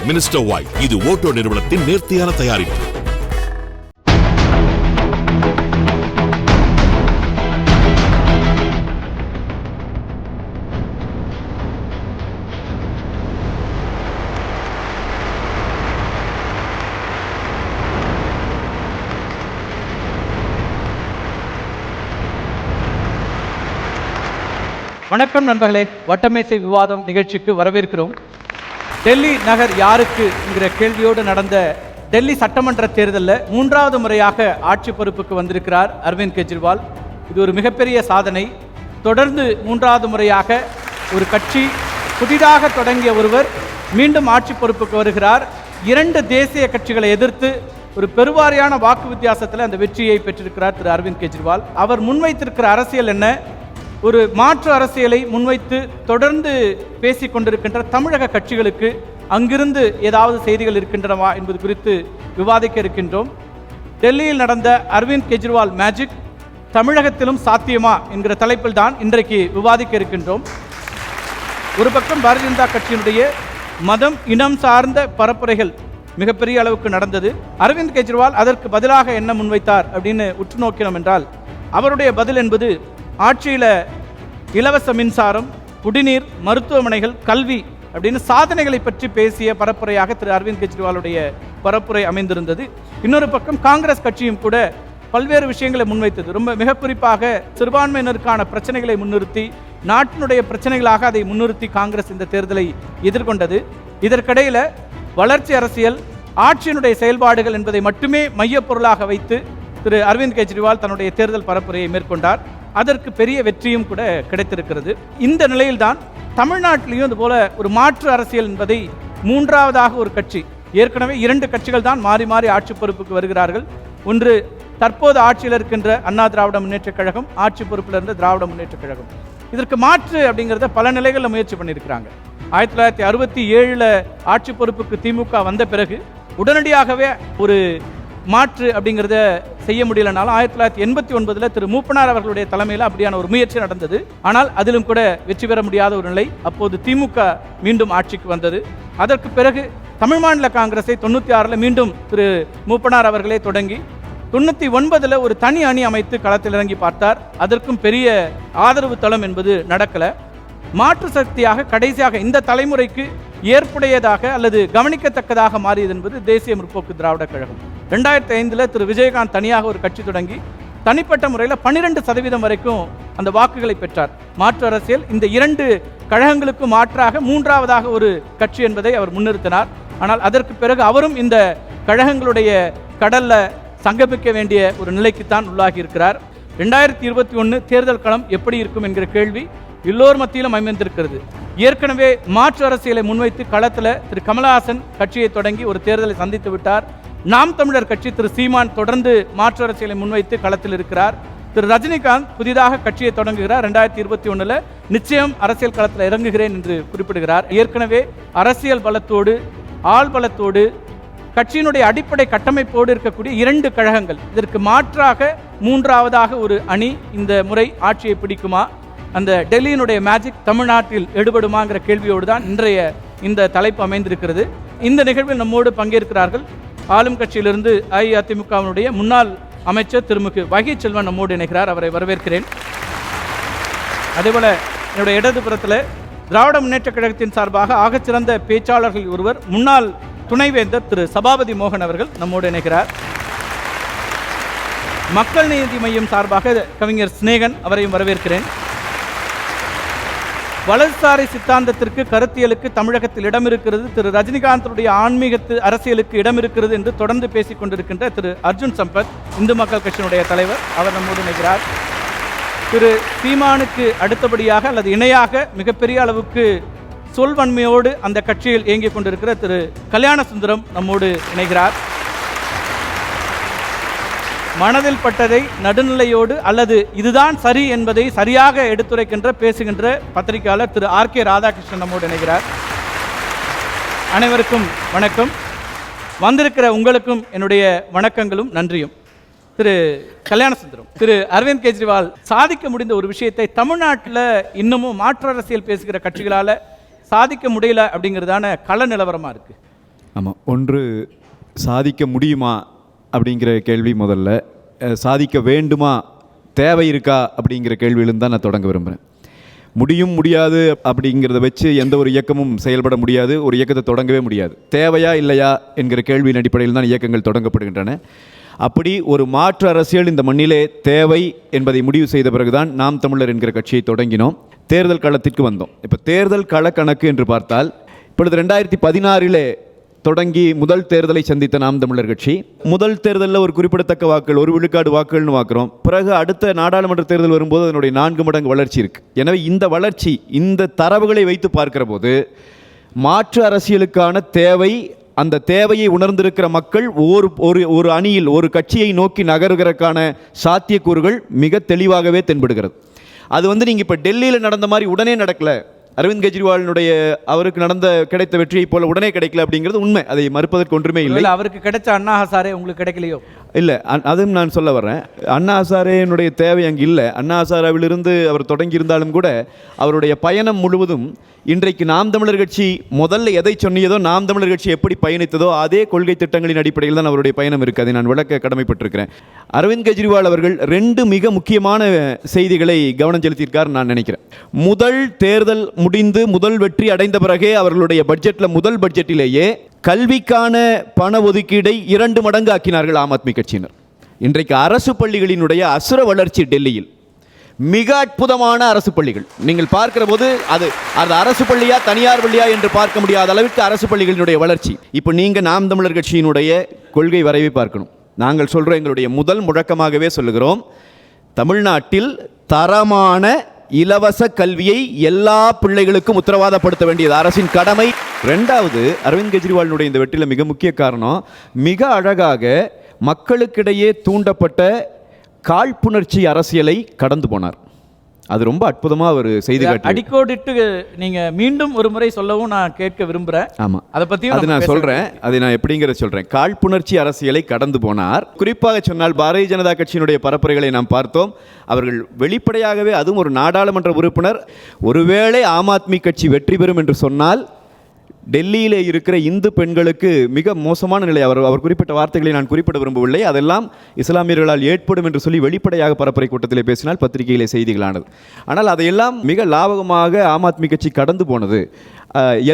Minister white, இது Otto நிறுவனத்தின் நேர்த்தியான தயாரிப்பு. வணக்கம் நண்பர்களே, வட்டமேசை விவாதம் நிகழ்ச்சிக்கு வரவேற்கிறோம். டெல்லி நகர் யாருக்கு என்கிற கேள்வியோடு நடந்த டெல்லி சட்டமன்ற தேர்தலில் 3வது முறையாக ஆட்சி பொறுப்புக்கு வந்திருக்கிறார் அரவிந்த் கெஜ்ரிவால். இது ஒரு மிகப்பெரிய சாதனை. தொடர்ந்து 3வது முறையாக ஒரு கட்சி புதிதாக தொடங்கிய ஒருவர் மீண்டும் ஆட்சி பொறுப்புக்கு வருகிறார். 2 தேசிய கட்சிகளை எதிர்த்து ஒரு பெருவாரியான வாக்கு வித்தியாசத்தில் அந்த வெற்றியை பெற்றிருக்கிறார் திரு அரவிந்த் கெஜ்ரிவால். அவர் முன்வைத்திருக்கிற அரசியல் என்ன? ஒரு மாற்று அரசியலை முன்வைத்து தொடர்ந்து பேசிக் கொண்டிருக்கின்ற தமிழக கட்சிகளுக்கு அங்கிருந்து ஏதாவது செய்திகள் இருக்கின்றனவா என்பது குறித்து விவாதிக்க இருக்கின்றோம். டெல்லியில் நடந்த அரவிந்த் கெஜ்ரிவால் மேஜிக் தமிழகத்திலும் சாத்தியமா என்கிற தலைப்பில் தான் இன்றைக்கு விவாதிக்க இருக்கின்றோம். ஒரு பக்கம் பாரதிய ஜனதா கட்சியினுடைய மதம் இனம் சார்ந்த பரப்புரைகள் மிகப்பெரிய அளவுக்கு நடந்தது. அரவிந்த் கெஜ்ரிவால் அதற்கு பதிலாக என்ன முன்வைத்தார் அப்படின்னு உற்று நோக்கினோம் என்றால், அவருடைய பதில் என்பது ஆட்சியில் இலவச மின்சாரம், குடிநீர், மருத்துவமனைகள், கல்வி அப்படின்னு சாதனைகளை பற்றி பேசிய பரப்புரையாக திரு அரவிந்த் கெஜ்ரிவாலுடைய பரப்புரை அமைந்திருந்தது. இன்னொரு பக்கம் காங்கிரஸ் கட்சியும் கூட பல்வேறு விஷயங்களை முன்வைத்தது. ரொம்ப மிக குறிப்பாக சிறுபான்மையினருக்கான பிரச்சனைகளை முன்னிறுத்தி, நாட்டினுடைய பிரச்சனைகளாக அதை முன்னிறுத்தி காங்கிரஸ் இந்த தேர்தலை எதிர்கொண்டது. இதற்கிடையில் வளர்ச்சி அரசியல், ஆட்சியினுடைய செயல்பாடுகள் என்பதை மட்டுமே மையப்பொருளாக வைத்து திரு அரவிந்த் கெஜ்ரிவால் தன்னுடைய தேர்தல் பரப்புரையை மேற்கொண்டார். அதற்கு பெரிய வெற்றியும் கூட கிடைத்திருக்கிறது. இந்த நிலையில்தான் தமிழ்நாட்டிலையும் இதுபோல ஒரு மாற்று அரசியல் என்பதை 3வதாக ஒரு கட்சி, ஏற்கனவே 2 கட்சிகள் தான் மாறி மாறி ஆட்சி பொறுப்புக்கு வருகிறார்கள். ஒன்று தற்போது ஆட்சியில் இருக்கின்ற அண்ணா திராவிட முன்னேற்றக் கழகம், ஆட்சி பொறுப்பில் இருந்த திராவிட முன்னேற்றக் கழகம். இதற்கு மாற்று அப்படிங்கிறத பல நிலைகளில் முயற்சி பண்ணியிருக்கிறாங்க. 1967 ஆட்சி பொறுப்புக்கு திமுக வந்த பிறகு உடனடியாகவே ஒரு மாற்று அப்படிங்கிறத செய்ய முடியலனாலும் 1989 திரு மூப்பனார் அவர்களுடைய தலைமையில் அப்படியான ஒரு முயற்சி நடந்தது. ஆனால் அதிலும் கூட வெற்றி பெற முடியாத ஒரு நிலை. அப்போது திமுக மீண்டும் ஆட்சிக்கு வந்தது. அதற்கு பிறகு தமிழ் மாநில காங்கிரஸை 96 மீண்டும் திரு மூப்பனார் அவர்களே தொடங்கி 99 ஒரு தனி அணி அமைத்து களத்தில் இறங்கி பார்த்தார். அதற்கும் பெரிய ஆதரவு தளம் என்பது நடக்கல. மாற்று சக்தியாக கடைசியாக இந்த தலைமுறைக்கு ஏற்புடையதாக அல்லது கவனிக்கத்தக்கதாக மாறியது என்பது தேசிய முற்போக்கு திராவிட கழகம். 2005 திரு விஜயகாந்த் தனியாக ஒரு கட்சி தொடங்கி தனிப்பட்ட முறையில் 12% வரைக்கும் அந்த வாக்குகளை பெற்றார். மாற்று அரசியல் இந்த 2 கழகங்களுக்கும் மாற்றாக 3வதாக ஒரு கட்சி என்பதை அவர் முன்னிறுத்தினார். ஆனால் அதற்கு பிறகு அவரும் இந்த கழகங்களுடைய கடல்ல சங்கமிக்க வேண்டிய ஒரு நிலைக்குத்தான் உள்ளாகி இருக்கிறார். 2021 தேர்தல் களம் எப்படி இருக்கும் என்கிற கேள்வி எல்லோர் மத்தியிலும் அமைந்திருக்கிறது. ஏற்கனவே மாற்று அரசியலை முன்வைத்து களத்தில் திரு கமலஹாசன் கட்சியை தொடங்கி ஒரு தேர்தலை சந்தித்து விட்டார். நாம் தமிழர் கட்சி திரு சீமான் தொடர்ந்து மாற்று அரசியலை முன்வைத்து களத்தில் இருக்கிறார். திரு ரஜினிகாந்த் புதிதாக கட்சியை தொடங்குகிறார். 2021 நிச்சயம் அரசியல் களத்தில் இறங்குகிறேன் என்று குறிப்பிடுகிறார். ஏற்கனவே அரசியல் பலத்தோடு, ஆள் பலத்தோடு, கட்சியினுடைய அடிப்படை கட்டமைப்போடு இருக்கக்கூடிய 2 கழகங்கள், இதற்கு மாற்றாக 3வதாக ஒரு அணி இந்த முறை ஆட்சியை பிடிக்குமா? அந்த டெல்லியினுடைய மேஜிக் தமிழ்நாட்டில் எடுபடுமாங்கிற கேள்வியோடு தான் இன்றைய இந்த தலைப்பு அமைந்திருக்கிறது. இந்த நிகழ்வில் நம்மோடு பங்கேற்கிறார்கள் ஆளும் கட்சியிலிருந்து அஇஅதிமுகவினுடைய முன்னாள் அமைச்சர் திருமிகு வைகை செல்வன் நம்மோடு இணைகிறார். அவரை வரவேற்கிறேன். அதேபோல என்னுடைய இடதுபுறத்தில் திராவிட முன்னேற்ற கழகத்தின் சார்பாக ஆகச்சிறந்த பேச்சாளர்கள் ஒருவர், முன்னாள் துணைவேந்தர் திரு சபாபதி மோகன் அவர்கள் நம்மோடு இணைகிறார். மக்கள் நீதி மையம் சார்பாக கவிஞர் சிநேகன், அவரையும் வரவேற்கிறேன். வலதுசாரி சித்தாந்தத்திற்கு, கருத்தியலுக்கு தமிழகத்தில் இடம் இருக்கிறது, திரு ரஜினிகாந்தனுடைய ஆன்மீகத்து அரசியலுக்கு இடம் இருக்கிறது என்று தொடர்ந்து பேசிக் கொண்டிருக்கின்ற திரு அர்ஜுன் சம்பத், இந்து மக்கள் கட்சியினுடைய தலைவர், அவர் நம்மோடு இணைகிறார். திரு சீமானுக்கு அடுத்தபடியாக அல்லது இணையாக மிகப்பெரிய அளவுக்கு சொல்வன்மையோடு அந்த கட்சியில் இயங்கிக் கொண்டிருக்கிற திரு கல்யாண சுந்தரம் நம்மோடு இணைகிறார். மனதில் பட்டதை நடுநிலையோடு அல்லது இதுதான் சரி என்பதை சரியாக எடுத்துரைக்கின்ற பேசுகின்ற பத்திரிகையாளர் திரு ஆர்.கே. ராதாகிருஷ்ணன் நம்மோடு இணைகிறார். அனைவருக்கும் வணக்கம். வந்திருக்கிற உங்களுக்கும் என்னுடைய வணக்கங்களும் நன்றியும். திரு கல்யாண சுந்தரம், திரு அரவிந்த் கெஜ்ரிவால் சாதிக்க முடிந்த ஒரு விஷயத்தை தமிழ்நாட்டில் இன்னமும் மாற்று அரசியல் பேசுகிற கட்சிகளால் சாதிக்க முடியல அப்படிங்கிறதான கள நிலவரமாக இருக்குது. ஆமாம், ஒன்று சாதிக்க முடியுமா அப்படிங்கிற கேள்வி முதல்ல, சாதிக்க வேண்டுமா, தேவை இருக்கா அப்படிங்கிற கேள்வியிலும் தான் நான் தொடங்க விரும்புகிறேன். முடியும் முடியாது அப்படிங்கிறத வச்சு எந்த ஒரு இயக்கமும் செயல்பட முடியாது, ஒரு இயக்கத்தை தொடங்கவே முடியாது. தேவையா இல்லையா என்கிற கேள்வியின் அடிப்படையில் தான் இயக்கங்கள் தொடங்கப்படுகின்றன. அப்படி ஒரு மாற்று அரசியல் இந்த மண்ணிலே தேவை என்பதை முடிவு செய்த பிறகுதான் நாம் தமிழர் என்கிற கட்சியை தொடங்கினோம். தேர்தல் களத்திற்கு வந்தோம். இப்போ தேர்தல் களக்கணக்கு என்று பார்த்தால், இப்பொழுது 2016 தொடங்கி முதல் தேர்தலை சந்தித்த நாம் தமிழர் கட்சி, முதல் தேர்தலில் ஒரு குறிப்பிடத்தக்க வாக்குகள், 1 விழுக்காடு வாக்குகள்னு பார்க்குறோம். பிறகு அடுத்த நாடாளுமன்ற தேர்தல் வரும்போது அதனுடைய 4 மடங்கு வளர்ச்சி இருக்குது. எனவே இந்த வளர்ச்சி, இந்த தரவுகளை வைத்து பார்க்கிற போது மாற்று அரசியலுக்கான தேவை, அந்த தேவையை உணர்ந்திருக்கிற மக்கள் ஒரு அணியில், ஒரு கட்சியை நோக்கி நகருகிறதுக்கான சாத்தியக்கூறுகள் மிக தெளிவாகவே தென்படுகிறது. அது நீங்கள் இப்போ டெல்லியில் நடந்த மாதிரி உடனே நடக்கலை. அரவிந்த் கெஜ்ரிவாலினுடைய அவருக்கு கிடைத்த வெற்றியை போல உடனே கிடைக்கல அப்படிங்கிறது உண்மை. அதை மறுப்பதற்கு ஒன்றுமே இல்லை. அவருக்கு கிடைச்ச அண்ணா ஹசாரே உங்களுக்கு கிடைக்கலையோ? இல்லை, அதுவும் நான் சொல்ல வர்றேன். அண்ணா ஹசாரேனுடைய தேவை அங்கே இல்லை. அண்ணா ஹசாராவிலிருந்து அவர் தொடங்கி இருந்தாலும் கூட அவருடைய பயணம் முழுவதும் இன்றைக்கு நாம் தமிழர் கட்சி முதல்ல எதை சொன்னியதோ, நாம் தமிழர் கட்சி எப்படி பயணித்ததோ அதே கொள்கை திட்டங்களின் அடிப்படையில் தான் அவருடைய பயணம் இருக்குது. அதை நான் விளக்க கடமைப்பட்டிருக்கிறேன். அரவிந்த் கெஜ்ரிவால் அவர்கள் 2 மிக முக்கியமான செய்திகளை கவனம் செலுத்தியிருக்கார் நான் நினைக்கிறேன். முதல் தேர்தல் முடிந்து முதல் வெற்றி அடைந்த பிறகே அவர்களுடைய பட்ஜெட்டில், முதல் பட்ஜெட்டிலேயே கல்விக்கான பண ஒதுக்கீடை 2 மடங்கு ஆக்கினார்கள் ஆம் ஆத்மி கட்சியினர். இன்றைக்கு அரசு பள்ளிகளினுடைய அசுர வளர்ச்சி டெல்லியில், மிக அற்புதமான அரசு பள்ளிகள். நீங்கள் பார்க்கிற போது அது அரசு பள்ளியா தனியார் பள்ளியா என்று பார்க்க முடியாத அளவிற்கு அரசு பள்ளிகளினுடைய வளர்ச்சி. இப்போ நீங்கள் நாம் தமிழர் கட்சியினுடைய கொள்கை வரைவை பார்க்கணும். நாங்கள் சொல்கிறோம், எங்களுடைய முதல் முழக்கமாகவே சொல்லுகிறோம், தமிழ்நாட்டில் தரமான இலவச கல்வியை எல்லா பிள்ளைகளுக்கும் உத்தரவாதப்படுத்த வேண்டியது அரசின் கடமை. 2வது, அரவிந்த் கெஜ்ரிவாலினுடைய இந்த வெற்றியில் மிக முக்கிய காரணம், மிக அழகாக மக்களுக்கிடையே தூண்டப்பட்ட காழ்ப்புணர்ச்சி அரசியலை கடந்து போனார். அது ரொம்ப அற்புதமாக ஒரு செய்தி காட்டி அடிக்கோடிட்டு நீங்கள் மீண்டும் ஒரு முறை சொல்லவும் நான் கேட்க விரும்புகிறேன். ஆமாம், அதை பற்றி நான் சொல்கிறேன். அதை நான் எப்படிங்கிறத சொல்கிறேன். காழ்ப்புணர்ச்சி அரசியலை கடந்து போனார். குறிப்பாக சொன்னால் பாரதிய ஜனதா கட்சியினுடைய பரப்புரைகளை நாம் பார்த்தோம். அவர்கள் வெளிப்படையாகவே, அதுவும் ஒரு நாடாளுமன்ற உறுப்பினர், ஒருவேளை ஆம் ஆத்மி கட்சி வெற்றி பெறும் என்று சொன்னால் டெல்லியிலே இருக்கிற இந்து பெண்களுக்கு மிக மோசமான நிலை, அவர் குறிப்பிட்ட வார்த்தைகளை நான் குறிப்பிட விரும்பவில்லை, அதெல்லாம் இஸ்லாமியர்களால் ஏற்படும் என்று சொல்லி வெளிப்படையாக பரப்புரை கூட்டத்திலே பேசினால் பத்திரிகையிலே செய்திகளானது. ஆனால் அதையெல்லாம் மிக லாபகமாக ஆம் ஆத்மி கட்சி கடந்து போனது.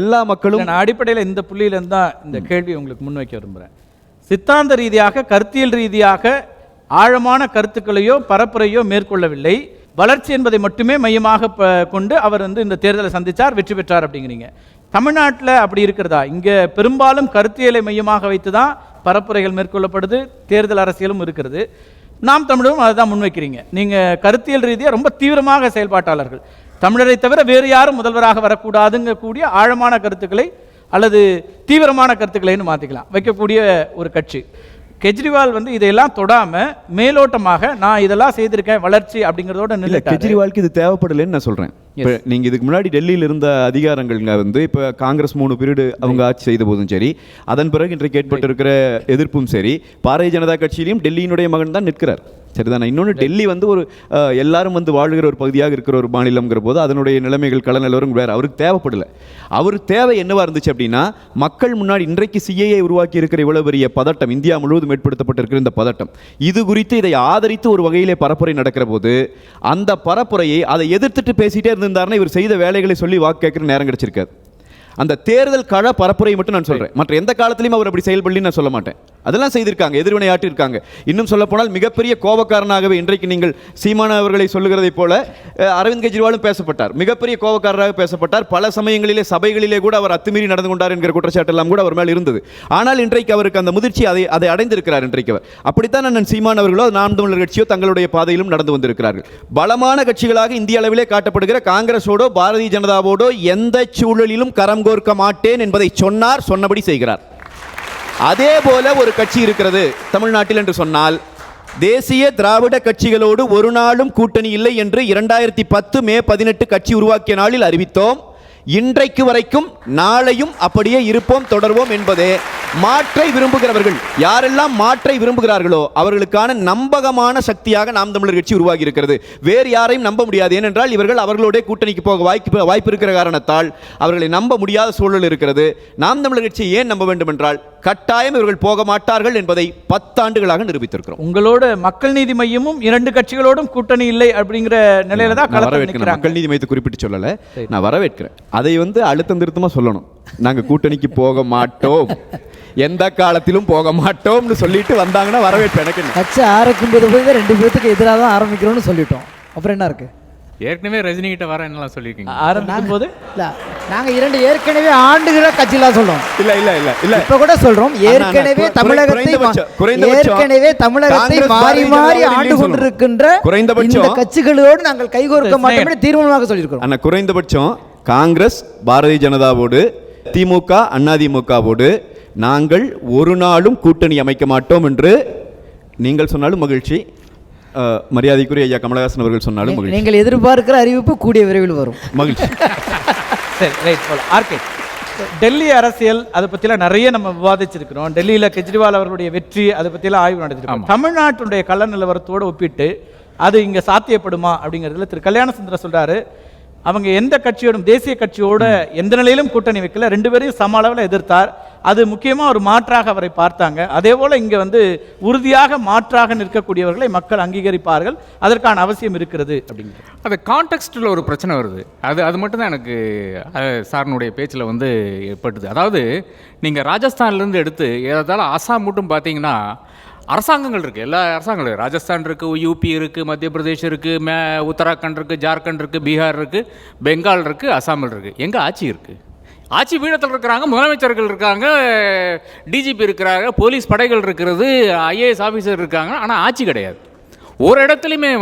எல்லா மக்களும் அடிப்படையில் இந்த புள்ளியிலிருந்து தான் இந்த கேள்வி உங்களுக்கு முன்வைக்க விரும்புகிறேன். சித்தாந்த ரீதியாக, கருத்தியல் ரீதியாக ஆழமான கருத்துக்களையோ பரப்புரையோ மேற்கொள்ளவில்லை. வளர்ச்சி என்பதை மட்டுமே மையமாக கொண்டு அவர் இந்த தேர்தலை சந்தித்தார், வெற்றி பெற்றார் அப்படிங்கிறீங்க. தமிழ்நாட்டில் அப்படி இருக்கிறதா? இங்கே பெரும்பாலும் கருத்தியலை மையமாக வைத்து தான் பரப்புரைகள் மேற்கொள்ளப்படுது, தேர்தல் அரசியலும் இருக்கிறது. நாம் தமிழரும் அதை தான் முன்வைக்கிறீங்க. நீங்கள் கருத்தியல் ரீதியாக ரொம்ப தீவிரமாக செயல்பாட்டாளர்கள், தமிழரை தவிர வேறு யாரும் முதல்வராக வரக்கூடாதுங்க கூடிய ஆழமான கருத்துக்களை அல்லது தீவிரமான கருத்துக்களைன்னு மாற்றிக்கலாம் வைக்கக்கூடிய ஒரு கட்சி. கெஜ்ரிவால் இதையெல்லாம் தொடாம மேலோட்டமாக நான் இதெல்லாம் செய்திருக்கேன் வளர்ச்சி அப்படிங்கிறதோட நிலை. கெஜ்ரிவாலுக்கு இது தேவைப்படலைன்னு நான் சொல்றேன். இப்போ நீங்கள் இதுக்கு முன்னாடி டெல்லியில் இருந்த அதிகாரங்கள் இப்போ காங்கிரஸ் 3 பீரியடு அவங்க ஆட்சி செய்த போதும் சரி, அதன் பிறகு இன்றைக்கு ஏற்பட்டிருக்கிற எதிர்ப்பும் சரி, பாரதிய ஜனதா கட்சியிலையும் டெல்லியினுடைய மகன் தான் நிற்கிறார். சரிதானே? இன்னொன்று, டெல்லி ஒரு எல்லாரும் வாழ்கிற ஒரு பகுதியாக இருக்கிற ஒரு மாநிலம்ங்கிற போது அதனுடைய நிலைமைகள் கள நிலவரம் வேறு. அவருக்கு தேவைப்படலை. அவர் தேவை என்னவா இருந்துச்சு அப்படின்னா, மக்கள் முன்னாடி இன்றைக்கு சிஏஏ உருவாக்கி இருக்கிற இவ்வளவு பெரிய பதட்டம், இந்தியா முழுவதும் ஏற்படுத்தப்பட்டிருக்கிற இந்த பதட்டம், இது குறித்து இதை ஆதரித்து ஒரு வகையிலே பரப்புரை நடக்கிற போது அந்த பரப்புரையை அதை எதிர்த்துட்டு பேசிட்டே இருந்திருந்தாருன்னா இவர் செய்த வேலைகளை சொல்லி வாக்கு கேட்குற நேரம் கிடைச்சிருக்காது. அந்த தேர்தல் கள பரப்புரை மட்டும் நான் சொல்கிறேன். மற்ற எந்த காலத்திலையும் அவர் அப்படி செயல்படலன்னு நான் சொல்ல மாட்டேன். அதெல்லாம் செய்திருக்காங்க, எதிர்வினையாற்றி இருக்காங்க. இன்னும் சொல்ல போனால் மிகப்பெரிய கோபக்காரனாகவே இன்றைக்கு நீங்கள் சீமான் அவர்களை சொல்லுகிறதை போல அரவிந்த் கெஜ்ரிவாலும் பேசப்பட்டார், மிகப்பெரிய கோபக்காரராக பேசப்பட்டார். பல சமயங்களிலே சபைகளிலே கூட அவர் அத்துமீறி நடந்து கொண்டார் என்கிற குற்றச்சாட்டெல்லாம் கூட அவர் மேல் இருந்தது. ஆனால் இன்றைக்கு அவருக்கு அந்த முதிர்ச்சி அதை அடைந்திருக்கிறார். இன்றைக்கு அவர் அப்படித்தான் அண்ணன் சீமான் அவர்களோ நாம் தமிழர் கட்சியோ தங்களுடைய பாதையிலும் நடந்து வந்திருக்கிறார்கள். பலமான கட்சிகளாக இந்திய அளவிலே காட்டப்படுகிற காங்கிரஸோடோ பாரதிய ஜனதாவோடோ எந்த சூழலிலும் கரம் கோர்க்க மாட்டேன் என்பதை சொன்னார், சொன்னபடி செய்கிறார். அதே போல ஒரு கட்சி இருக்கிறது தமிழ்நாட்டில் என்று சொன்னால், தேசிய திராவிட கட்சிகளோடு ஒரு நாளும் கூட்டணி இல்லை என்று 2010 மே 18 கட்சி உருவாக்கிய நாளில் அறிவித்தோம். இன்றைக்கு வரைக்கும் நாளையும் அப்படியே இருப்போம், தொடர்வோம் என்பதே மாற்றை விரும்புகிறவர்கள் யாரெல்லாம் மாற்றை விரும்புகிறார்களோ அவர்களுக்கான நம்பகமான சக்தியாக நாம் தமிழர் கட்சி உருவாகி இருக்கிறது. வேறு யாரையும் நம்ப முடியாது. ஏனென்றால் இவர்கள் அவர்களோட கூட்டணிக்கு போக வாய்ப்பு இருக்கிற காரணத்தால் அவர்களை நம்ப முடியாத சூழல் இருக்கிறது. நாம் தமிழர் கட்சியை ஏன் நம்ப வேண்டும் என்றால் கட்டாயம் இவர்கள் போக மாட்டார்கள் என்பதை 10 ஆண்டுகளாக நிரூபித்திருக்கிறோம். உங்களோட மக்கள் நீதி மையமும் 2 கட்சிகளோடும் கூட்டணி இல்லை அப்படிங்கிற நிலையில தான் மக்கள் நீதி மையத்தை குறிப்பிட்டு சொல்லல, நான் வரவேற்கிறேன். அதை அழுத்தம் திருத்தமா சொல்லணும். நாங்க கூட்டணிக்கு போக மாட்டோம், எந்த காலத்திலும் போக மாட்டோம்னு சொல்லிட்டு வந்தாங்கன்னா வரவேற்பு. எனக்கு கட்சி ஆரம்பிக்கும்போது போய் 2 பேருக்கு எதிராக தான் ஆரம்பிக்கிறோம்னு சொல்லிட்டோம். அப்புறம் என்ன இருக்கு? ஏற்கனவே ரஜினி கிட்ட வர என்னலாம் சொல்லியிருக்கீங்க ஆரம்பிக்கும் போது? இல்ல, நாங்க 2 ஏற்கனவே ஆண்டுகிற கட்சிலாம் சொல்றோம். இல்ல இல்ல இல்ல இல்ல இப்ப கூட சொல்றோம். ஏற்கனவே தமிழகத்தை மாறி மாறி ஆண்டு கொண்டிருக்கின்ற இந்த கட்சிகளோடு நாங்கள் கைகோர்க்க மாட்டோம் என்று தீர்மானமாக சொல்லியிருக்கிறோம். ஆனா குறைந்தபட்சம் காங்கிரஸ் பாரதிய ஜனதாவோடு, திமுக அதிமுகவோடு நாங்கள் ஒரு நாளும் கூட்டணி அமைக்க மாட்டோம் என்று நீங்கள் சொன்னாலும் மகிழ்ச்சி, மரியாதைக்குரிய ஐயா கமலஹாசன் அவர்கள் சொன்னாலும் மகிழ்ச்சி. நீங்கள் எதிர்பார்க்கிற அறிவிப்பு கூடிய விரைவில் வரும். மகிழ்ச்சி. சரி, ரைட், போலாம். ஆர்கே, டெல்லி அரசியல் அதை பற்றிலாம் நிறைய நம்ம விவாதிச்சிருக்கிறோம். டெல்லியில் கெஜ்ரிவால் அவர்களுடைய வெற்றி அதை பற்றிலாம் ஆய்வு நடத்திருக்கோம். தமிழ்நாட்டுடைய கள நிலவரத்தோடு ஒப்பிட்டு அது இங்கே சாத்தியப்படுமா அப்படிங்கிறதுல திரு கல்யாண சுந்தரம் சொல்றாரு, அவங்க எந்த கட்சியோடும் தேசிய கட்சியோட எந்த நிலையிலும் கூட்டணி வைக்கல, 2 பேரையும் சம அளவில் எதிர்த்தார். அது முக்கியமாக ஒரு மாற்றாக அவரை பார்த்தாங்க. அதே போல் இங்கே உறுதியாக மாற்றாக நிற்கக்கூடியவர்களை மக்கள் அங்கீகரிப்பார்கள், அதற்கான அவசியம் இருக்கிறது அப்படிங்கிறது. அது கான்டெக்ஸ்டில் ஒரு பிரச்சனை வருது. அது மட்டும்தான் எனக்கு சாரனுடைய பேச்சில் ஏற்பட்டுது. அதாவது நீங்கள் ராஜஸ்தான்லேருந்து எடுத்து ஏதாவது அசாம் மட்டும் பார்த்தீங்கன்னா அரசாங்கங்கள் இருக்குது, எல்லா அரசாங்கங்களும். ராஜஸ்தான் இருக்குது, யூபி இருக்குது, மத்திய பிரதேஷ் இருக்குது, உத்தராகண்ட் இருக்குது, ஜார்க்கண்ட் இருக்குது, பீகார் இருக்குது, பெங்கால் இருக்குது, அசாமில் இருக்குது. எங்கே ஆட்சி இருக்குது? ஆட்சி பீடத்தில் இருக்கிறாங்க, முதலமைச்சர்கள் இருக்காங்க, டிஜிபி இருக்கிறாங்க, போலீஸ் படைகள் இருக்கிறது, ஐஏஎஸ் ஆஃபீஸர் இருக்காங்க. ஆனால் ஆட்சி கிடையாது. ஒரு இடத்துலையுமே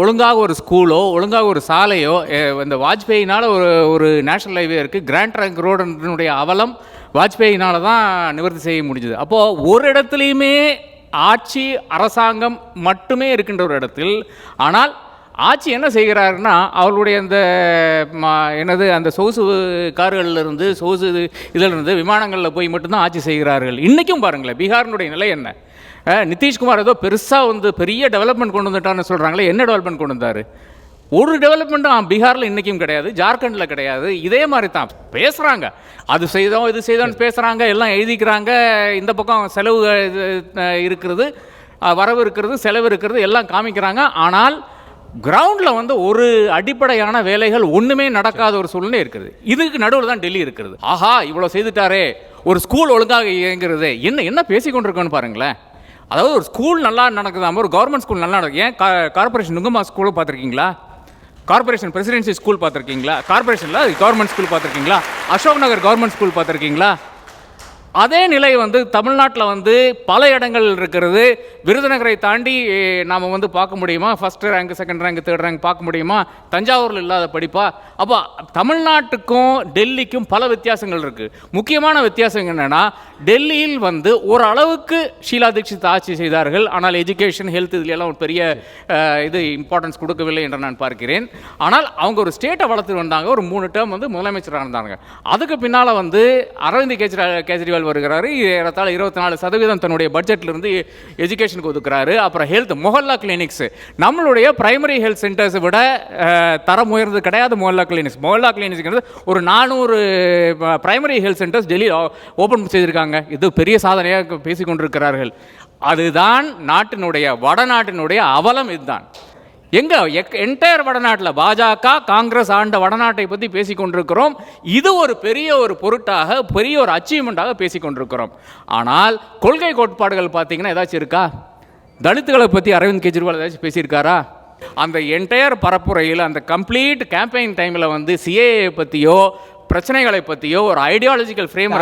ஒழுங்காக ஒரு ஸ்கூலோ ஒழுங்காக ஒரு சாலையோ, இந்த வாஜ்பேயினால் ஒரு நேஷனல் ஹைவே இருக்குது, கிராண்ட் ட்ரங்க் ரோடுனுடைய அவலம் வாஜ்பேயினால தான் நிவர்த்தி செய்ய முடிஞ்சது. அப்போது ஒரு இடத்துலையுமே ஆட்சி அரசாங்கம் மட்டுமே இருக்கின்ற ஒரு இடத்தில், ஆனால் ஆட்சி என்ன செய்கிறாருன்னா அவர்களுடைய அந்த சொகுசு கார்களிலிருந்து சொகுசு இதிலிருந்து விமானங்களில் போய் மட்டும்தான் ஆட்சி செய்கிறார்கள். இன்றைக்கும் பாருங்களேன் பீகாரினுடைய நிலை என்ன. நிதிஷ்குமார் ஏதோ பெருசாக பெரிய டெவலப்மெண்ட் கொண்டு வந்துட்டான்னு சொல்கிறாங்களே, என்ன டெவலப்மெண்ட் கொண்டு வந்தார்? ஒரு டெவலப்மெண்ட்டும் பீகாரில் இன்றைக்கும் கிடையாது, ஜார்க்கண்டில் கிடையாது. இதே மாதிரி தான் பேசுகிறாங்க, அது செய்தோம் இது செய்தோன்னு பேசுகிறாங்க, எல்லாம் எழுதிக்கிறாங்க. இந்த பக்கம் செலவு இருக்கிறது, வரவு இருக்கிறது, செலவு இருக்கிறது, எல்லாம் காமிக்கிறாங்க. ஆனால் கிரவுண்டில் ஒரு அடிப்படையான வேலைகள் ஒன்றுமே நடக்காத ஒரு சூழ்நிலை இருக்குது. இதுக்கு நடுவில் தான் டெல்லி இருக்கிறது. ஆஹா இவ்வளோ செய்துட்டாரே, ஒரு ஸ்கூல் ஒழுங்காக இயங்குறது, என்ன பேசி கொண்டிருக்கோன்னு பாருங்களேன். அதாவது ஒரு ஸ்கூல் நல்லா நடக்குதாம, ஒரு கவர்மெண்ட் ஸ்கூல் நல்லா நடக்குது. ஏன் கார்பரேஷன் நுங்கம்மா ஸ்கூலை பார்த்துருக்கீங்களா? கார்பரேஷன் பிரசிடென்சி ஸ்கூல் பார்த்துருக்கீங்களா? கார்பரேஷனில் கவர்மெண்ட் ஸ்கூல் பார்த்துருக்கீங்களா? அசோக் நகர் கவர்மெண்ட் ஸ்கூல் பார்த்துருக்கீங்களா? அதே நிலை தமிழ்நாட்டில் பல இடங்கள் இருக்கிறது. விருதுநகரை தாண்டி நாம் பார்க்க முடியுமா? First rank, second rank, third rank பார்க்க முடியுமா? தஞ்சாவூரில் இல்லாத படிப்பா? அப்போ தமிழ்நாட்டுக்கும் டெல்லிக்கும் பல வித்தியாசங்கள் இருக்குது. முக்கியமான வித்தியாசம் என்னென்னா, டெல்லியில் ஓரளவுக்கு ஷீலா தீட்சித் ஆட்சி செய்தார்கள். ஆனால் எஜுகேஷன், ஹெல்த் இதுலாம் ஒரு பெரிய இம்பார்ட்டன்ஸ் கொடுக்கவில்லை என்று நான் பார்க்கிறேன். ஆனால் அவங்க ஒரு ஸ்டேட்டை வளர்த்து வந்தாங்க. ஒரு 3 டேர்ம் முதலமைச்சராக இருந்தாங்க. அதுக்கு பின்னால் அரவிந்த் கெஜ்ரிவால் வருகிறாரு. ஏறத்தாழ 24% தன்னுடைய பட்ஜெட்லேருந்து எஜுகேஷனுக்கு ஒதுக்குறாரு. அப்புறம் ஹெல்த், மொஹல்லா கிளினிக்ஸ், நம்மளுடைய பிரைமரி ஹெல்த் சென்டர்ஸை விட தரம் உயர்ந்தது கிடையாது மொஹல்லா கிளினிக்ஸ். மொஹல்லா கிளினிக்ஸ் ஒரு 400 primary health centres Delhi open செய்திருக்காங்க. இது பெரிய சாதனையாக பேசிக்கொண்டிருக்கிறார்கள். அதுதான் வடநாட்டினுடைய அவலம். இதுதான் என்டையர் வடநாட்டில் பாஜக காங்கிரஸ் ஆண்ட வடநாட்டை பற்றி பேசிக்கொண்டிருக்கிறோம். இது ஒரு பெரிய பொருட்டாக, பெரிய ஒரு அச்சீவ்மெண்ட்டாக பேசிக்கொண்டிருக்கிறோம். ஆனால் கொள்கை கோட்பாடுகள் பார்த்தீங்கன்னா ஏதாச்சும் இருக்கா? தலித்துகளை பற்றி அரவிந்த் கெஜ்ரிவால் ஏதாச்சும் பேசியிருக்காரா? அந்த என்டையர் பரப்புரையில், அந்த கம்ப்ளீட் கேம்பெயின் டைமில் சிஏஏ பற்றியோ பிரச்சனைகளை பற்றியோ ஒரு ஐடியாலஜிக்கல் ஃப்ரேம்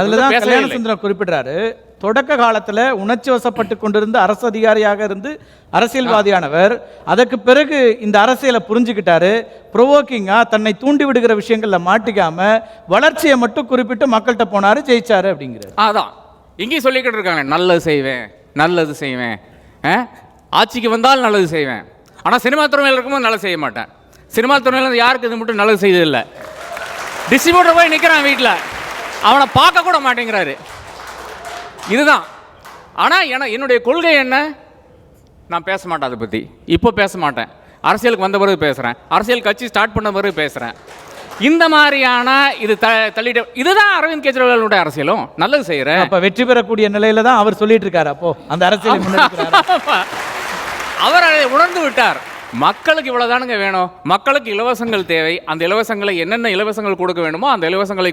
குறிப்பிடுறாரு. தொடக்க காலத்தில் உணர்ச்சி வசப்பட்டு கொண்டிருந்த அரசு அதிகாரியாக இருந்து அரசியல்வாதியானவர் அதற்கு பிறகு இந்த அரசியலை புரிஞ்சுக்கிட்டாரு. ப்ரொவோக்கிங்கா தன்னை தூண்டி விடுகிற விஷயங்கள்ல மாட்டிக்காம வளர்ச்சியை மட்டும் குறிப்பிட்டு மக்கள்கிட்ட போனாரு, ஜெயிச்சாரு அப்படிங்கிறது. அதான் இங்கேயும் சொல்லிக்கிட்டு இருக்காங்க, நல்லது செய்வேன், ஆட்சிக்கு வந்தால் நல்லது செய்வேன். ஆனால் சினிமா துறையில் இருக்கும்போது நல்லது செய்ய மாட்டேன். சினிமா துறையில் யாருக்கு இது மட்டும் நல்லது செய்ததில்லை. டிஸ்ட்ரிபியூட்டர் போய் நிற்கிறான் வீட்டில், அவனை பார்க்க கூட மாட்டேங்கிறாரு. இதுதான். ஆனால் என்னுடைய கொள்கை என்ன, நான் பேச மாட்டேன் அதை பற்றி. இப்போ பேச மாட்டேன், அரசியலுக்கு வந்த பிறகு பேசுகிறேன், அரசியல் கட்சி ஸ்டார்ட் பண்ண பிறகு பேசுகிறேன். இந்த மாதிரியான இது தள்ளிட்டு, இதுதான் அரவிந்த் கெஜ்ரிவாலுடைய அரசியலும். நல்லது செய்கிறேன். அப்போ வெற்றி பெறக்கூடிய நிலையில தான் அவர் சொல்லிட்டு இருக்காரு. அப்போ அந்த அரசியல் அவர் அதை உணர்ந்து விட்டார். மக்களுக்கு இவ்வளவுதானுங்க வேணும், மக்களுக்கு இலவசங்கள் தேவை. அந்த இலவசங்களை என்னென்ன இலவசங்கள் கொடுக்க வேண்டுமோ அந்த இலவசங்களை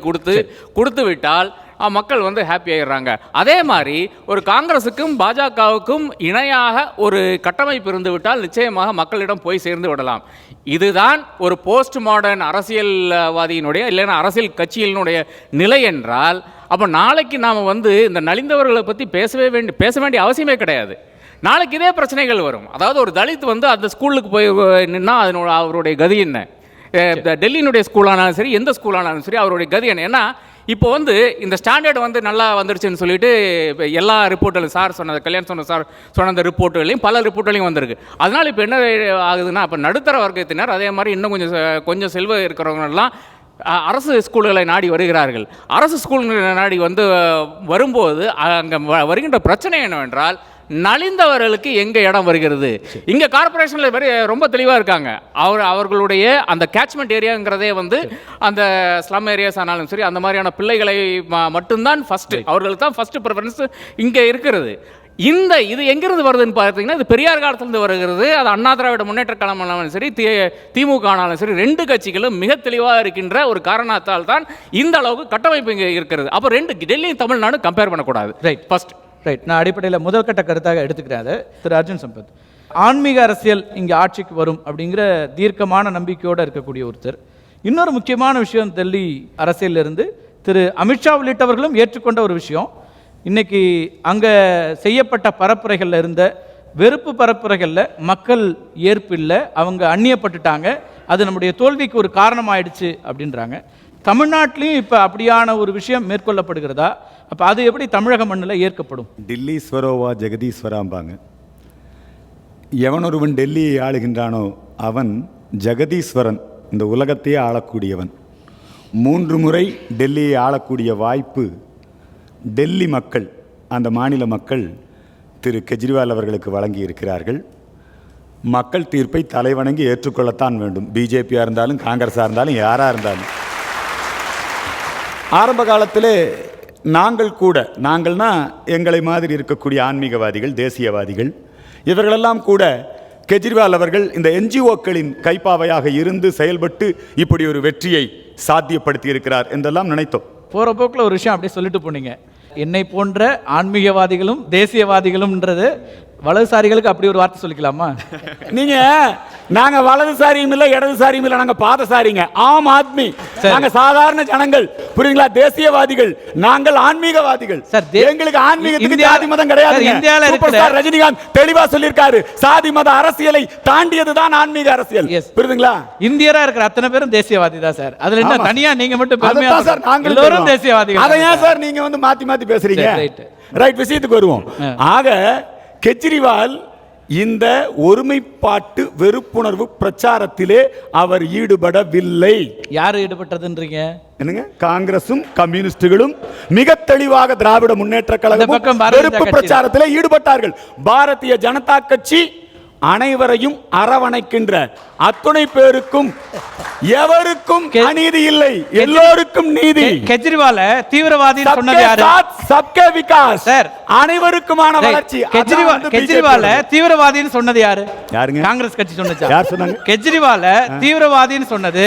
கொடுத்து விட்டால் மக்கள் வந்து ஹாப்பி ஆயிடுறாங்க. அதே மாதிரி ஒரு காங்கிரஸுக்கும் பாஜகவுக்கும் இணையாக ஒரு கட்டமைப்பு இருந்து விட்டால் நிச்சயமாக மக்களிடம் போய் சேர்ந்து விடலாம். இதுதான் ஒரு போஸ்ட் மாடர்ன் அரசியல்வாதியினுடைய இல்லைன்னா அரசியல் கட்சியினுடைய நிலை என்றால், அப்போ நாளைக்கு நாம் வந்து இந்த நலிந்தவர்களை பற்றி பேச வேண்டிய அவசியமே கிடையாது. நாளைக்கு இதே பிரச்சனைகள் வரும். அதாவது ஒரு தலித் வந்து அந்த ஸ்கூலுக்கு போய் நின்னா அவருடைய கதி என்ன? டெல்லியினுடைய ஸ்கூலானாலும் சரி, எந்த ஸ்கூலானாலும் சரி, அவருடைய கதி என்ன? ஏன்னா இப்போ வந்து இந்த ஸ்டாண்டர்ட் வந்து நல்லா வந்துருச்சுன்னு சொல்லிட்டு எல்லா ரிப்போர்ட்லையும் சார் சொன்னது, கல்யாண் சார் சொன்ன அந்த ரிப்போர்ட்டுகளையும் பல ரிப்போர்ட்லையும் வந்திருக்கு. அதனால் இப்போ என்ன ஆகுதுன்னா, இப்போ நடுத்தர வர்க்கத்தினர் அதே மாதிரி இன்னும் கொஞ்சம் செல்வம் இருக்கிறவங்கெல்லாம் அரசு ஸ்கூல்களை நாடி வருகிறார்கள். அரசு ஸ்கூல்களை நாடி வரும்போது அங்கே வருகின்ற பிரச்சனை என்னவென்றால், நலிந்தவர்களுக்கு எங்க இடம் வருகிறது? இங்க கார்பரேஷன்ல ரொம்ப தெளிவா இருக்காங்க. அவர்களுடைய அந்த கேட்ச்மெண்ட் ஏரியாங்கிறதே வந்து அந்த ஸ்லம் ஏரியாஸ் ஆனாலும் சரி, அந்த மாதிரியான பிள்ளைகளை மட்டும்தான் ஃபர்ஸ்ட், அவர்களுக்கு தான் ஃபர்ஸ்ட் ப்ரிஃபரன்ஸ் இங்க இருக்கிறது. இது எங்கிருந்து வருதுன்னு பார்த்தீங்கன்னா, இது பெரியார் காலத்திலிருந்து வருகிறது. அது அண்ணா திராவிட முன்னேற்ற கழகமானாலும் சரி, திமுக ஆனாலும் சரி, ரெண்டு கட்சிகளும் மிக தெளிவாக இருக்கின்ற ஒரு காரணத்தால் தான் இந்த அளவுக்கு கட்டமைப்பு இங்கே இருக்கிறது. அப்போ டெல்லி தமிழ்நாடு கம்பேர் பண்ணக்கூடாது. Right, first right. நான் அடிப்படையில் முதல் கட்ட கருத்தாக எடுத்துக்கிறேன் அதை. திரு அர்ஜுன் சம்பத், ஆன்மீக அரசியல் இங்கே ஆட்சிக்கு வரும் அப்படிங்கிற தீர்க்கமான நம்பிக்கையோடு இருக்கக்கூடிய ஒருத்தர். இன்னொரு முக்கியமான விஷயம், டெல்லி அரசியலிருந்து திரு அமித்ஷா உள்ளிட்டவர்களும் ஏற்றுக்கொண்ட ஒரு விஷயம், இன்னைக்கு அங்கே செய்யப்பட்ட பரப்புரைகளில் இருந்த வெறுப்பு பரப்புரைகளில் மக்கள் ஏற்பு இல்லை, அவங்க அந்நியப்பட்டுட்டாங்க, அது நம்முடைய தோல்விக்கு ஒரு காரணமாயிடுச்சு அப்படின்றாங்க. தமிழ்நாட்டிலையும் இப்போ அப்படியான ஒரு விஷயம் மேற்கொள்ளப்படுகிறதா? அப்போ அது எப்படி தமிழக மண்ணில் ஏற்கப்படும்? டில்லீஸ்வரோவா ஜெகதீஸ்வராம்பாங்க. எவனொருவன் டெல்லியை ஆளுகின்றானோ அவன் ஜெகதீஸ்வரன், இந்த உலகத்தையே ஆளக்கூடியவன். 3 முறை டெல்லியை ஆளக்கூடிய வாய்ப்பு டெல்லி மக்கள், அந்த மாநில மக்கள் திரு கெஜ்ரிவால் அவர்களுக்கு வழங்கி இருக்கிறார்கள். மக்கள் தீர்ப்பை தலைவணங்கி ஏற்றுக்கொள்ளத்தான் வேண்டும். பிஜேபியாக இருந்தாலும் காங்கிரஸாக இருந்தாலும் யாராக இருந்தாலும். ஆரம்ப காலத்தில் நாங்கள்னா எங்களை மாதிரி இருக்கக்கூடிய ஆன்மீகவாதிகள், தேசியவாதிகள், இவர்களெல்லாம் கூட கெஜ்ரிவால் அவர்கள் இந்த என்ஜிஓக்களின் கைப்பாவையாக இருந்து செயல்பட்டு இப்படி ஒரு வெற்றியை சாத்தியப்படுத்தி இருக்கிறார் என்றெல்லாம் நினைத்தோம். போகிற போக்கில் ஒரு விஷயம் அப்படியே சொல்லிட்டு போனீங்க, என்னை போன்ற ஆன்மீகவாதிகளும் தேசியவாதிகளும்ன்றது வலதுசாரிகளுக்கு அப்படி ஒரு வார்த்தை சொல்லிக்கலாமா? நீங்க நாங்க வலதுசாரியும் இல்ல இடதுசாரியும் இல்ல, நாங்க பாதசாரிங்க, ஆம் ஆத்மி. நாங்க சாதாரண ஜனங்கள், புரியுங்களா? தேசியவாதிகள், நாங்கள் ஆன்மீகவாதிகள். எங்களுக்கு ஆன்மீகத்துக்கு ஜாதி மதம் கிடையாது. இந்தியால இருக்கிற ரஜினிகாந்த் தெளிவா சொல்லியிருக்காரு, சாதி மத அரசியலை தாண்டியதுதான் ஆன்மீக அரசியல். புரியுதுங்களா? இந்தியரா இருக்கிற அத்தனை பேரும் தேசியவாதி தான் சார். அதுல என்ன தனியா நீங்க மட்டும் பெருமையா சார்? நாங்கள் எல்லாரும் தேசியவாதிகள். அதை ஏன் சார் நீங்க மாத்தி மாத்தி பேசுறீங்க? ரைட், விஷயத்துக்கு வருவோம். ஆக கெஜ்ரிவால் இந்த ஒருமைப்பாட்டு வெறுப்புணர்வு பிரச்சாரத்திலே அவர் ஈடுபடவில்லை. யார் ஈடுபட்டதுன்றீங்க? என்னங்க? காங்கிரசும் கம்யூனிஸ்டுகளும் மிக தெளிவாக திராவிட முன்னேற்ற கழகம் வெறுப்பு பிரச்சாரத்திலே ஈடுபட்டார்கள். பாரதிய ஜனதா கட்சி அனைவரையும் அரவணைக்கின்ற அத்துணை பேருக்கும் எவருக்கும் அநீதி இல்லை, எல்லோருக்கும் நீதி. கெஜ்ரிவால் தீவிரவாதி சொன்னது யாரு? சப்கே விகாஸ், சார், அனைவருக்குமான வளர்ச்சி. கெஜ்ரிவால் தீவிரவாதின்னு சொன்னது யாரு? யாருங்க? காங்கிரஸ் கட்சி சொன்னது. யார் சொன்னாங்க? கெஜ்ரிவால் தீவிரவாதின்னு சொன்னது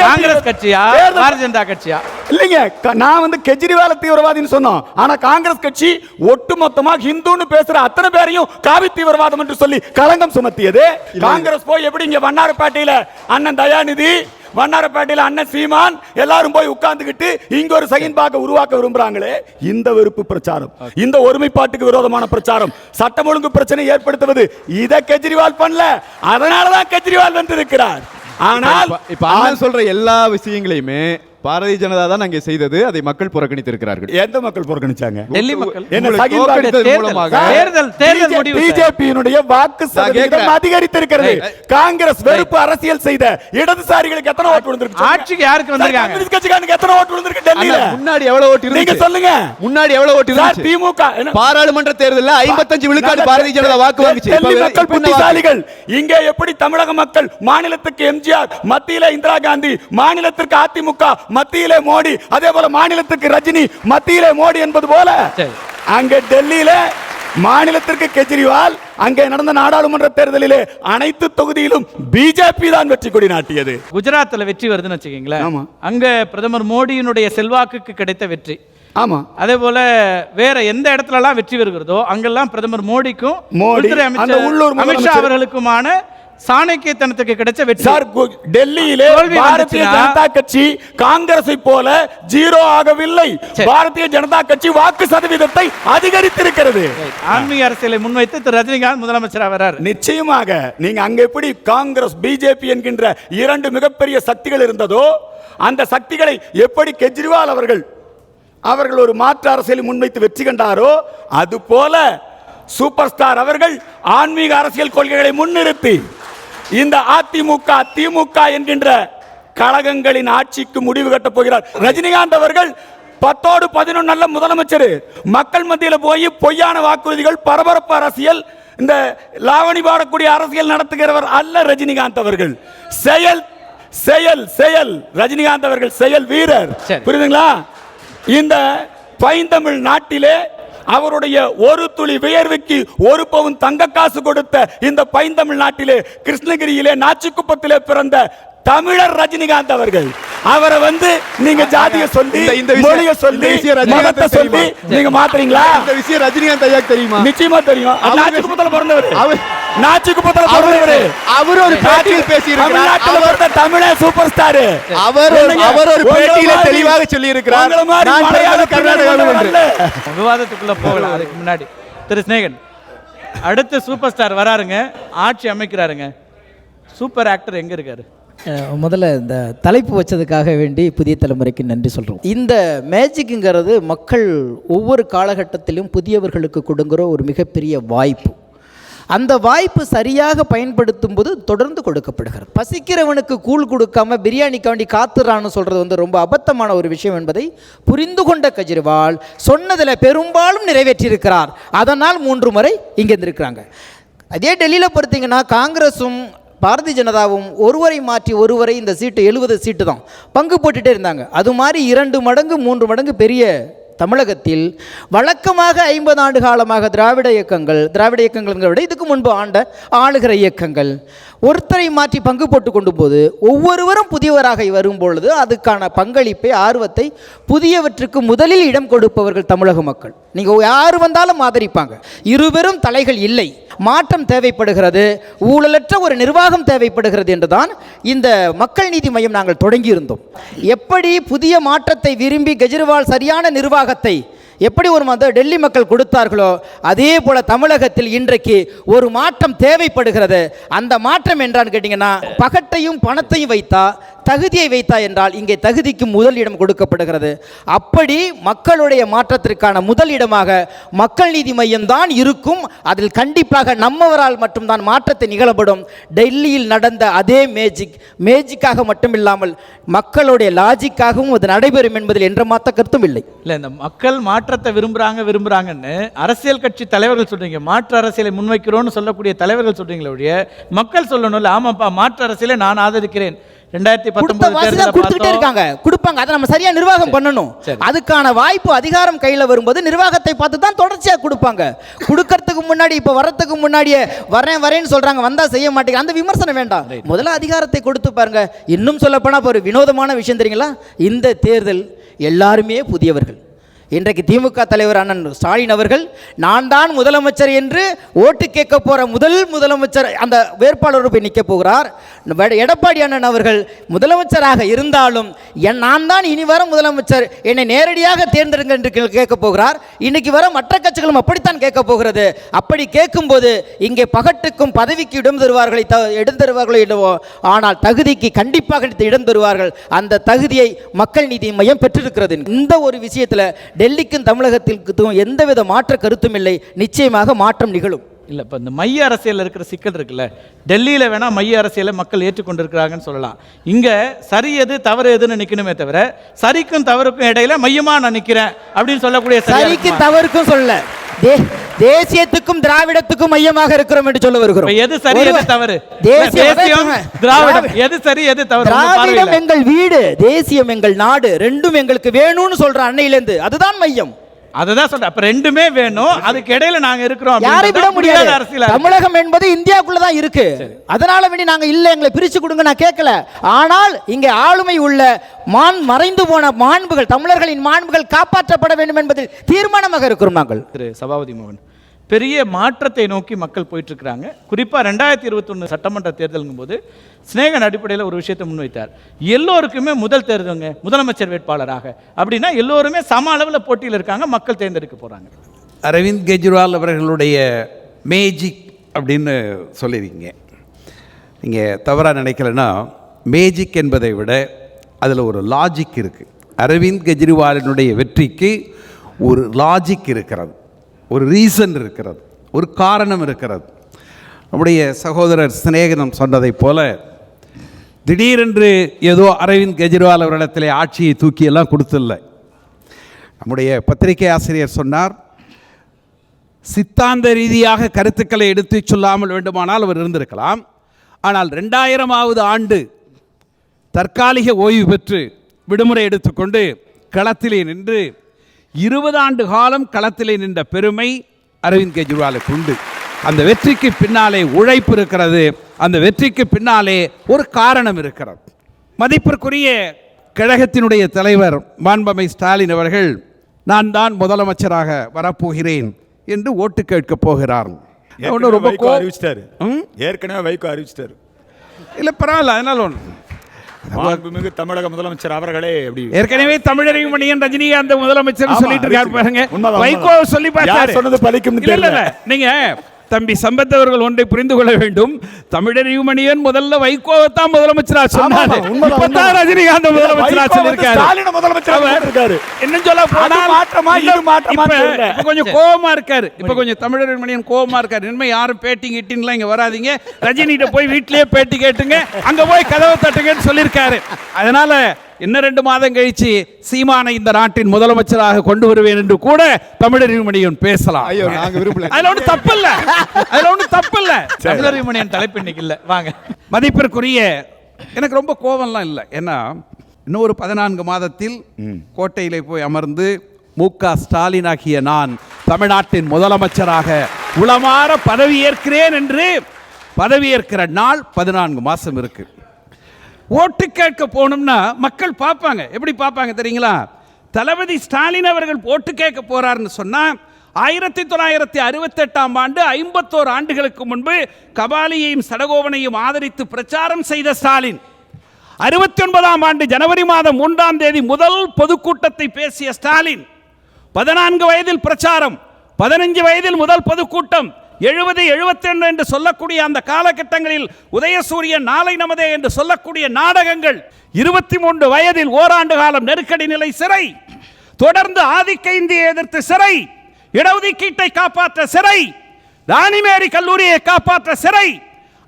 காங்கிரஸ் கட்சியா பாரதிய ஜனதா கட்சியா? இல்லைங்க, நான் கெஜ்ரிவால் தீவிரவாதின்னு சொன்னோம். ஆனா காங்கிரஸ் கட்சி ஒட்டுமொத்தமாக ஹிந்துன்னு பேசுற அத்தனை பேரையும் காவி தீவிரவாதம் என்று சொல்லி களங்கம் சுமத்தியது. காங்கிரஸ் போய் எப்படி இங்க வண்ணாரப்பேட்டையில அண்ணன் தயாநிதி, வண்ணாரப்பேட்டையில அண்ணன் சீமான் எல்லாரும் போய் உட்கார்ந்துகிட்டு இங்க ஒரு செகண்ட் பாக்க உருவாக்க விரும்புறாங்களே, இந்த வெறுப்பு பிரச்சாரம், இந்த ஒருமைப்பாட்டுக்கு விரோதமான பிரச்சாரம், சட்டம் ஒழுங்கு பிரச்சனை ஏற்படுத்துவது, இத கெஜ்ரிவால் பண்ணல. அதனாலதான் கெஜ்ரிவால் வென்றிருக்கிறார். ஆனால் இப்ப அண்ணன் சொல்ற எல்லா விஷயங்களையுமே பாரதிய ஜனதா தான் அங்கே செய்தது, அதை மக்கள் புறக்கணித்திருக்கிறார்கள். எந்த மக்கள் புறக்கணிச்சாங்க? டெல்லி மக்கள். என்ன உங்களை சகில் தோற்கடித்தது தேர்தல் மூலமாக தேர்தல் முடிவு பிஜேபியினுடைய வாக்கு சதவீதம் கேட்கிறேன். அதிகரித்திருக்கிறது. காங்கிரஸ் வெறுப்பு அரசியல் செய்த இடதுசாரிகளுக்கு எத்தனை ஓட்டு விழுந்திருக்கு? ஆட்சிக்கு யாருக்கு வந்திருக்காங்க? கம்யூனிஸ்ட் கட்சிக்காரனுக்கு எத்தனை ஓட்டு விழுந்திருக்கு டெல்லியில? முன்னாடி எவ்வளவு ஓட்டு நீங்க இருந்துச்சு? சொல்லுங்க. முன்னாடி எவ்வளவு ஓட்டு சார், இருந்துச்சு? திமுக என்ன- பாராளுமன்ற தேர்தலில் 55 விழுக்காடு பாரதிய ஜனதா வாக்கு வாங்குச்சு. டெல்லி மக்கள் புத்திசாலிகள். இங்கே எப்படி தமிழக மக்கள் மாநிலத்துக்கு எம்ஜிஆர், மத்தியில இந்திரா காந்தி, மாநிலத்திற்கு அதிமுக, மத்தியிலே மோடி, அதே போல மாநிலத்துக்கு ரஜினி, மத்தியிலே மோடி என்பது போல சரி. அங்க டெல்லியில மாநிலத்திற்கு கெஜ்ரிவால், அங்கே நடந்த நாடாளுமன்ற தேர்தலிலே அனைத்து தொகுதியிலும் பிஜேபி தான் வெற்றி கொடி நாட்டியது. குஜராத்ல வெற்றி வருதுன்னு வச்சுக்கீங்களேன். ஆமா. அங்க பிரதமர் மோடியினுடைய செல்வாக்குக்கு கிடைத்த வெற்றி. ஆமா. அதே போல வேற எந்த இடத்துலலாம் வெற்றி வருகிறதோ அங்கெல்லாம் பிரதமர் மோடிக்கும் மோடி, உள்துறை அந்த அமைச்சர் உள்ளூர் அமித்ஷா முதலமைச்சர் அவர்களுக்குமான சாணக்கியத்தனத்துக்கு கிடைச்ச வெற்றி. சார், டெல்லியிலே தோல்வி பாரதிய வந்துச்சுன்னா- ஜனதா கட்சி காங்கிரஸை போல ஜீரோ ஆகவில்லை. சரி. பாரதிய ஜனதா கட்சி வாக்கு சதவீதத்தை அதிகரித்திருக்கிறது. ஆன்மீக அரசியலை முன்வைத்து திரு ரஜினிகாந்த் முதலமைச்சரா வர்றாரு. நிச்சயமாக நீங்க அங்க எப்படி காங்கிரஸ் பிஜேபி என்கின்ற இரண்டு மிகப்பெரிய சக்திகள் இருந்ததோ, அந்த சக்திகளை எப்படி கெஜ்ரிவால் அவர்கள் ஒரு மாற்று அரசியலை முன்வைத்து வெற்றி கண்டாரோ, அது போல சூப்பர் ஸ்டார் அவர்கள் ஆன்மீக அரசியல் கொள்கைகளை முன்னிறுத்தி இந்த அதிமுக திமுக என்கின்ற கழகங்களின் ஆட்சிக்கு முடிவு கட்டப் போகிறார். ரஜினிகாந்த் அவர்கள் 10ஓடு 11 நல்ல முதலமைச்சர். மக்கள் மத்தியில் போய் பொய்யான வாக்குறுதிகள், பரபரப்பு அரசியல், இந்த லாவணி பாடக்கூடிய அரசியல் நடத்துகிறவர் அல்ல ரஜினிகாந்த் அவர்கள். செயல் செயல் செயல் ரஜினிகாந்த் அவர்கள் செயல் வீரர். புரியுதுங்களா? இந்த பைந்தமிழ் நாட்டிலே அவருடைய ஒரு துளி வியர்வுக்கு ஒரு பவுன் தங்க காசு கொடுத்த இந்த பைந்தமிழ் நாட்டிலே கிருஷ்ணகிரியிலே நாச்சிக்குப்பத்திலே பிறந்த தமிழர் ரஜினிகாந்த் அவர்கள். அவரை நீங்க ஜாதியை சொல்லி, மொழியை சொல்லி, மதத்தை சொல்லி நீங்க மாத்துறீங்களா? இந்த விஷயம் ரஜினிகாந்த் ஐயாக்கு தெரியுமா? நிச்சயமா தெரியும். நாச்சிக்குப்பத்துல பிறந்தவர். நாச்சிக்குப்பத்துல பிறந்தவர். அவர் ஒரு பேட்டியில் பேசியிருக்கிறார். தமிழ்நாட்டில் பிறந்த தமிழே சூப்பர் ஸ்டார். அவர் ஒரு பேட்டியில தெளிவாக சொல்லி இருக்கிறார். நான் பிறந்தது கர்நாடகாவில் என்று. விவாதத்துக்குள்ள போகலாம். அதுக்கு முன்னாடி திரு சிநேகன், அடுத்த சூப்பர் ஸ்டார் வராருங்க, ஆட்சி அமைக்கிறாருங்க. சூப்பர் ஆக்டர் எங்க இருக்காரு? முதல்ல இந்த தலைப்பு வச்சதுக்காக வேண்டி புதிய தலைமுறைக்கு நன்றி சொல்கிறோம். இந்த மேஜிக்குங்கிறது மக்கள் ஒவ்வொரு காலகட்டத்திலும் புதியவர்களுக்கு கொடுங்குற ஒரு மிகப்பெரிய வாய்ப்பு. அந்த வாய்ப்பு சரியாக பயன்படுத்தும் போது தொடர்ந்து கொடுக்கப்படுகிறது. பசிக்கிறவனுக்கு கூழ் கொடுக்காம பிரியாணிக்காண்டி காத்துறான்னு சொல்கிறது ரொம்ப அபத்தமான ஒரு விஷயம் என்பதை புரிந்து கொண்ட கெஜ்ரிவால் சொன்னதில் பெரும்பாலும் நிறைவேற்றியிருக்கிறார். அதனால் 3 முறை இங்கே இருந்திருக்கிறாங்க. அதே டெல்லியில் பார்த்தீங்கன்னா காங்கிரஸும் பாரதிய ஜனதாவும் ஒருவரை மாற்றி ஒருவரை இந்த சீட்டு 70 சீட்டு தான் பங்கு போட்டுகிட்டே இருந்தாங்க. அது மாதிரி 2 மடங்கு 3 மடங்கு பெரிய தமிழகத்தில் வழக்கமாக 50 ஆண்டு காலமாக திராவிட இயக்கங்களை விட இதுக்கு முன்பு ஆளுகிற இயக்கங்கள் ஒருத்தரை மாற்றி பங்கு போட்டு கொண்டு போது ஒவ்வொருவரும் புதியவராக வரும்பொழுது அதுக்கான பங்களிப்பை, ஆர்வத்தை, புதியவற்றுக்கு முதலில் இடம் கொடுப்பவர்கள் தமிழக மக்கள். நீங்கள் யார் வந்தாலும் ஆதரிப்பாங்க. இருவரும் தலைகள் இல்லை, மாற்றம் தேவைப்படுகிறது, ஊழலற்ற ஒரு நிர்வாகம் தேவைப்படுகிறது என்றுதான் இந்த மக்கள் நீதி மையம் நாங்கள் தொடங்கியிருந்தோம். எப்படி புதிய மாற்றத்தை விரும்பி கெஜ்ரிவால் சரியான நிர்வாகத்தை எப்படி ஒரு டெல்லி மக்கள் கொடுத்தார்களோ அதே போல தமிழகத்தில் இன்றைக்கு ஒரு மாற்றம் தேவைப்படுகிறது. அந்த மாற்றம் என்றான்னு கேட்டீங்கன்னா, பகட்டையும் பணத்தையும் வைத்தா தகுதியை வைத்தா என்றால் இங்கே தகுதிக்கு முதல் இடம் கொடுக்கப்படுகிறது. அப்படி மக்களுடைய மாற்றத்திற்கான முதல் இடமாக மக்கள் நீதி மையம் தான் இருக்கும். அதில் கண்டிப்பாக நம்மவரால் மட்டும்தான் மாற்றத்தை நிகழப்படும். டெல்லியில் நடந்த அதே மேஜிக்காக மட்டுமில்லாமல் மக்களுடைய லாஜிக்காகவும் அது நடைபெறும் என்பதில் என்ற மாற்ற கருத்தும் இல்லை. இல்லை, இந்த மக்கள் மாற்றத்தை விரும்புறாங்கன்னு அரசியல் கட்சி தலைவர்கள் சொல்றீங்க. மாற்று அரசியலை முன்வைக்கிறோன்னு சொல்லக்கூடிய தலைவர்கள் சொல்றீங்களே ஒழிய மக்கள் சொல்லணும்ல, ஆமாப்பா மாற்று அரசியலை நான் ஆதரிக்கிறேன். 2019 இருக்காங்க கொடுப்பாங்க. அதை நம்ம சரியா நிர்வாகம் பண்ணணும். அதுக்கான வாய்ப்பு, அதிகாரம் கையில் வரும்போது நிர்வாகத்தை பார்த்து தான் தொடர்ச்சியாக கொடுப்பாங்க. கொடுக்கறதுக்கு முன்னாடி, இப்போ வரத்துக்கு முன்னாடியே வரேன்னு சொல்றாங்க, வந்தா செய்ய மாட்டேங்க, அந்த விமர்சனம் வேண்டாம். முதல்ல அதிகாரத்தை கொடுத்து பாருங்க. இன்னும் சொல்ல போனா ஒரு வினோதமான விஷயம் தெரியுங்களா, இந்த தேர்தல் எல்லாருமே புதியவர்கள். இன்றைக்கு திமுக தலைவர் அண்ணன் ஸ்டாலின் அவர்கள் நான் தான் முதலமைச்சர் என்று ஓட்டு கேட்க போகிற முதலமைச்சர் அந்த வேட்பாளர் போய் நிற்க போகிறார். எடப்பாடி அண்ணன் அவர்கள் முதலமைச்சராக இருந்தாலும் நான் தான் இனி வர முதலமைச்சர், என்னை நேரடியாக தேர்ந்தெடுங்க என்று கேட்க போகிறார். இன்னைக்கு வர மற்ற கட்சிகளும் அப்படித்தான் கேட்க போகிறது. அப்படி கேட்கும்போது இங்கே பகட்டுக்கும் பதவிக்கு இடம் தருவார்களோ இல்லவோ, ஆனால் தகுதிக்கு கண்டிப்பாக இடம் தருவார்கள். அந்த தகுதியை மக்கள் நீதி மையம் பெற்றிருக்கிறது. இந்த ஒரு விஷயத்தில் டெல்லிக்கும் தமிழகத்திற்கும் எந்தவித மாற்ற கருத்தும் இல்லை. நிச்சயமாக மாற்றம் நிகழும். இல்லை, இப்போ இந்த மைய அரசியலில் இருக்கிற சிக்கல் இருக்குல்ல, டெல்லியில் வேணால் மைய அரசியலை மக்கள் ஏற்றுக்கொண்டிருக்கிறாங்கன்னு சொல்லலாம். இங்கே சரி எது தவறு எதுன்னு நிற்கணுமே தவிர சரிக்கும் தவறுக்கும் இடையில மையமாக நான் நிற்கிறேன் அப்படின்னு சொல்லக்கூடிய சரிக்கும் தவறுக்கும் சொல்ல தேசியத்துக்கும் திராவிடத்துக்கும் மையமாக இருக்கிறோம் என்று சொல்ல வருகிறோம். எது சரி எது தவறு? தேசியம் திராவிடம் எது சரி எது தவறு? திராவிடம் எங்கள் வீடு, தேசியம் எங்கள் நாடு, ரெண்டும் எங்களுக்கு வேணும்னு சொல்ற அன்னையிலேருந்து அதுதான் மையம். அதுதான் சொல்றேன். அப்ப ரெண்டுமே வேணும், அதுக்கு இடையில நாங்க இருக்கிறோம். யாரை விட முடியாது. தமிழகம் என்பது இந்தியாவுக்குள்ள தான் இருக்கு. அதனால வேண்டி நாங்க இல்ல எங்களை பிரிச்சு கொடுங்க நான் கேட்கல. ஆனால் இங்கே ஆளுமை உள்ள மறைந்து போன மாண்புகள், தமிழர்களின் மாண்புகள் காப்பாற்றப்பட வேண்டும் என்பதில் தீர்மானமாக இருக்கிறோம் நாங்கள். திரு சபாபதி மோகன், பெரிய மாற்றத்தை நோக்கி மக்கள் போயிட்டு இருக்கிறாங்க. குறிப்பாக 2021 சட்டமன்ற தேர்தலுங்கும் போது ஸ்நேகன் அடிப்படையில் ஒரு விஷயத்தை முன்வைத்தார். எல்லோருக்குமே முதல் தேர்தலுங்க முதலமைச்சர் வேட்பாளராக அப்படின்னா எல்லோருமே சம அளவில் போட்டியில் இருக்காங்க, மக்கள் தேர்ந்தெடுக்க போகிறாங்க. அரவிந்த் கெஜ்ரிவால் அவர்களுடைய மேஜிக் அப்படின்னு சொல்லியிருக்கீங்க. நீங்கள் தவறாக நினைக்கலன்னா, மேஜிக் என்பதை விட அதில் ஒரு லாஜிக் இருக்குது. அரவிந்த் கெஜ்ரிவாலினுடைய வெற்றிக்கு ஒரு லாஜிக் இருக்கிறது, ஒரு ரீசன் இருக்கிறது, ஒரு காரணம் இருக்கிறது. நம்முடைய சகோதரர் சிநேகனம் சொன்னதைப் போல திடீரென்று ஏதோ அரவிந்த் கெஜ்ரிவால் அவரிடத்திலே ஆட்சியை தூக்கியெல்லாம் கொடுத்தில்லை. நம்முடைய பத்திரிகை ஆசிரியர் சொன்னார், சித்தாந்த ரீதியாக கருத்துக்களை எடுத்து சொல்லாமல் வேண்டுமானால் அவர் இருந்திருக்கலாம். ஆனால் 2000ஆவது ஆண்டு தற்காலிக ஓய்வு பெற்று விடுமுறை எடுத்துக்கொண்டு களத்திலே நின்று 20 ஆண்டு காலம் களத்திலே நின்ற பெருமை அரவிந்த் கெஜ்ரிவாலுக்கு உண்டு. அந்த வெற்றிக்கு பின்னாலே உழைப்பு இருக்கிறது, அந்த வெற்றிக்கு பின்னாலே ஒரு காரணம் இருக்கிறது. மதிப்பிற்குரிய கழகத்தினுடைய தலைவர் மாண்புமிகு ஸ்டாலின் அவர்கள் நான் தான் முதலமைச்சராக வரப்போகிறேன் என்று ஓட்டு கேட்க போகிறார். ரொம்ப அறிவிச்சிட்டாரு, ஏற்கனவே வைகோ அறிவிச்சிட்டாரு. இல்லை பரவாயில்ல, அதனால ஒன்று மாண்புமிகு தமிழக முதலமைச்சர் அவர்களே ஏற்கனவே தமிழறிவு மணியன் ரஜினிகாந்த் முதலமைச்சர் சொல்லிட்டு இருக்காரு பாருங்க. வைகோ சொல்லி பார்த்தாரு, சொன்னது பலிக்கும். இல்ல நீங்க தம்பி சம்பத் அவர்கள் ஒன்றை புரிந்து கொள்ள வேண்டும். தமிழறிவு மணியன் முதல்ல வைகோவைத்தான் முதலமைச்சராக சொன்னாரு, இப்பதான் ரஜினிகாந்த் முதலமைச்சரா சொல்லியிருக்காரு. என்ன சொல்ல போனா கொஞ்சம் கோபமா இருக்காரு. இப்ப கொஞ்சம் தமிழறிவு மணியன் கோபமா இருக்காரு. இனிமே யாரும் பேட்டி கிட்டின்லாம் இங்க வராதிங்க, ரஜினிகிட்ட போய் வீட்லயே பேட்டி கேட்டுங்க, அங்க போய் கதவை தட்டுங்கன்னு சொல்லியிருக்காரு. அதனால இன்னும் 2 மாதம் கழிச்சு சீமானை இந்த நாட்டின் முதலமைச்சராக கொண்டு வருவேன் என்று கூட தமிழறிவு மணியன் பேசலாம். அதுல ஒன்றும் தப்பில்ல, அதுல ஒன்றும் தப்பில்ல. தமிழறிவு மணியன் தலைப்பு இன்னைக்கு இல்ல. வாங்க. மதிப்பிற்குரிய, எனக்கு ரொம்ப கோபம்லாம் இல்லை. ஏன்னா இன்னொரு 14 மாதத்தில் கோட்டையிலே போய் அமர்ந்து மு.க. ஸ்டாலின் ஆகிய நான் தமிழ்நாட்டின் முதலமைச்சராக உளமாற பதவியேற்கிறேன் என்று பதவியேற்கிற நாள் 14 மாதம் இருக்கு. ஓட்டு கேட்க போகணும்னா மக்கள் பார்ப்பாங்க. எப்படி பார்ப்பாங்க தெரியுங்களா? தளபதி ஸ்டாலின் அவர்கள் ஓட்டு கேட்க போறாருன்னு சொன்னா 1968ஆம் ஆண்டு 51 ஆண்டுகளுக்கு முன்பு கபாலியையும் சடகோவனையும் ஆதரித்து பிரச்சாரம் செய்த ஸ்டாலின், 69ஆம் ஆண்டு ஜனவரி மாதம் 3ஆம் தேதி முதல் பொதுக்கூட்டத்தை பேசிய ஸ்டாலின், 14 வயதில் பிரச்சாரம், 15 வயதில் முதல் பொதுக்கூட்டம், 70, 72 என்று சொல்லக்கூடிய அந்த காலகட்டங்களில் உதயசூரியன், நாளை நமதே என்று சொல்லக்கூடிய நாடகங்கள், 23 வயதில் ஓராண்டு காலம் நெருக்கடி நிலை சிறை, தொடர்ந்து ஆதிக்க இந்தியை எதிர்த்து சிறை, இடஒதுக்கீட்டை காப்பாற்ற சிறை, ராணிமேரி கல்லூரியை காப்பாற்ற சிறை,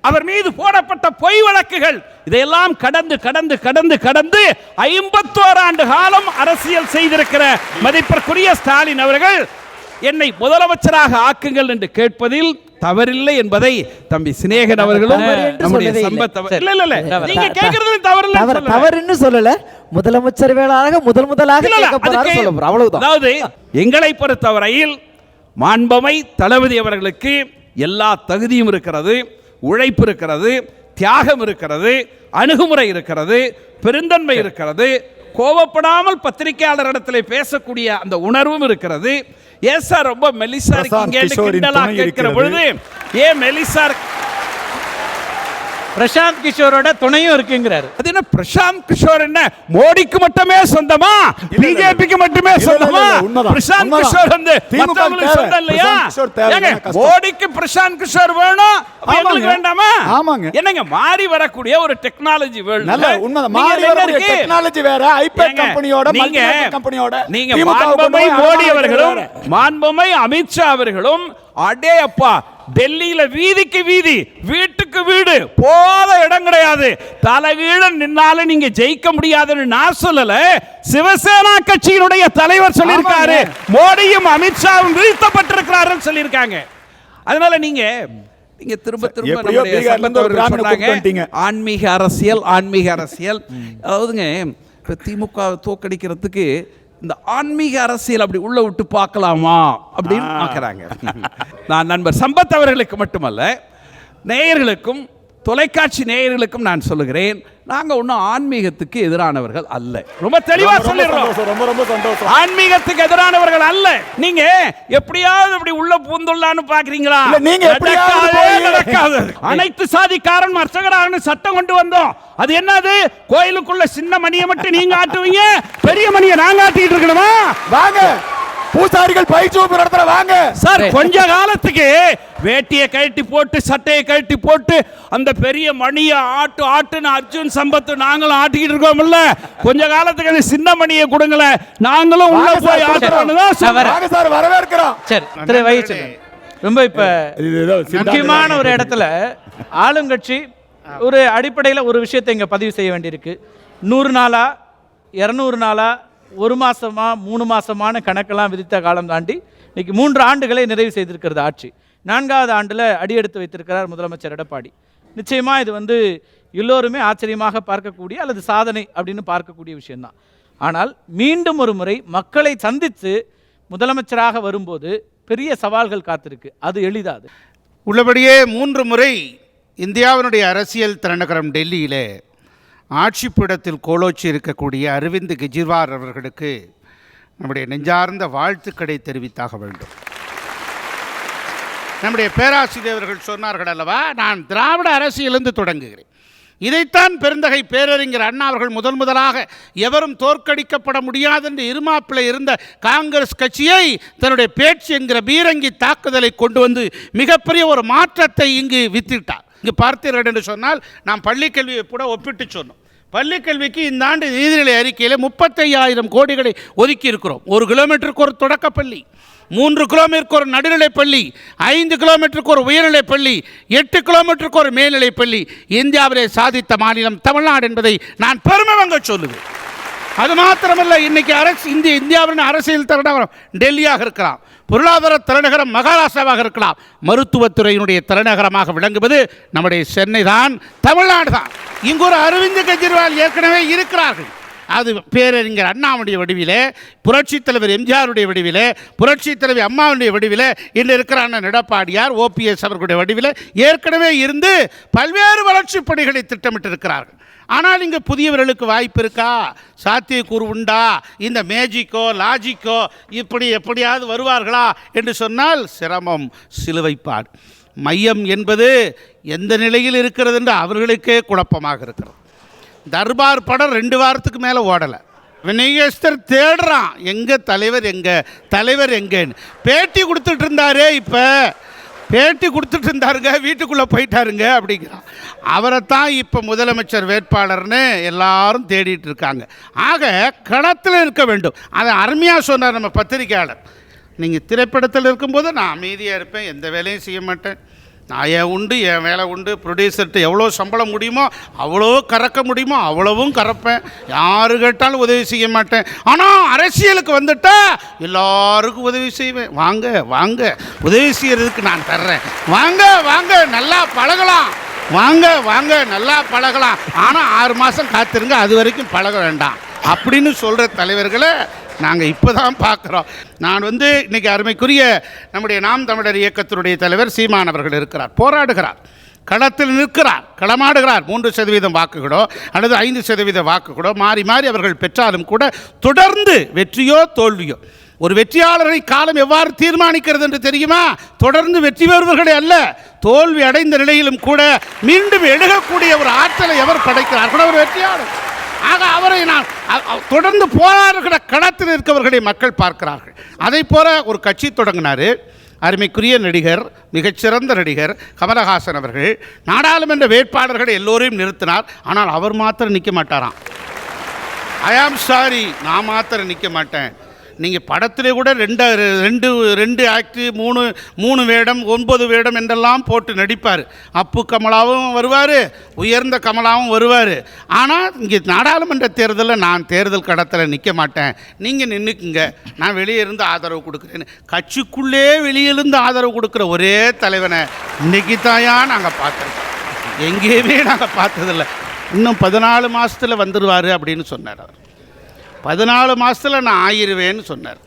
அவர் மீது போடப்பட்ட பொய் வழக்குகள், இதையெல்லாம் கடந்து கடந்து கடந்து கடந்து 51 ஆண்டு காலம் அரசியல் செய்திருக்கிற மதிப்பிற்குரிய ஸ்டாலின் அவர்கள் என்னை முதலமைச்சராக ஆக்குங்கள் என்று கேட்பதில் தவறில்லை என்பதை தம்பி சிநேகன் அவர்களும் நம்முடைய சம்பத் நீங்க கேக்குறது தவறுன்னு சொல்லல, முதலமைச்சர் வேளாக முதலாக கேட்க போறாரு சொல்றோம், அவ்வளவுதான். அதாவது எங்களை பொறுத்தவரையில் மாண்பமை தளபதி அவர்களுக்கு எல்லா தகுதியும் இருக்கிறது, உழைப்பு இருக்கிறது, தியாகம் இருக்கிறது, அணுகுமுறை இருக்கிறது, பெருந்தன்மை இருக்கிறது, கோபப்படாமல் பத்திரிகையாளரிடத்தில் பேசக்கூடிய அந்த உணர்வும் இருக்கிறது. ஏன் சார் ரொம்ப மெலிசா இருக்கீங்க கிண்டலா கேட்கிற பொழுது ஏன் மெலிசா பிரசாந்த் கிஷோரோட துணையும் இருக்குங்கிறாரு. அது என்ன பிரசாந்த் கிஷோர் என்ன மோடிக்கு மட்டுமே சொந்தமா, பிஜேபிக்கு மட்டுமே சொந்தமா? பிரசாந்த் கிஷோர் வந்து மத்தவங்களுக்கு சொந்தம் இல்லையா? மோடிக்கு பிரசாந்த் கிஷோர் வேணும், எங்களுக்கு வேண்டாமா? என்னங்க மாறி வரக்கூடிய ஒரு டெக்னாலஜி வேர்ல்ட். நல்ல உண்மைதான். மாறி வரக்கூடிய டெக்னாலஜி வேற, ஐபேட் கம்பெனியோட மல்டிநேஷனல் கம்பெனியோட நீங்க மாண்புமை மோடி அவர்களும் மாண்புமை அமித்ஷா அவர்களும் அடே அப்பா டெல்லியில வீதிக்கு வீதி வீட்டுக்கு வீடு போத இடம் கிடையாது, தலைகீழ நின்னாலும் நீங்க ஜெயிக்க முடியாதுன்னு நான் சொல்லல, சிவசேனா கட்சியினுடைய தலைவர் சொல்லியிருக்காரு, மோடியும் அமித்ஷாவும் வீழ்த்தப்பட்டிருக்கிறார்கள் சொல்லியிருக்காங்க. அதனால நீங்க திரும்ப திரும்ப ஆன்மீக அரசியல் அதாவதுங்க திமுக தோக்கடிக்கிறதுக்கு இந்த ஆன்மீக அரசியல் அப்படி உள்ள விட்டு பார்க்கலாமா அப்படின்னு பார்க்குறாங்க. நான் நண்பர் சம்பத் அவர்களுக்கு மட்டுமல்ல, நேயர்களுக்கும் தொலைக்காட்சி நேயர்களுக்கும் நான் சொல்லுகிறேன், நாங்க ஒன்றும் ஆன்மீகத்துக்கு எதிரானவர்கள் அல்ல. ரொம்ப தெளிவா சொல்லிடுறோம், ரொம்ப சந்தோஷம். ஆன்மீகத்துக்கு எதிரானவர்கள் அல்ல. நீங்க எப்படியாவது அப்படி உள்ள பூந்துள்ளான்னு பாக்குறீங்களா? நடக்காது. அனைத்து சாதிக்காரன் அர்ச்சகராக சட்டம் கொண்டு வந்தோம். அது என்னது? கோயிலுக்குள்ள சின்ன மணியை மட்டும் நீங்க ஆட்டுவீங்க, பெரிய மணியை நாங்க ஆட்டிட்டு இருக்கணுமா? வாங்க பூசாரிகள் பயிற்சி நடத்துற வாங்க சார். கொஞ்ச காலத்துக்கு வேட்டியை கழட்டி போட்டு சட்டையை கழட்டி போட்டு அந்த பெரிய மணியை ஆட்டுன்னு அர்ஜுன் சம்பத்து நாங்களும் ஆட்டிக்கிட்டு இருக்கோம்ல, கொஞ்ச காலத்துக்கு அந்த சின்ன மணியை கொடுங்கல, நாங்களும் உள்ள போய் ஆட்டுறோம் சார். வரவேற்கிறோம். சரி, ரொம்ப இப்ப முக்கியமான ஒரு இடத்துல ஆளுங்கட்சி ஒரு அடிப்படையில் ஒரு விஷயத்தை இங்க பதிவு செய்ய வேண்டியிருக்கு. 100 நாளா 200 நாளா 1 மாசமா 3 மாசமான கணக்கெல்லாம் விதித்த காலம் தாண்டி இன்னைக்கு 3 ஆண்டுகளை நிறைவு செய்திருக்கிறது ஆட்சி. 4வது ஆண்டில் அடியெடுத்து வைத்திருக்கிறார் முதலமைச்சர் எடப்பாடி. நிச்சயமா இது எல்லோருமே ஆச்சரியமாக பார்க்கக்கூடிய அல்லது சாதனை அப்படின்னு பார்க்கக்கூடிய விஷயம்தான். ஆனால் மீண்டும் ஒரு முறை மக்களை சந்தித்து முதலமைச்சராக வரும்போது பெரிய சவால்கள் காத்திருக்கு. அது எளிதாது. உள்ளபடியே 3 முறை இந்தியாவினுடைய அரசியல் தலைநகரம் டெல்லியிலே ஆட்சி பீடத்தில் கோலோச்சி இருக்கக்கூடிய அரவிந்த் கெஜ்ரிவால் அவர்களுக்கு நம்முடைய நெஞ்சார்ந்த வாழ்த்துக்களை தெரிவித்தாக வேண்டும். நம்முடைய பேராசிரியர்கள் சொன்னார்கள் அல்லவா, நான் திராவிட அரசியலிருந்து தொடங்குகிறேன். இதைத்தான் பெருந்தகை பேரறிஞர் அண்ணா அவர்கள் முதலாக எவரும் தோற்கடிக்கப்பட முடியாது என்று இருமாப்பில் இருந்த காங்கிரஸ் கட்சியை தன்னுடைய பேச்சு என்கிற பீரங்கி தாக்குதலை கொண்டு வந்து மிகப்பெரிய ஒரு மாற்றத்தை இங்கு வித்திட்டார். இங்கு பார்த்தீர்கள் என்று சொன்னால் நாம் பள்ளிக்கல்வியை கூட ஒப்பிட்டு சொன்னோம். பள்ளிக்கல்விக்கு இந்த ஆண்டு நிதிநிலை அறிக்கையில் 35,000 கோடிகளை ஒதுக்கி இருக்கிறோம். 1 கிலோமீட்டருக்கு ஒரு தொடக்கப்பள்ளி, 3 கிலோமீட்டருக்கு ஒரு நடுநிலைப்பள்ளி, 5 கிலோமீட்டருக்கு ஒரு உயர்நிலைப்பள்ளி, 8 கிலோமீட்டருக்கு ஒரு மேல்நிலைப்பள்ளி. இந்தியாவிலே சாதித்த மாநிலம் தமிழ்நாடு என்பதை நான் பெருமை வாங்க சொல்லுவேன். அது மாத்திரமல்ல, இன்னைக்கு இந்தியாவின் அரசியல் தலைநகரம் டெல்லியாக இருக்கலாம், பொருளாதார தலைநகரம் மகாராஷ்டிராவாக இருக்கலாம், மருத்துவத்துறையினுடைய தலைநகரமாக விளங்குவது நம்முடைய சென்னை தான், தமிழ்நாடு தான். இங்கு ஒரு அரவிந்த் கெஜ்ரிவால் ஏற்கனவே இருக்கிறார்கள். அது பேரறிஞர் அண்ணாவுடைய வடிவிலே, புரட்சித் தலைவர் எம்ஜிஆருடைய வடிவிலே, புரட்சித் தலைவர் அம்மாவுடைய வடிவிலே, இன்று இருக்கிற அண்ணன் எடப்பாடியார் OPS அவர்களுடைய வடிவிலே ஏற்கனவே இருந்து பல்வேறு வளர்ச்சிப் பணிகளை திட்டமிட்டிருக்கிறார்கள். ஆனால் இங்கே புதியவர்களுக்கு வாய்ப்பு இருக்கா, சாத்தியக்கூறு உண்டா, இந்த மேஜிக்கோ லாஜிக்கோ இப்படி எப்படியாவது வருவார்களா என்று சொன்னால் சிரமம், சிலுவைப்பாடு. மையம் என்பது எந்த நிலையில் இருக்கிறது என்று அவர்களுக்கே குழப்பமாக இருக்கிறது. தர்பார் படம் 2 வாரத்துக்கு மேலே ஓடலை. விநியோகஸ்தர் தேடுறான், எங்கள் தலைவர் எங்கன்னு. பேட்டி கொடுத்துட்டு இருந்தாரே, இப்போ பேட்டி கொடுத்துட்டு இருந்தாருங்க, வீட்டுக்குள்ளே போயிட்டாருங்க அப்படிங்கிறான். அவரைத்தான் இப்போ முதலமைச்சர் வேட்பாளர்னு எல்லாரும் தேடிட்டு இருக்காங்க. ஆக களத்தில் இருக்க வேண்டும். அதை அருமையாக சொன்னார் நம்ம பத்திரிகையாளர். நீங்கள் திரைப்படத்தில் இருக்கும்போது நான் அமைதியாக இருப்பேன், எந்த வேலையும் செய்ய மாட்டேன், நான் என் வேலை உண்டு, ப்ரொடியூசர்கிட்ட எவ்வளோ சம்பளம் முடியுமோ அவ்வளோ கறக்க முடியுமோ அவ்வளவும் கறப்பேன், யாரு கேட்டாலும் உதவி செய்ய மாட்டேன். ஆனால் அரசியலுக்கு வந்துட்டா எல்லாருக்கும் உதவி செய்வேன். வாங்க உதவி செய்யறதுக்கு நான் தர்றேன், வாங்க நல்லா பழகலாம், வாங்க நல்லா பழகலாம், ஆனால் 6 மாதம் காத்திருங்க, அது வரைக்கும் பழக வேண்டாம் அப்படின்னு சொல்கிற தலைவர்களை நாங்கள் இப்போ தான் பார்க்குறோம். நான் இன்றைக்கி அருமைக்குரிய நம்முடைய நாம் தமிழர் இயக்கத்தினுடைய தலைவர் சீமான் அவர்கள் இருக்கிறார், போராடுகிறார். களத்தில் நிற்கிறார், களமாடுகிறார். 3% வாக்குகளோ அல்லது 5% வாக்குகளோ மாறி மாறி அவர்கள் பெற்றாலும் கூட தொடர்ந்து வெற்றியோ தோல்வியோ, ஒரு வெற்றியாளரை காலம் எவ்வாறு தீர்மானிக்கிறது என்று தெரியுமா? தொடர்ந்து வெற்றி பெறுவர்களே அல்ல, தோல்வி அடைந்த நிலையிலும் கூட மீண்டும் எழுகக்கூடிய ஒரு ஆற்றலை எவர் படைக்கிறார்களோ ஒரு வெற்றியாளர். ஆக அவரை நான் தொடர்ந்து போராடுகிற களத்தில் இருக்கவர்களை மக்கள் பார்க்கிறார்கள். அதை போல ஒரு கட்சி தொடங்கினார் அருமைக்குரிய நடிகர், மிகச்சிறந்த நடிகர் கமலஹாசன் அவர்கள். நாடாளுமன்ற வேட்பாளர்களை எல்லோரையும் நிறுத்தினார். ஆனால் அவர் மாத்திரம் நிற்க மாட்டாராம். ஐ ஆம் சாரி, நான் மாத்திரம் நிற்க மாட்டேன். நீங்கள் படத்திலே கூட ரெண்டு ஆக்டு 3 வேடம் 9 வேடம் என்றெல்லாம் போட்டு நடிப்பார். அப்பு கமலாவும் வருவார், உயர்ந்த கமலாவும் வருவார். ஆனால் இங்கே நாடாளுமன்ற தேர்தலில் நான் தேர்தல் கடத்தில் நிற்க மாட்டேன், நீங்கள் நின்றுக்குங்க, நான் வெளியே இருந்து ஆதரவு கொடுக்குறேன்னு கட்சிக்குள்ளே வெளியிலிருந்து ஆதரவு கொடுக்குற ஒரே தலைவனை இன்னைக்கு தாயா நாங்கள் பார்த்துருக்கோம். எங்கேயுமே நாங்கள் பார்த்ததில்லை. இன்னும் 14 மாதத்தில் வந்துடுவார் அப்படின்னு சொன்னார் அவர். 14 மாதத்தில் நான் ஆயிடுவேன்னு சொன்னார்.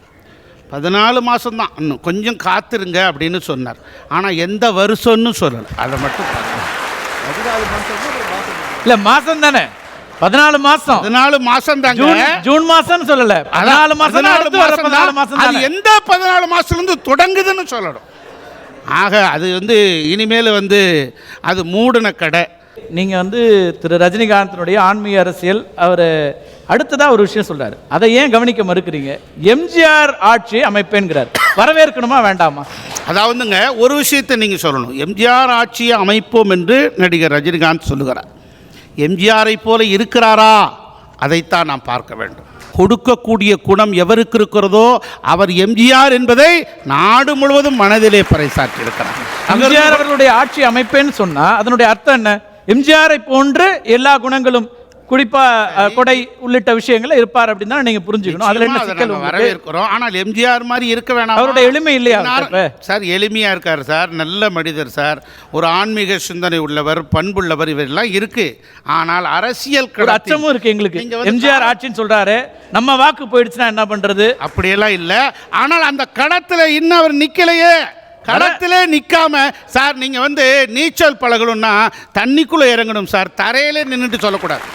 14 மாதம்தான், இன்னும் கொஞ்சம் காத்திருங்க அப்படின்னு சொன்னார். ஆனால் எந்த வருஷம்னு சொல்லலை. அதை மட்டும் 14 மாதம் தானே, 14 மாதம் 14 மாதம் தாங்க, ஜூன் மாதம் சொல்லலை, 14 மாதம் அது எந்த 14 மாதத்துலேருந்து தொடங்குதுன்னு சொல்லணும். ஆக அது இனிமேல் அது மூடின கடை. நீங்கள் திரு ரஜினிகாந்தினுடைய ஆன்மீக அரசியல் அவர் அடுத்ததாக ஒரு விஷயம் சொல்கிறார், அதை ஏன் கவனிக்க மறுக்கிறீங்க? எம்ஜிஆர் ஆட்சி அமைப்பேன்கிறார், வரவேற்கணுமா வேண்டாமா? அதாவதுங்க ஒரு விஷயத்தை நீங்கள் சொல்லணும். எம்ஜிஆர் ஆட்சியை அமைப்போம் என்று நடிகர் ரஜினிகாந்த் சொல்லுகிறார். எம்ஜிஆரை போல இருக்கிறாரா? அதைத்தான் நாம் பார்க்க வேண்டும். கொடுக்கக்கூடிய குணம் எவருக்கு இருக்கிறதோ அவர் எம்ஜிஆர் என்பதை நாடு முழுவதும் மனதிலே பறைசாற்றி இருக்கிறார். எம்ஜிஆர் அவர்களுடைய ஆட்சி அமைப்பேன்னு சொன்னா அதனுடைய அர்த்தம் என்ன? எம்ஜிஆரை போன்று எல்லா குணங்களும், குறிப்பா கொடை உள்ளிட்ட விஷயங்கள் இருப்பார் அப்படின்னு தான் நீங்க புரிஞ்சுக்கணும். அதுல என்ன சிக்கல்? வரவேற்கிறோம். ஆனால் எம்ஜிஆர் மாதிரி இருக்க வேணாம். அவருடைய எளிமை இல்லையா சார்? எளிமையா இருக்கார் சார், நல்ல மனிதர் சார், ஒரு ஆன்மீக சிந்தனை உள்ளவர், பண்புள்ளவர், இவரெல்லாம் இருக்கு. ஆனால் அரசியல் அச்சமும் இருக்கு எங்களுக்கு. எம்ஜிஆர் ஆட்சின்னு சொல்றாரு, நம்ம வாக்கு போயிடுச்சுன்னா என்ன பண்றது? அப்படியெல்லாம் இல்ல. ஆனால் அந்த களத்துல இன்னும் அவர் நிக்கலையே. களத்திலே நிற்காம சார் நீங்க நீச்சல் பழகணும்னா தண்ணிக்குள்ள இறங்கணும் சார், தரையிலே நின்றுட்டு சொல்லக்கூடாது.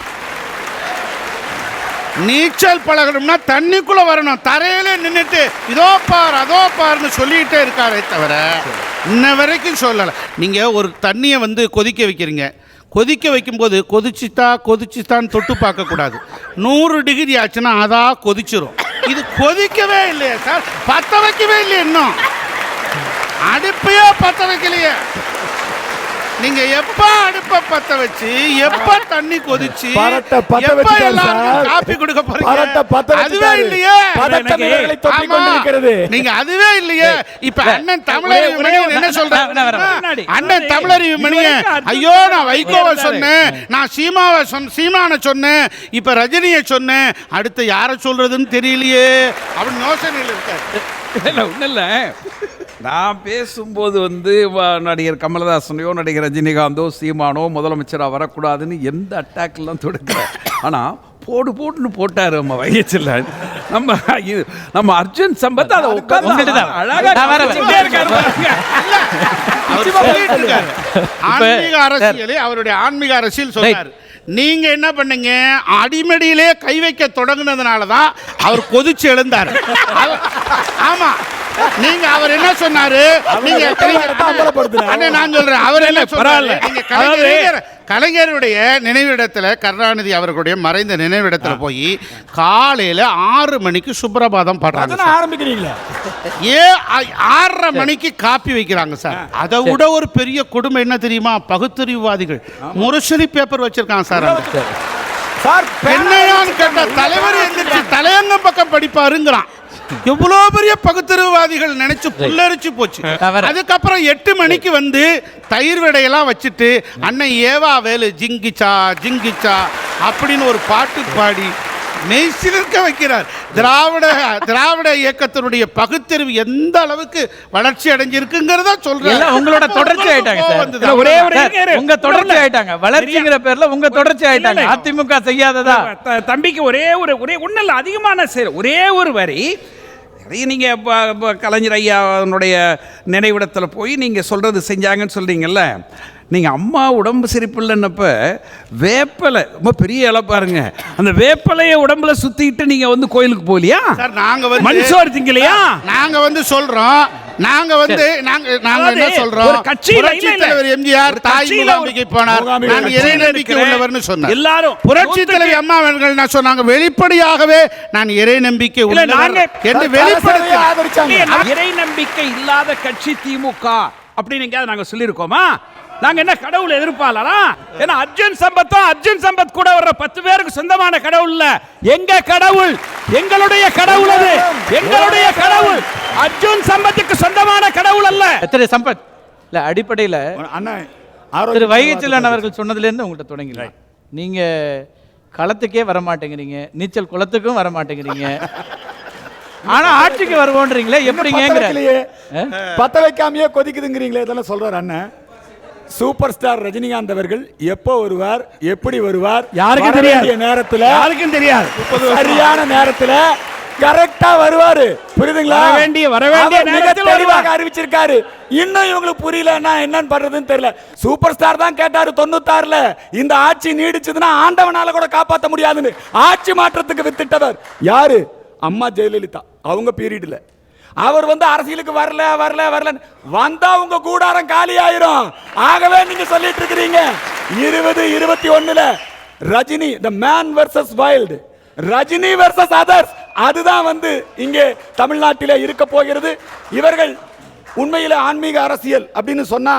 நீச்சல் பழகணும்னா தண்ணிக்குள்ள வரணும், தரையிலே நின்றுட்டு இதோ பார் அதோ பார்னு சொல்லிகிட்டே இருக்காரே தவிர இன்ன வரைக்கும் சொல்லலை. நீங்கள் ஒரு தண்ணியை கொதிக்க வைக்கிறீங்க, கொதிக்க வைக்கும்போது கொதிச்சுட்டான்னு தொட்டு பார்க்கக்கூடாது. 100 டிகிரி ஆச்சுன்னா அதான் கொதிச்சிரும். இது கொதிக்கவே இல்லையே சார், பற்ற வைக்கவே இல்லையே, இன்னும் அடுப்பையோ பற்ற வைக்கலையே. நீங்க எப்ப அடுப்ப பத்த வச்சு எப்ப தண்ணி கொதிச்சு எப்ப எல்லாரும் காபி கொடுக்க போறீங்க? அதுவே இல்லையே. நீங்க அதுவே இல்லையே. இப்ப அண்ணன் தமிழறிவு மணியன் என்ன சொல்றாரு? அண்ணன் தமிழறிவு மணியன், ஐயோ நான் வைகோவை சொன்னேன், நான் சீமானை சொன்னேன், இப்ப ரஜினியை சொன்னேன், அடுத்து யாரை சொல்றதுன்னு தெரியலையே அப்படின்னு யோசனையில் இருக்காரு. ஒன்றும் இல்லை, நான் பேசும்போது நடிகர் கமலஹாசனையோ நடிகர் ரஜினிகாந்தோ சீமானோ முதலமைச்சராக வரக்கூடாதுன்னு எந்த அட்டாக்லாம் தொடுக்கிறேன். ஆனால் போட்டுன்னு போட்டார் நம்ம வைகச்சில். நம்ம அர்ஜுன் சம்பத் அதை உட்கார்ந்து அவருடைய ஆன்மீக அரசியல் சொன்னார். நீங்க என்ன பண்ணீங்க? அடிமடியிலே கை வைக்க தொடங்கினதுனால தான் அவர் கொதிச்சு எழுந்தார். ஆமா, நீங்க அவர் என்ன சொன்னாரு? நீங்க நான் சொல்றேன், அவர் என்ன சொன்னாரு? நீங்க கலைஞருடைய நினைவிடத்துல, கருணாநிதி அவர்களுடைய மறைந்த நினைவிடத்துல போய் காலையில 6 மணிக்கு சுப்ரபாதம் பாடுறாங்க. ஆரம்பிக்கிறீங்களா? 6:30 மணிக்கு காப்பி வைக்கிறாங்க சார். அதை விட ஒரு பெரிய கொடுமை என்ன தெரியுமா? பகுத்தறிவுவாதிகள் முரசொலி பேப்பர் வச்சிருக்காங்க சார். என்னையான்னு கேட்ட தலைவர் எந்திரிச்சு தலையங்கம் பக்கம் படிப்பாருங்கிறான். எவ்வளோ பெரிய பகுத்தறிவுவாதிகள் நினைச்சு புல்லரிச்சு போச்சு. அதுக்கப்புறம் 8 மணிக்கு தயிர் வடையெல்லாம் வச்சுட்டு அண்ணன் ஏவா வேலு ஜிங்கிச்சா ஜிங்கிச்சா அப்படின்னு ஒரு பாட்டு பாடி மெய்சிலிருக்க வைக்கிறார். திராவிட இயக்கத்தினுடைய பகுத்தறிவு எந்த அளவுக்கு வளர்ச்சி அடைஞ்சிருக்குங்கிறத சொல்றேன். உங்களோட தொடர்ச்சி ஆயிட்டாங்க. உங்க தொடர்ச்சி ஆயிட்டாங்க. வளர்ச்சிங்கிற பேர்ல உங்க தொடர்ச்சி ஆயிட்டாங்க. அதிமுக செய்யாததா? தம்பிக்கு ஒரே ஒன்றும் இல்லை, அதிகமான ஒரே ஒரு வரி. நீங்கள் கலைஞர் ஐயாவுடைய நினைவிடத்தில் போய் நீங்கள் சொல்கிறது செஞ்சாங்கன்னு சொல்கிறீங்கல்ல, நீங்கள் அம்மா உடம்பு சரிப்பில்லைன்னப்ப வேப்பலை ரொம்ப பெரிய இலை பாருங்க, அந்த வேப்பலையை உடம்புல சுற்றிக்கிட்டு நீங்கள் வந்து கோயிலுக்கு போகலையா சார்? நாங்கள் வந்து மனுஷோர் திங்கலையா? நாங்கள் வந்து சொல்கிறோம், நாங்க என்ன சொல்றோம், ஒரு கட்சியில புரட்சித் தலைவர் எம்ஜிஆர் தாய் முகாமிற்கு போனார், நான் இறை நம்பிக்கை உள்ளவர்னு சொன்னார். எல்லாரும் புரட்சி தலைவி அம்மா அவர்கள் என்ன சொன்னாங்க, வெளிப்படையாகவே நான் இறை நம்பிக்கை உள்ளவர் என்று வெளிப்படுத்தி. இறை நம்பிக்கை இல்லாத கட்சி திமுக அப்படின்னு எங்கேயாவது நாங்க சொல்லியிருக்கோமா? நாங்க என்ன கடவுள் எதிர்ப்பாளரா? ஏன்னா அர்ஜுன் சம்பத் கூட வர்ற 10 பேருக்கு சொந்தமான கடவுள் இல்ல, எங்க கடவுள், எங்களுடைய கடவுள், அது எங்களுடைய கடவுள். அர்ஜுன் சம்பத்துக்கு சொந்தமான கடவுள் அல்ல. திரு சம்பத், இல்ல அடிப்படையில் திரு வைகைச்செல்வன் அவர்கள் சொன்னதுலேருந்து உங்கள்கிட்ட தொடங்கலாம். நீங்க களத்துக்கே வர மாட்டேங்கிறீங்க, நீச்சல் குளத்துக்கும் வர மாட்டேங்கிறீங்க, ஆனா ஆட்சிக்கு வருவோன்றீங்களே, எப்படிங்கிற பத்த வைக்காமையே கொதிக்குதுங்கிறீங்களே, இதெல்லாம் சொல்றாரு அண்ணன். சூப்பர் ஸ்டார் ரஜினிகாந்த் அவர்கள் எப்போ வருவார், எப்படி வருவார், யாருக்கும் தெரியாது. நேரத்தில் யாருக்கும் தெரியாது. சரியான நேரத்தில் கரெக்டா வருவாரு. புரியுதுங்களா? வர வேண்டிய நேரத்தில் தெளிவாக அறிவிச்சிருக்காரு. இன்னும் இவங்களுக்கு புரியலன்னா என்னன்னு பண்றதுன்னு தெரியல. சூப்பர் ஸ்டார் தான் கேட்டாரு 96ல, இந்த ஆட்சி நீடிச்சதுன்னா ஆண்டவனால கூட காப்பாற்ற முடியாதுன்னு ஆட்சி மாற்றத்துக்கு வித்திட்டவர் யாரு? அம்மா ஜெயலலிதா. அவங்க பீரியட்ல அவர் வந்து அரசியலுக்கு வரல வந்தா உங்க கூடாரம் காலி ஆயிரும். ஆகவே நீங்க சொல்லிட்டு இருக்கிறீங்க 2021ல Rajini the man versus wild, Rajini versus others, அதுதான் வந்து இங்கே தமிழ்நாட்டிலே இருக்க போகிறது. இவர்கள் உண்மையிலே ஆன்மீக அரசியல் அப்படின்னு சொன்னா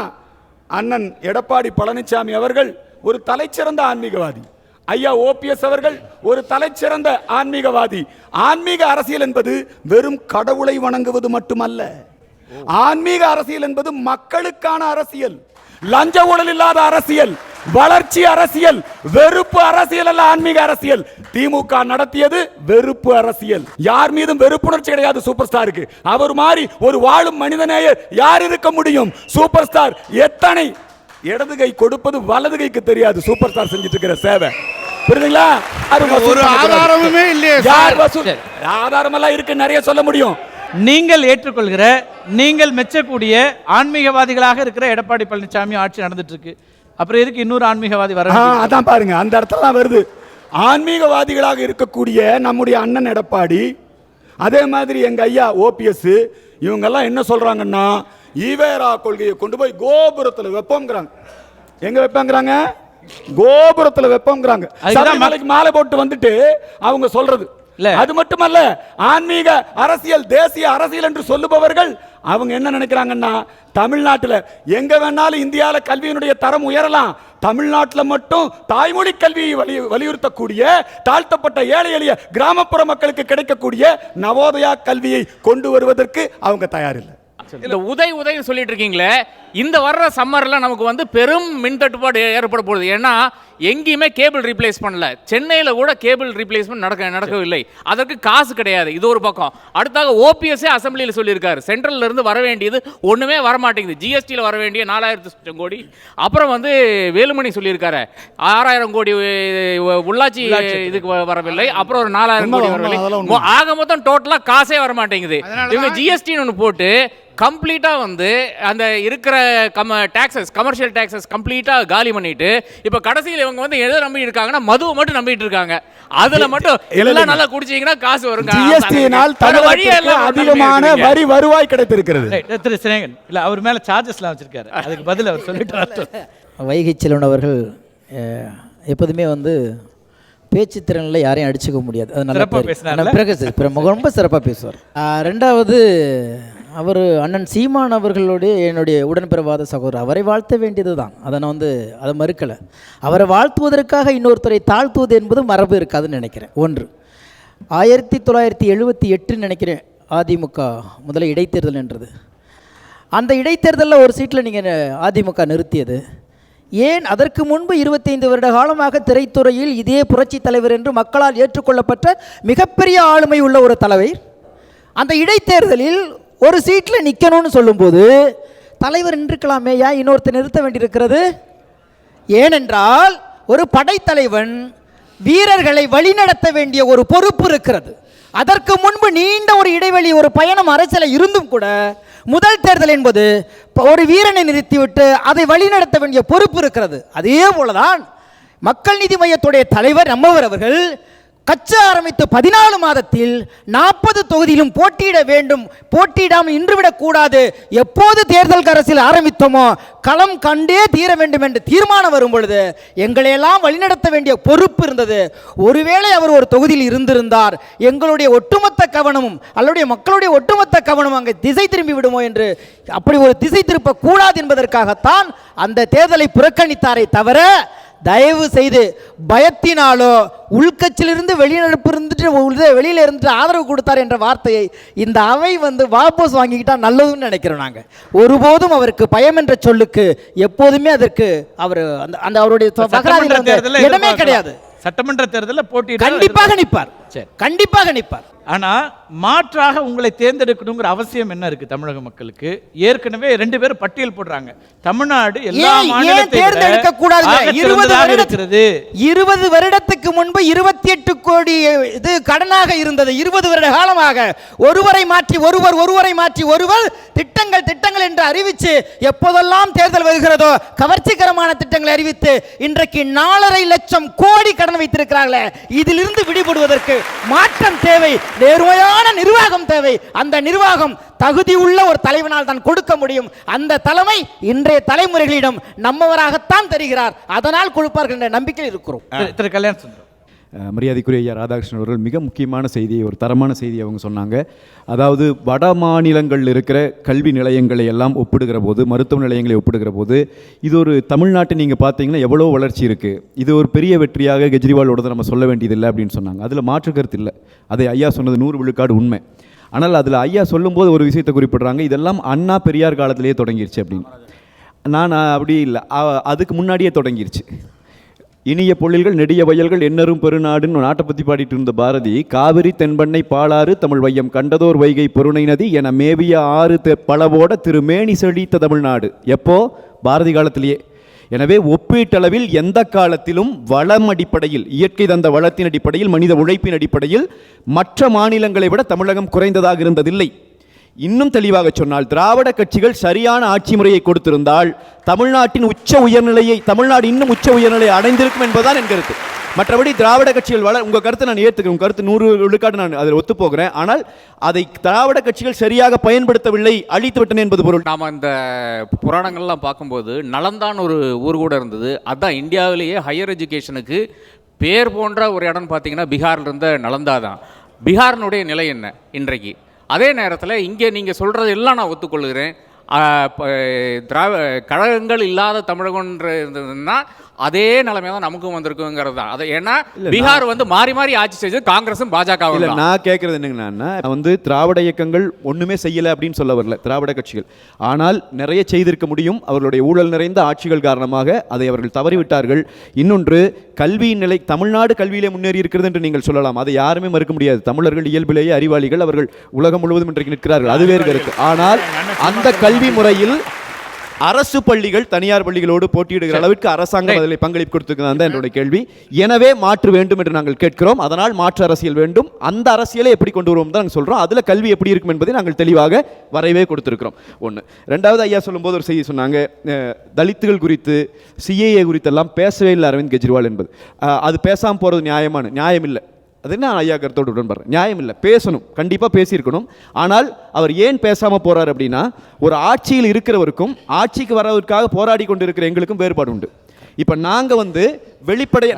அண்ணன் எடப்பாடி பழனிசாமி அவர்கள் ஒரு தலைச்சிறந்த ஆன்மீகவாதி, ஐயா ஓபிஎஸ் அவர்கள் ஒரு தலைச்சிறந்த ஆன்மீகவாதி. ஆன்மீக அரசியல் என்பது வெறும் கடவுளை வணங்குவது மட்டுமல்ல, ஆன்மீக அரசியல் என்பது மக்களுக்கான அரசியல், லஞ்ச ஊழல் இல்லாத அரசியல், வளர்ச்சி அரசியல், வெறுப்பு அரசியல் அல்ல ஆன்மீக அரசியல். திமுக நடத்தியது வெறுப்பு அரசியல். யார் மீதும் வெறுப்புணர்ச்சி கிடையாது சூப்பர் ஸ்டாருக்கு. அவர் மாதிரி ஒரு வாழும் மனிதநேயர் யார் இருக்க முடியும்? சூப்பர் ஸ்டார் எத்தனை இடது கை கொடுப்பது வலது கைக்கு தெரியாது. சூப்பர் ஸ்டார் செஞ்சிட்டு இருக்கிற சேவை புரியுதுங்களா? ஒரு ஆதாரமுமே இல்லையே. ஆதாரம் எல்லாம் இருக்கு, நிறைய சொல்ல முடியும். நீங்கள் ஏற்றுக்கொள்கிற, நீங்கள் மெச்சக்கூடிய ஆன்மீகவாதிகளாக இருக்கிற எடப்பாடி பழனிசாமி ஆட்சி நடந்துட்டு இருக்கு, அப்புறம் எதுக்கு இன்னொரு ஆன்மீகவாதி வர? அதான் பாருங்க, அந்த இடத்துல தான் வருது. ஆன்மீகவாதிகளாக இருக்கக்கூடிய நம்முடைய அண்ணன் எடப்பாடி, அதே மாதிரி எங்க ஐயா ஓபிஎஸ், இவங்கெல்லாம் என்ன சொல்றாங்கன்னா ஈவேரா கொள்கையை கொண்டு போய் கோபுரத்தில் வைப்போம்ங்கிறாங்க. எங்க வைப்போங்கிறாங்க? கோபுரத்தில் வைப்போங்கிறாங்க. மாலை போட்டு வந்துட்டு அவங்க சொல்றது. அது மட்டுமல்ல, ஆன்மீக அரசியல் தேசிய அரசியல் என்று சொல்லுபவர்கள் அவங்க என்ன நினைக்கிறாங்கன்னா, தமிழ்நாட்டில் எங்க வேணாலும் இந்தியாவில் கல்வியினுடைய தரம் உயரலாம், தமிழ்நாட்டில் மட்டும் தாய்மொழி கல்வியை வலியுறுத்தக்கூடிய தாழ்த்தப்பட்ட ஏழை எளிய கிராமப்புற மக்களுக்கு கிடைக்கக்கூடிய நவோதயா கல்வியை கொண்டு வருவதற்கு அவங்க தயாரில்லை. இந்த உதய் சொல்லிட்டு இருக்கீங்களே, இந்த வர்ற சம்மர்ல நமக்கு வந்து பெரும் மின் தட்டுப்பாடு ஏற்பட போகுது. ஏன்னா எங்கேயுமே கேபிள் ரீப்ளேஸ் பண்ணல, சென்னையில் கூட கேபிள் ரீப்ளேஸ்மெண்ட் நடக்கவில்லை, அதற்கு காசு கிடையாது. இது ஒரு பக்கம். அடுத்தாக ஓபிஎஸ்ஸே அசம்பிளியில் சொல்லியிருக்காரு, சென்ட்ரல்ல இருந்து வர வேண்டியது ஒண்ணுமே வர மாட்டேங்குது. ஜிஎஸ்டியில் வர வேண்டிய 4000 கோடி, அப்புறம் வந்து வேலுமணி சொல்லியிருக்காரு 6000 கோடி உள்ளாட்சி இதுக்கு வரவில்லை, அப்புறம் ஒரு 4000 கோடி வரவில்லை. ஆக மொத்தம் டோட்டலா காசே வர மாட்டேங்குது. இவங்க ஜிஎஸ்டின்னு ஒன்று போட்டு கம்ப்ளீட்டா வந்து அந்த இருக்கிற டாக்ஸஸ், கமர்ஷியல் டாக்ஸஸ் கம்ப்ளீட்டா காலி பண்ணிட்டு இப்ப கடைசியில் இவங்க வந்து எதை நம்பி இருக்காங்கன்னா மதுவை மட்டும் நம்பிட்டு இருக்காங்க. அதுல மட்டும் எல்லாம் நல்லா குடிச்சீங்கன்னா காசு வருங்க. ஜிஎஸ்டியினால் தமிழகத்துக்கு அதிகமான வரி வருவாய் கிடைத்திருக்கிறது. திரு சினேகன் இல்ல, அவர் மேல சார்ஜஸ்லாம் வச்சிருக்காரு, அதுக்கு பதில் அவர் சொல்லிட்டு. வைகைச்செல்வன் அவர்கள் எப்போதுமே வந்து பேச்சு திறனில் யாரையும் அடிச்சுக்க முடியாது, அது நல்லா ரொம்ப சிறப்பாக பேசுவார். ரெண்டாவது, அவர் அண்ணன் சீமான் அவர்களுடைய என்னுடைய உடன்பிறவாத சகோதரர், அவரை வாழ்த்த வேண்டியது தான், அதை நான் வந்து அதை மறுக்கலை. அவரை வாழ்த்துவதற்காக இன்னொருத்தரை தாழ்த்துவது என்பது மரபு இருக்காதுன்னு நினைக்கிறேன். ஒன்று, 1978 நினைக்கிறேன் அதிமுக முதல்ல இடைத்தேர்தல் என்றது. அந்த இடைத்தேர்தலில் ஒரு சீட்டில் நீங்கள் அதிமுக நிறுத்தியது ஏன்? அதற்கு முன்பு 25 வருட காலமாக திரைத்துறையில் இதே புரட்சி தலைவர் என்று மக்களால் ஏற்றுக்கொள்ளப்பட்ட மிகப்பெரிய ஆளுமை உள்ள ஒரு தலைவர், அந்த இடைத்தேர்தலில் ஒரு சீட்டில் நிற்கணும்னு சொல்லும்போது தலைவர் நின்றுக்கலாமே, ஏன் இன்னொருத்தர் நிறுத்த வேண்டியிருக்கிறது? ஏனென்றால் ஒரு படைத்தலைவன் வீரர்களை வழிநடத்த வேண்டிய ஒரு பொறுப்பு இருக்கிறது. அதற்கு முன்பு நீண்ட ஒரு இடைவெளி, ஒரு பயணம் அரசியல் இருந்தும் கூட முதல் தேர்தல் என்பது ஒரு வீரனை நிறுத்திவிட்டு அதை வழிநடத்த வேண்டிய பொறுப்பு இருக்கிறது. அதே போலதான் மக்கள் நீதி மையத்துடைய தலைவர் நம்மவர் அவர்கள் கட்சி ஆரம்பித்து 14 மாதத்தில் 40 தொகுதியிலும் போட்டியிட வேண்டும், போட்டியிடாமல் இன்றுவிடக் கூடாது, எப்போது தேர்தல் அரசியல் ஆரம்பித்தோமோ களம் கண்டே தீர வேண்டும் என்று தீர்மானம் வரும் பொழுது எங்களையெல்லாம் வழிநடத்த வேண்டிய பொறுப்பு இருந்தது. ஒருவேளை அவர் ஒரு தொகுதியில் இருந்திருந்தார், எங்களுடைய ஒட்டுமொத்த கவனமும் அல்லது மக்களுடைய ஒட்டுமொத்த கவனமும் அங்கே திசை திரும்பி விடுமோ என்று, அப்படி ஒரு திசை திருப்ப கூடாது என்பதற்காகத்தான் அந்த தேர்தலை புறக்கணித்தாரே தவிர, தயவு செய்து பயத்தினாலோ உள்கட்சியிலிருந்து வெளிநடப்பு இருந்துட்டு வெளியில இருந்துட்டு ஆதரவு கொடுத்தார் என்ற வார்த்தையை இந்த அவை வாபஸ் வாங்கிக்கிட்டா நல்லதுன்னு நினைக்கிறோம். நாங்கள் ஒருபோதும் அவருக்கு பயம் என்ற சொல்லுக்கு எப்போதுமே அதற்கு அவர் அந்த அவருடைய இடமே கிடையாது. சட்டமன்ற தேர்தலில் போட்டி கண்டிப்பாக நிற்பார், கண்டிப்பாக நிற்பார். ஆனா மாற்றாக உங்களை தேர்ந்தெடுக்கணுங்கிற அவசியம் என்ன இருக்கு தமிழக மக்களுக்கு? ஏற்கனவே 2 பேரும் பட்டியல் போடுறாங்க. தமிழ்நாடு எல்லா மாநிலத்தையும் தேர்ந்தெடுக்க கூடாது. 20 வருடத்துக்கு முன்பு 28 கோடி இது கடனாக இருந்தது. 20 வருட காலமாக ஒருவரை மாற்றி ஒருவர் திட்டங்கள் என்று அறிவித்து எப்போதெல்லாம் தேர்தல் வருகிறதோ கவர்ச்சிகரமான திட்டங்களை அறிவித்து இன்றைக்கு 4.5 லட்சம் கோடி கடன் வைத்திருக்கிறார்களே. இதிலிருந்து விடுபடுவதற்கு மாற்றம் தேவை, நேர்மையான நிர்வாகம் தேவை. அந்த நிர்வாகம் தகுதி உள்ள ஒரு தலைவனால் தான் கொடுக்க முடியும். அந்த தலைமை இன்றைய தலைமுறைகளிடம் நம்மவராகத்தான் தெரிகிறார், அதனால் கொடுப்பார்கள் என்ற நம்பிக்கையில் இருக்கிறோம். திரு கல்யாண சுந்தரம், மரியாதைக்குரிய ஐயா ராதாகிருஷ்ணன் அவர்கள் மிக முக்கியமான செய்தியை, ஒரு தரமான செய்தியை அவங்க சொன்னாங்க. அதாவது வட மாநிலங்களில் இருக்கிற கல்வி நிலையங்களை எல்லாம் ஒப்பிடுகிற போது, மருத்துவ நிலையங்களை ஒப்பிடுகிற போது, இது ஒரு தமிழ்நாட்டை நீங்கள் பார்த்தீங்கன்னா எவ்வளோ வளர்ச்சி இருக்குது, இது ஒரு பெரிய வெற்றியாக கெஜ்ரிவாலோட நம்ம சொல்ல வேண்டியதில்லை அப்படின்னு சொன்னாங்க. அதில் மாற்று கருத்து இல்லை, அதை ஐயா சொன்னது 100 விழுக்காடு உண்மை. ஆனால் அதில் ஐயா சொல்லும்போது ஒரு விஷயத்தை குறிப்பிட்றாங்க, இதெல்லாம் அண்ணா பெரியார் காலத்திலேயே தொடங்கிருச்சு அப்படின்னு. நான் அப்படி இல்லை, அதுக்கு முன்னாடியே தொடங்கிருச்சு. இனிய பொழில்கள் நெடிய வயல்கள் என்னரும் பெருநாடுன்னு நாட்டை பற்றி பாடிட்டு இருந்த பாரதி, காவிரி தென்பண்ணை பாலாறு தமிழ் வையம் கண்டதோர் வைகை பொருணை நதி என மேவிய ஆறு பலவோட திருமேனி செழித்த தமிழ்நாடு. எப்போ? பாரதி காலத்திலேயே. எனவே ஒப்பீட்டளவில் எந்த காலத்திலும் வளம் அடிப்படையில், இயற்கை தந்த வளத்தின் அடிப்படையில், மனித உழைப்பின் அடிப்படையில் மற்ற மாநிலங்களை விட தமிழகம் குறைந்ததாக இருந்ததில்லை. இன்னும் தெளிவாக சொன்னால், திராவிட கட்சிகள் சரியான ஆட்சி முறையை கொடுத்திருந்தால் தமிழ்நாட்டின் தமிழ்நாடு இன்னும் உச்ச உயர்நிலையை அடைந்திருக்கும் என்பதுதான் என் கருத்து. மற்றபடி திராவிட கட்சிகள் உங்கள் கருத்தை நான் ஏற்றுக்கிறேன், உங்கள் கருத்து 100 விழுக்காடு நான் அதில் ஒத்துப்போகிறேன். ஆனால் அதை திராவிட கட்சிகள் சரியாக பயன்படுத்தவில்லை, அழித்து விட்டன என்பது பொருள். நாம் இந்த புராணங்கள்லாம் பார்க்கும்போது நலந்தான் ஒரு ஊர் கூட இருந்தது. அதுதான் இந்தியாவிலேயே ஹையர் எஜுகேஷனுக்கு பேர் போன்ற ஒரு இடம் பார்த்தீங்கன்னா பீகாரில் இருந்த நலந்தா தான். பீகாரினுடைய நிலை என்ன இன்றைக்கு? அதே நேரத்தில் இங்கே நீங்கள் சொல்கிறது எல்லாம் நான் ஒத்துக்கொள்கிறேன். கழகங்கள் இல்லாத தமிழகம்ன்ற இருந்ததுன்னா அதே நிலைமை தான் நமக்கும் வந்திருக்குங்கிறது தான். அது ஏன்னா பீகார் மாறி மாறி ஆட்சி செய்து காங்கிரஸும் பாஜக. இல்லை, நான் கேட்கறது என்னங்கன்னா, திராவிட இயக்கங்கள் ஒன்றுமே செய்யலை அப்படின்னு சொல்ல வரல, திராவிட கட்சிகள். ஆனால் நிறைய செய்திருக்க முடியும். அவர்களுடைய ஊழல் நிறைந்த ஆட்சிகள் காரணமாக அதை அவர்கள் தவறிவிட்டார்கள். இன்னொன்று, கல்வியின் நிலை, தமிழ்நாடு கல்வியிலே முன்னேறி இருக்கிறது என்று நீங்கள் சொல்லலாம், அதை யாருமே மறுக்க முடியாது. தமிழர்கள் இயல்பிலேயே அறிவாளிகள், அவர்கள் உலகம் முழுவதும் இன்றைக்கு நிற்கிறார்கள், அது வேறு கருத்து. ஆனால் அந்த கல்வி முறையில் அரசு பள்ளிகள் தனியார் பள்ளிகளோடு போட்டியிடுகிற அளவிற்கு அரசாங்கம் அதில் பங்களிப்பு கொடுத்திருக்கிறது தான் என்னுடைய கேள்வி. எனவே மாற்று வேண்டும் என்று நாங்கள் கேட்கிறோம். அதனால் மாற்று அரசியல் வேண்டும். அந்த அரசியலை எப்படி கொண்டு வருவோம் தான் நாங்கள் சொல்கிறோம். அதில் கல்வி எப்படி இருக்கும் என்பதை நாங்கள் தெளிவாக வரைவே கொடுத்திருக்கிறோம். ஒன்று. ரெண்டாவது, ஐயா சொல்லும்போது ஒரு செய்தி சொன்னாங்க, தலித்துகள் குறித்து, சிஏஏ குறித்தெல்லாம் பேசவே இல்லை அரவிந்த் கெஜ்ரிவால் என்பது. அது பேசாமல் போகிறது நியாயம் இல்லை. அது நான் ஐயா கருத்தோடு உடன்படுறேன், நியாயம் இல்லை, பேசணும், கண்டிப்பாக பேசியிருக்கணும். ஆனால் அவர் ஏன் பேசாமல் போகிறார் அப்படின்னா, ஒரு ஆட்சியில் இருக்கிறவருக்கும் ஆட்சிக்கு வரவதற்காக போராடி கொண்டு இருக்கிற எங்களுக்கும் வேறுபாடு உண்டு. இப்போ நாங்கள்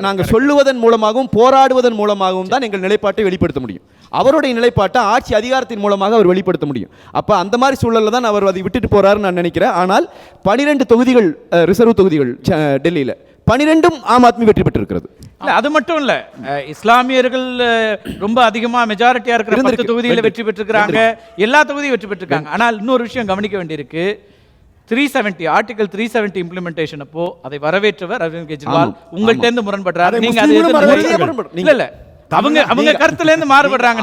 நாங்கள் சொல்லுவதன் மூலமாகவும் போராடுவதன் மூலமாகவும் தான் எங்கள் நிலைப்பாட்டை வெளிப்படுத்த முடியும். அவருடைய நிலைப்பாட்டை ஆட்சி அதிகாரத்தின் மூலமாக அவர் வெளிப்படுத்த முடியும். அப்போ அந்த மாதிரி சூழலில் தான் அவர் அதை விட்டுட்டு போகிறாருன்னு நான் நினைக்கிறேன். ஆனால் 12 தொகுதிகள், ரிசர்வ் தொகுதிகள் டெல்லியில் 12ம் ஆம் ஆத்மி வெற்றி பெற்றிருக்கிறது. அது மட்டும் இல்ல, இஸ்லாமியர்கள் ரொம்ப அதிகமா மெஜாரிட்டியா இருக்கிற 10 தொகுதியில் வெற்றி பெற்றிருக்கிறாங்க, எல்லா தொகுதியும் வெற்றி பெற்றிருக்காங்க. ஆனால் இன்னொரு விஷயம் கவனிக்க வேண்டியிருக்கு, 370 ஆர்டிகல் 370 இம்ப்ளிமெண்டேஷன் அப்போ அதை வரவேற்றவர் அரவிந்த் கெஜ்ரிவால். உங்கள்ட்ட இருந்து முரண்படுறாரு, நீங்க அது இல்ல அவங்க கருத்துல இருந்து மாறுபடுறாங்க.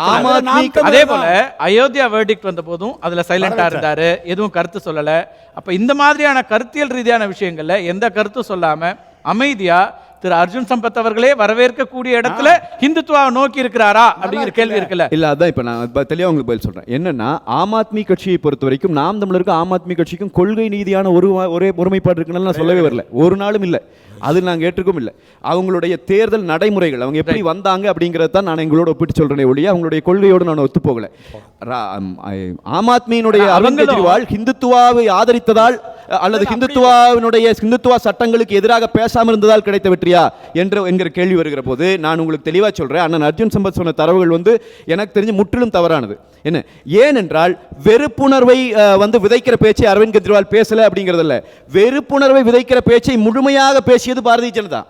அதே போல அயோத்தியா வெர்டிக்ட் வந்த போதும் அதுல சைலண்டா இருந்தாரு, எதுவும் கருத்து சொல்லல. அப்ப இந்த மாதிரியான கருத்தியல் ரீதியான விஷயங்கள்ல எந்த கருத்தும் சொல்லாம அமைதியா திரு அர்ஜுன் சம்பத் அவர்களே வரவேற்கக்கூடிய இடத்துல ஹிந்துத்துவா நோக்கி இருக்கிறாரா அப்படிங்கிற கேள்வி இருக்குல்ல. இல்ல அதான் இப்ப நான் தெளிவா உங்களுக்கு பதில் சொல்றேன். என்னன்னா ஆம் ஆத்மி கட்சியை பொறுத்த வரைக்கும் நாம் தமிழருக்கும் ஆம் ஆத்மி கட்சிக்கும் கொள்கை நீதியான ஒரே ஒருமைப்பாடு இருக்குன்னு நான் சொல்லவே வரல, ஒரு நாளும் இல்லை, அது நாங்கள் ஏற்றுக்கும் இல்லை. அவங்களுடைய தேர்தல் நடைமுறைகள் அவங்க எப்படி வந்தாங்க அப்படிங்கிறத தான் நான் எங்களோட ஒப்பிட்டு சொல்றேனே ஒழிய அவங்களுடைய கொள்கையோடு நான் ஒத்து போகல. ஆம் ஆத்மியினுடைய அரவிந்த் கெஜ்ரிவால் ஹிந்துத்துவாவை ஆதரித்ததால் அல்லது ஹிந்துத்துவா சட்டங்களுக்கு எதிராக பேசாமல் இருந்ததால் கிடைத்த வெற்றியா என்கிற கேள்வி வருகிற போது நான் உங்களுக்கு தெளிவாக சொல்றேன். அண்ணன் அர்ஜுன் சம்பத் சொன்ன தரவுகள் எனக்கு தெரிஞ்சு முற்றிலும் தவறானது. என்ன ஏனென்றால் வெறுப்புணர்வை விதைக்கிற பேச்சை அரவிந்த் கெஜ்ரிவால் பேசல அப்படிங்கிறதில்ல, வெறுப்புணர்வை விதைக்கிற பேச்சை முழுமையாக பேசியது பாரதிய ஜனதா,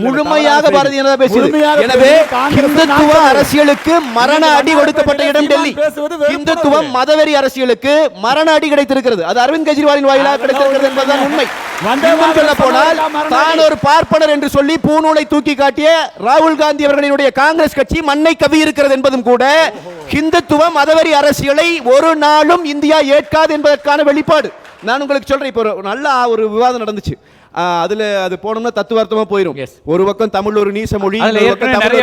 முழுமையாக பாரதிய ஜனதா பேசியது. எனவே ஹிந்துத்துவ அரசியலுக்கு மரண அடி கொடுக்கப்பட்ட இடம் டெல்லி, ஹிந்துத்துவம் மதவெறி அரசியலுக்கு மரண அடி கிடைத்திருக்கிறது. அது அரவிந்த் கெஜ்ரிவாலின் வாயிலாக கிடைத்திருக்கிறது என்பதுதான் உண்மை. சொல்ல போனால் தான் ஒரு பார்ப்பனர் என்று சொல்லி பூநூலை தூக்கி காட்டிய ராகுல் காந்தி அவர்களுடைய காங்கிரஸ் கட்சி மண்ணை கவி இருக்கிறது என்பதும் கூட ஹிந்துத்துவ மதவெறி அரசியலை ஒரு நாளும் இந்தியா ஏற்காது என்பதற்கான வெளிப்பாடு. நான் உங்களுக்கு சொல்றேன், இப்போ நல்ல ஒரு விவாதம் நடந்துச்சு, அதுல அது போனோம்னா தத்துவார்த்தமா போயிடும். ஒரு பக்கம் தமிழ் ஒரு நீச மொழி,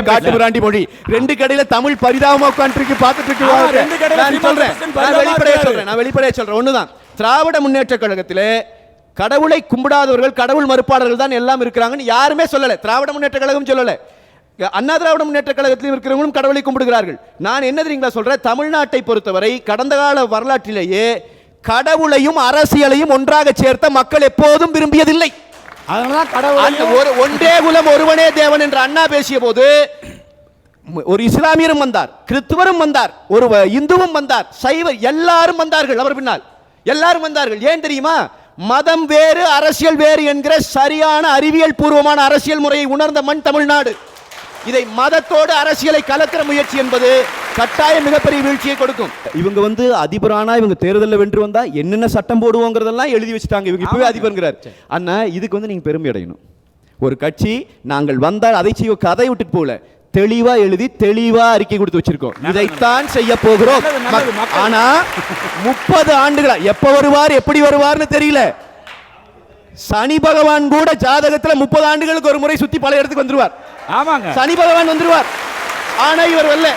காட்டு பிராண்டி மொழி, ரெண்டு கடையில தமிழ் பரிதாபமா உட்கார்ந்து பார்த்துட்டு இருக்கு. நான் வெளிப்படையா சொல்றேன், ஒண்ணுதான், திராவிட முன்னேற்ற கழகத்திலே கடவுளை கும்பிடாதவர்கள் கடவுள் மறுப்பாளர்கள் தான் எல்லாம் இருக்கிறாங்கன்னு யாருமே சொல்லல. திராவிட முன்னேற்ற கழகம் சொல்லல, அண்ணா திராவிட முன்னேற்ற கழகத்தில் இருக்கிறவங்களும் கடவுளை கும்பிடுகிறார்கள். நான் என்ன தெரியுங்களா சொல்றேன், தமிழ்நாட்டை பொறுத்தவரை கடந்த கால வரலாற்றிலேயே கடவுளையும் அரசியலையும் ஒன்றாக சேர்த்த மக்கள் எப்போதும் விரும்பியதில்லை. ஒன்றே குலம் ஒருவனே தேவன் என்று அண்ணா பேசிய போது ஒரு இஸ்லாமியரும் வந்தார், கிறிஸ்துவரும் வந்தார், ஒரு இந்துவும் வந்தார், சைவர் எல்லாரும் வந்தார்கள், அவர் பின்னால் எல்லாரும் வந்தார்கள். ஏன் தெரியுமா, மதம் வேறு அரசியல் வேறு என்கிற சரியான அறிவியல் பூர்வமான அரசியல் முறையை உணர்ந்த மண் தமிழ்நாடு. இதை மதத்தோடு அரசியலை கலக்கிற முயற்சி என்பது கட்டாயம் மிகப்பெரிய வீழ்ச்சியை கொடுக்கும். இவங்க அதிபரானா இவங்க தேர்தலில் வென்று வந்தா என்னென்ன சட்டம் போடுவோங்கிறதெல்லாம் எழுதி வச்சுட்டாங்க. இவங்க இப்பவே அதிபர்ங்கிறார். அண்ணா இதுக்கு நீங்க பெருமை அடையணும். ஒரு கட்சி நாங்கள் வந்தால் அதை செய்ய கதை விட்டுட்டு போல, தெளிவா எழுதி தெளிவா அறிக்கை கொடுத்து வச்சிருக்கோம், இதைத்தான் செய்ய போகிறோம். ஆனா 30 ஆண்டுகளா எப்ப வருவார் எப்படி வருவார்னு தெரியல. சனி பகவான் கூட ஜாதகத்துல 30 ஆண்டுகளுக்கு ஒரு முறை சுத்தி பல இடத்துக்கு வந்துருவார். ஆமாங்க, சனி பகவான் வந்துருவார். ஆனா இவர் வரல,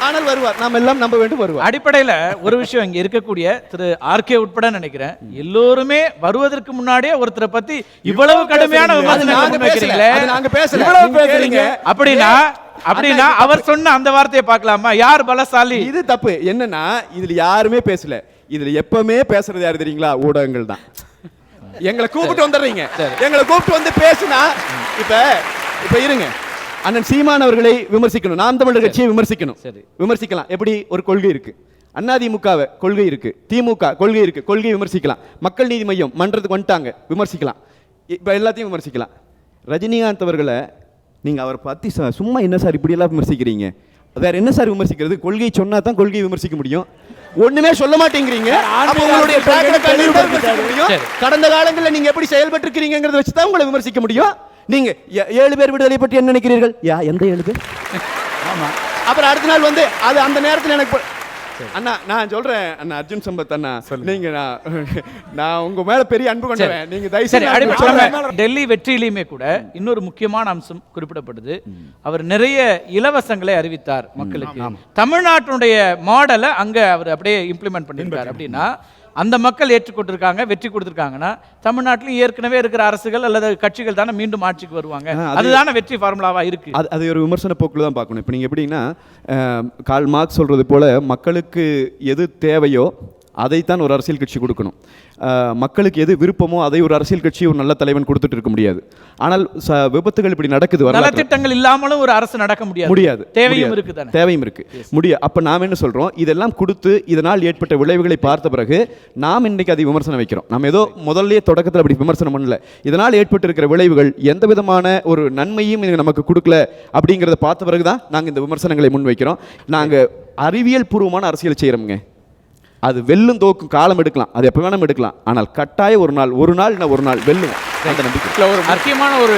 ஆனால் வருவார், நாம் எல்லாம் நம்ப வேண்டும் வருவார். அடிப்படையில் ஒரு விஷயம் இங்க இருக்கக்கூடிய திரு ஆர்கே உட்பட நினைக்கிறேன், எல்லோருமே வருவதற்கு முன்னாடியே ஒருத்தரை பத்தி இவ்வளவு கடுமையான அப்படின்னா அவர் சொன்ன அந்த வார்த்தையை பார்க்கலாமா, யார் பலசாலி? இது தப்பு. என்னன்னா இதுல யாருமே பேசல, இதுல எப்பவுமே பேசுறது யாரு தெரியுங்களா, ஊடகங்கள் தான். எங்களை கூப்பிட்டு வந்துடுறீங்க, எங்களை கூப்பிட்டு வந்து பேசுனா இப்ப இருங்க, அண்ணன் சீமான் அவர்களை விமர்சிக்கணும், நாம் தமிழர் கட்சியை விமர்சிக்கணும், விமர்சிக்கலாம். எப்படி ஒரு கொள்கை இருக்கு, அதிமுகவை கொள்கை இருக்கு, திமுக கொள்கை இருக்கு, கொள்கையை விமர்சிக்கலாம். மக்கள் நீதி மையம் மன்றத்துக்கு வந்துட்டாங்க, விமர்சிக்கலாம். இப்ப எல்லாத்தையும் விமர்சிக்கலாம். ரஜினிகாந்த் அவர்களை நீங்க அவர் பத்தி சும்மா என்ன சார் இப்படி எல்லாம் விமர்சிக்கிறீங்க, வேற என்ன சார் விமர்சிக்கிறது, கொள்கை சொன்னா தான் கொள்கையை விமர்சிக்க முடியும், ஒண்ணுமே சொல்ல மாட்டேங்கிறீங்க. கடந்த காலங்களில் நீங்க எப்படி செயல்பட்டு இருக்கிறீங்கிறத வச்சு தான் உங்களை விமர்சிக்க முடியும். நீங்க 7 பேர் விடுதலை பற்றி என்ன நினைக்கிறீர்கள்? எந்த 7 பேர்? ஆமா, அப்புறம் அடுத்த நாள் அது அந்த நேரத்தில் எனக்கு அண்ணா நான் சொல்றேன், அண்ணா அர்ஜுன் சம்பத் அண்ணா, நீங்க நான் உங்க மேல பெரிய அன்பு கொண்டவன், நீங்க தயவுசெய்து டெல்லி வெற்றியிலுமே கூட இன்னொரு முக்கியமான அம்சம் குறிப்பிடப்படுது, அவர் நிறைய இலவசங்களை அறிவித்தார் மக்களுக்கு. தமிழ்நாட்டுடைய மாடலை அங்க அவர் அப்படியே இம்ப்ளிமெண்ட் பண்ணிருக்காரு. அப்படின்னா அந்த மக்கள் ஏற்றுக்கொண்டிருக்காங்க, வெற்றி கொடுத்திருக்காங்கன்னா தமிழ்நாட்டில் ஏற்கனவே இருக்கிற அரசுகள் அல்லது கட்சிகள் தானே மீண்டும் ஆட்சிக்கு வருவாங்க, அதுதானே வெற்றி ஃபார்முலாவா இருக்கு. அது ஒரு விமர்சன போக்குல தான் பார்க்கணும். இப்போ நீங்க எப்படின்னா கார்ல் மார்க்ஸ் சொல்றது போல மக்களுக்கு எது தேவையோ அதைத்தான் ஒரு அரசியல் கட்சி கொடுக்கணும். மக்களுக்கு எது விருப்பமோ அதை ஒரு அரசியல் கட்சி ஒரு நல்ல தலைவன் கொடுத்துட்டு இருக்க முடியாது. ஆனால் விபத்துகள் இப்படி நடக்குது, திட்டங்கள் இல்லாமலும் ஒரு அரசு நடக்க முடியாது, தேவையும் இருக்கு முடியாது. அப்ப நாம் என்ன சொல்றோம், இதெல்லாம் கொடுத்து இதனால் ஏற்பட்ட விளைவுகளை பார்த்த பிறகு நாம் இன்னைக்கு அதை விமர்சனம் வைக்கிறோம். நம்ம ஏதோ முதல்லயே தொடக்கத்தில் அப்படி விமர்சனம் பண்ணல, இதனால் ஏற்பட்டு இருக்கிற விளைவுகள் எந்த விதமான ஒரு நன்மையும் நமக்கு கொடுக்கல அப்படிங்கிறத பார்த்த பிறகுதான் நாங்க இந்த விமர்சனங்களை முன் வைக்கிறோம். நாங்க அறிவியல் பூர்வமான அரசியல் செய்யறோம்ங்க. அது வெல்லும் தோக்கும் காலம் எடுக்கலாம், அது எப்போ வேணும் எடுக்கலாம், ஆனால் கட்டாயம் ஒரு நாள் வெல்லும். ஒரு முக்கியமான ஒரு